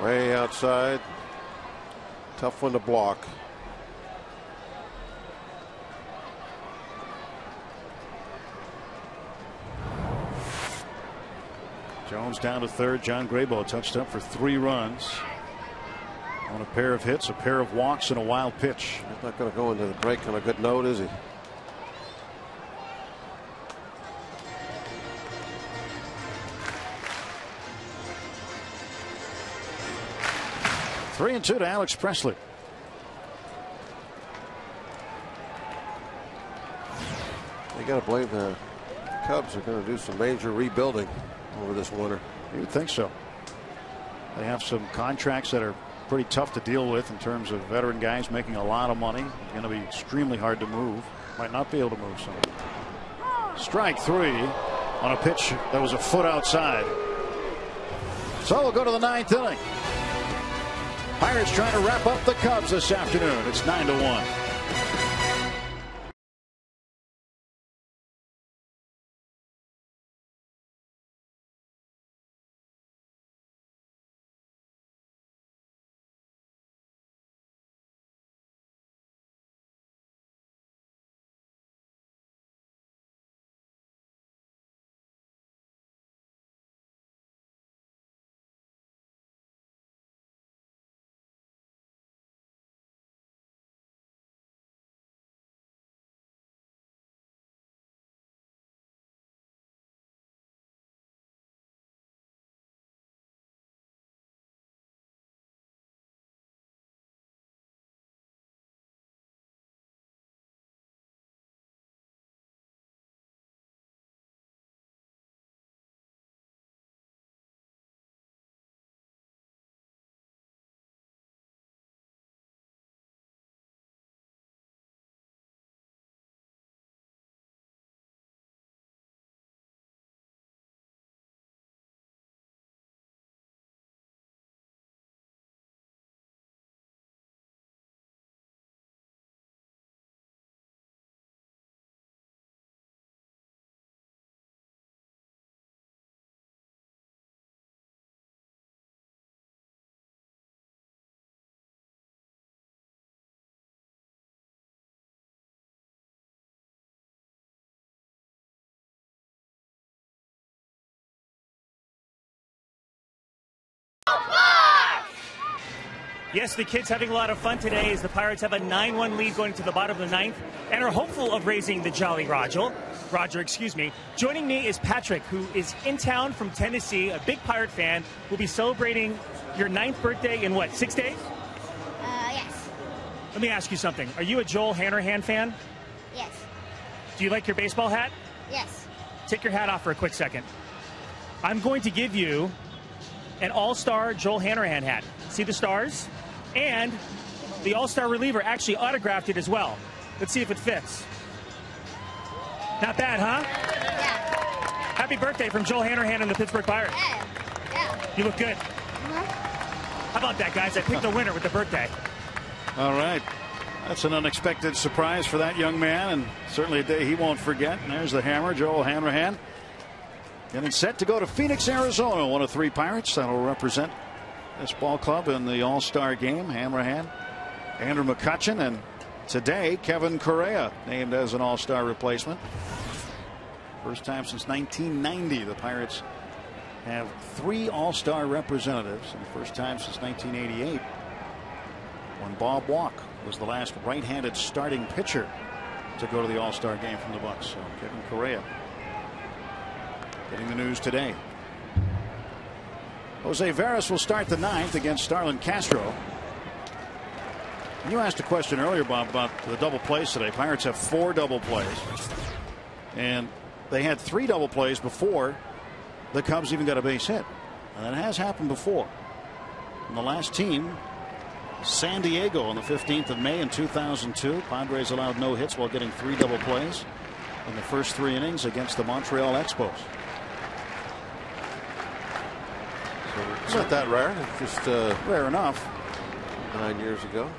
Way outside. Tough one to block. Jones down to third. John Graybo touched up for 3 runs on a pair of hits, a pair of walks, and a wild pitch. He's not going to go into the break on a good note, is he? Three and 2 to Alex Presley. You got to believe the Cubs are going to do some major rebuilding over this winter. You would think so. They have some contracts that are pretty tough to deal with in terms of veteran guys making a lot of money. It's going to be extremely hard to move. Might not be able to move some. Strike 3 on a pitch that was a foot outside. So we'll go to the 9th inning. Pirates trying to wrap up the Cubs this afternoon. It's 9-1. Yes, the kids having a lot of fun today as the Pirates have a 9-1 lead going to the bottom of the 9th and are hopeful of raising the Jolly Roger. Joining me is Patrick, who is in town from Tennessee, a big Pirate fan. We'll be celebrating your 9th birthday in what, 6 days? Yes. Let me ask you something. Are you a Joel Hanrahan fan? Yes. Do you like your baseball hat? Yes. Take your hat off for a quick second. I'm going to give you an all-star Joel Hanrahan hat. See the stars? And the all-star reliever actually autographed it as well. Let's see if it fits. Not bad, huh? Yeah. Happy birthday from Joel Hanrahan and the Pittsburgh Pirates. Yeah. You look good. How about that, guys? I picked the winner with the birthday. All right. That's an unexpected surprise for that young man, and certainly a day he won't forget. And there's the hammer, Joel Hanrahan. Getting set to go to Phoenix, Arizona. One of 3 Pirates that will represent this ball club in the All-Star game. Hanrahan, Andrew McCutchen, and today Kevin Correa named as an All-Star replacement. First time since 1990 the Pirates have 3 All-Star representatives, and the first time since 1988 when Bob Walk was the last right-handed starting pitcher to go to the All-Star game from the Bucs. So Kevin Correa getting the news today. Jose Veras will start the 9th against Starlin Castro. You asked a question earlier, Bob, about the double plays today. Pirates have 4 double plays, and they had 3 double plays before the Cubs even got a base hit. And that has happened before. And the last team, San Diego, on the 15th of May in 2002. Padres allowed no hits while getting 3 double plays in the first 3 innings against the Montreal Expos. It's not that rare. It's just rare enough. 9 years ago.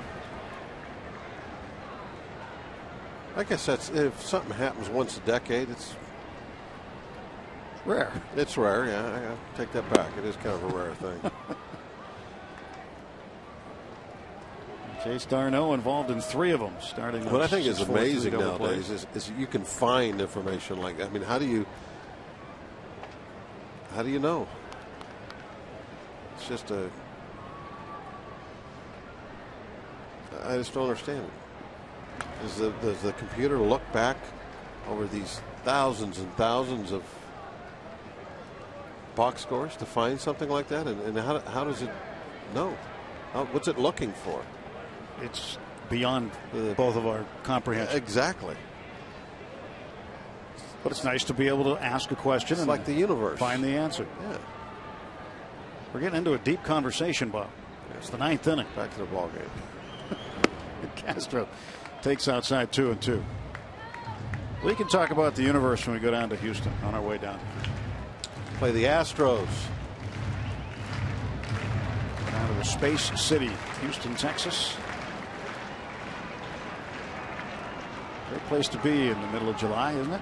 I guess that's, if something happens once a decade, it's rare. It's rare, yeah. I take that back. It is kind of a rare thing. Chase Darno involved in 3 of them, starting. What I think is amazing nowadays is you can find information like that. I mean, how do you know? It's just I just don't understand it. Does the computer look back over these thousands and thousands of box scores to find something like that? And how does it know? What's it looking for? It's beyond both of our comprehension. Exactly. But it's nice to be able to ask a question and like the universe. Find the answer. Yeah. We're getting into a deep conversation, Bob. It's the 9th inning. Back to the ball game. Castro takes outside 2-2. We can talk about the universe when we go down to Houston on our way down. Play the Astros. Down to the Space City, Houston, Texas. Great place to be in the middle of July, isn't it?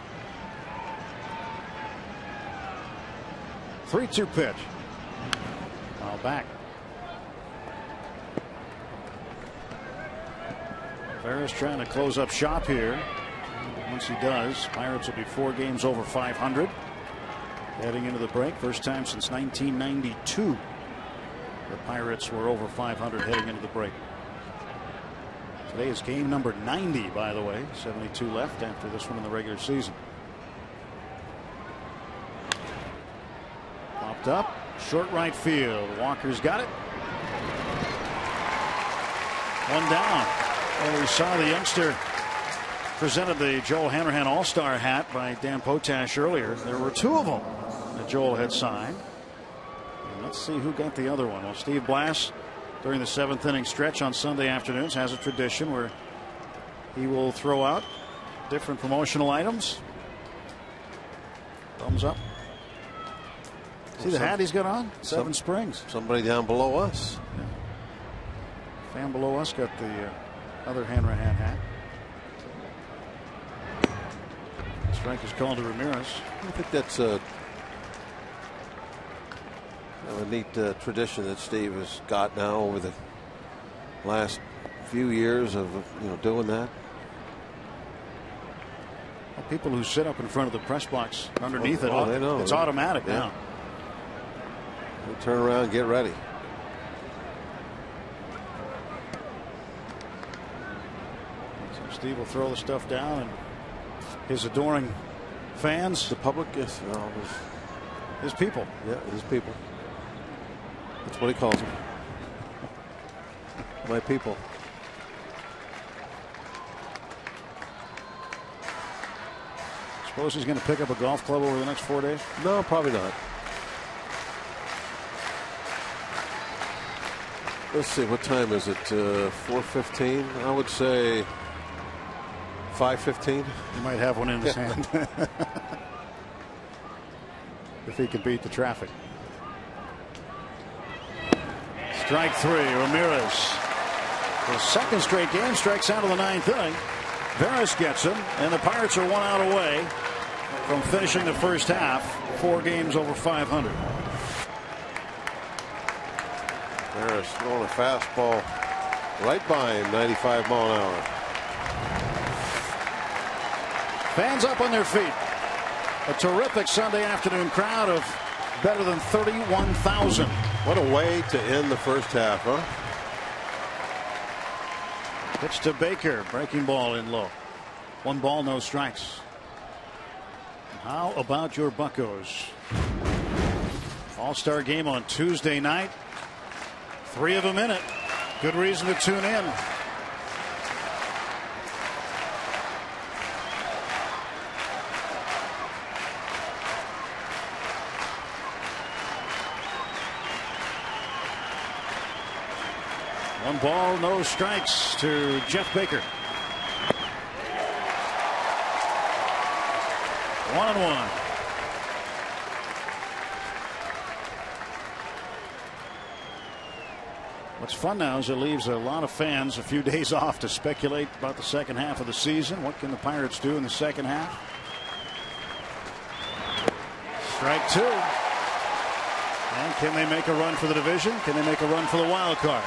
3-2 pitch. Foul back. Ferris trying to close up shop here. Once he does, Pirates will be 4 games over 500. Heading into the break. First time since 1992 the Pirates were over 500 heading into the break. Today is game number 90, by the way. 72 left after this one in the regular season. Popped up. Short right field. Walker's got it. 1 down. Well, we saw the youngster presented the Joel Hanrahan All-Star hat by Dan Potash earlier. There were 2 of them that Joel had signed. And let's see who got the other one. Well, Steve Blass, during the 7th inning stretch on Sunday afternoons, has a tradition where he will throw out different promotional items. Thumbs up. See the hat he's got on? Seven Springs. Somebody down below us. Yeah. Fan below us got the other Hanrahan hat. Strike is called to Ramirez. I think that's a neat tradition that Steve has got now over the last few years of doing that. Well, people who sit up in front of the press box underneath they know. It's automatic now. We'll turn around and get ready. So Steve will throw the stuff down, and his adoring fans, the public, yes, his people. Yeah, his people. That's what he calls them. My people. Suppose he's going to pick up a golf club over the next 4 days? No, probably not. Let's see, what time is it? 4:15? I would say 5:15. He might have one in his hand. If he can beat the traffic. Strike 3, Ramirez. The second straight game, strikes out of the 9th inning. Veras gets him, and the Pirates are 1 out away from finishing the first half, 4 games over 500. Veras throwing a fastball right by him, 95 mile an hour. Fans up on their feet. A terrific Sunday afternoon crowd of better than 31,000. What a way to end the first half, huh? Pitch to Baker, breaking ball in low. 1 ball, no strikes. How about your Buccos? All-Star game on Tuesday night. 3 of them in it. Good reason to tune in. One ball, no strikes to Jeff Baker. 1-1. What's fun now is it leaves a lot of fans a few days off to speculate about the second half of the season. What can the Pirates do in the second half? Strike 2. And can they make a run for the division? Can they make a run for the wild card?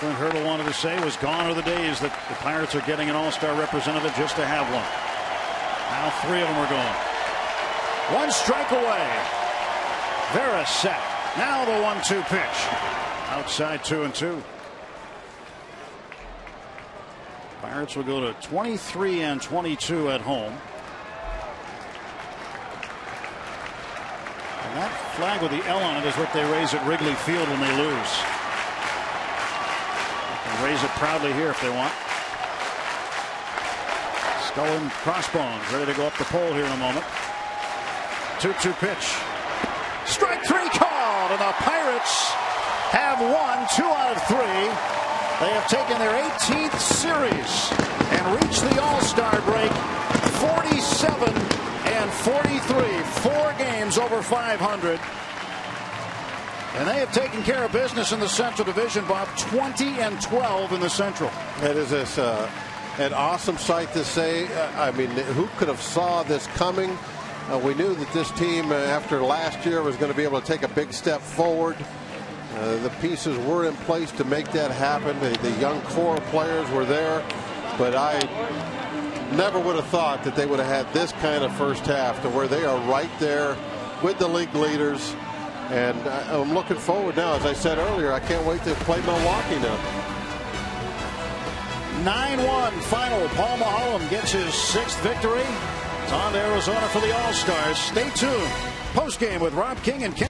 Clint Hurdle wanted to say was gone are the days that the Pirates are getting an all-star representative just to have one. Now 3 of them are gone. 1 strike away. Vera set. Now the 1-2 pitch. Outside 2-2. Pirates will go to 23-22 at home. And that flag with the L on it is what they raise at Wrigley Field when they lose. They can raise it proudly here if they want. Skull and crossbones ready to go up the pole here in a moment. 2-2 pitch. Strike 3 called, and the Pirates have won 2 out of 3. They have taken their 18th series and reached the All-Star break 47-43. 4 games over 500. And they have taken care of business in the Central Division, Bob. 20-12 in the Central. It is an awesome sight to say. I mean, who could have saw this coming? We knew that this team, after last year, was going to be able to take a big step forward. The pieces were in place to make that happen. The young core players were there, but I never would have thought that they would have had this kind of first half to where they are right there with the league leaders. And I'm looking forward now. As I said earlier, I can't wait to play Milwaukee now. 9-1 final. Paul Maholm gets his 6th victory. It's on to Arizona for the All-Stars. Stay tuned. Post game with Rob King and Ken.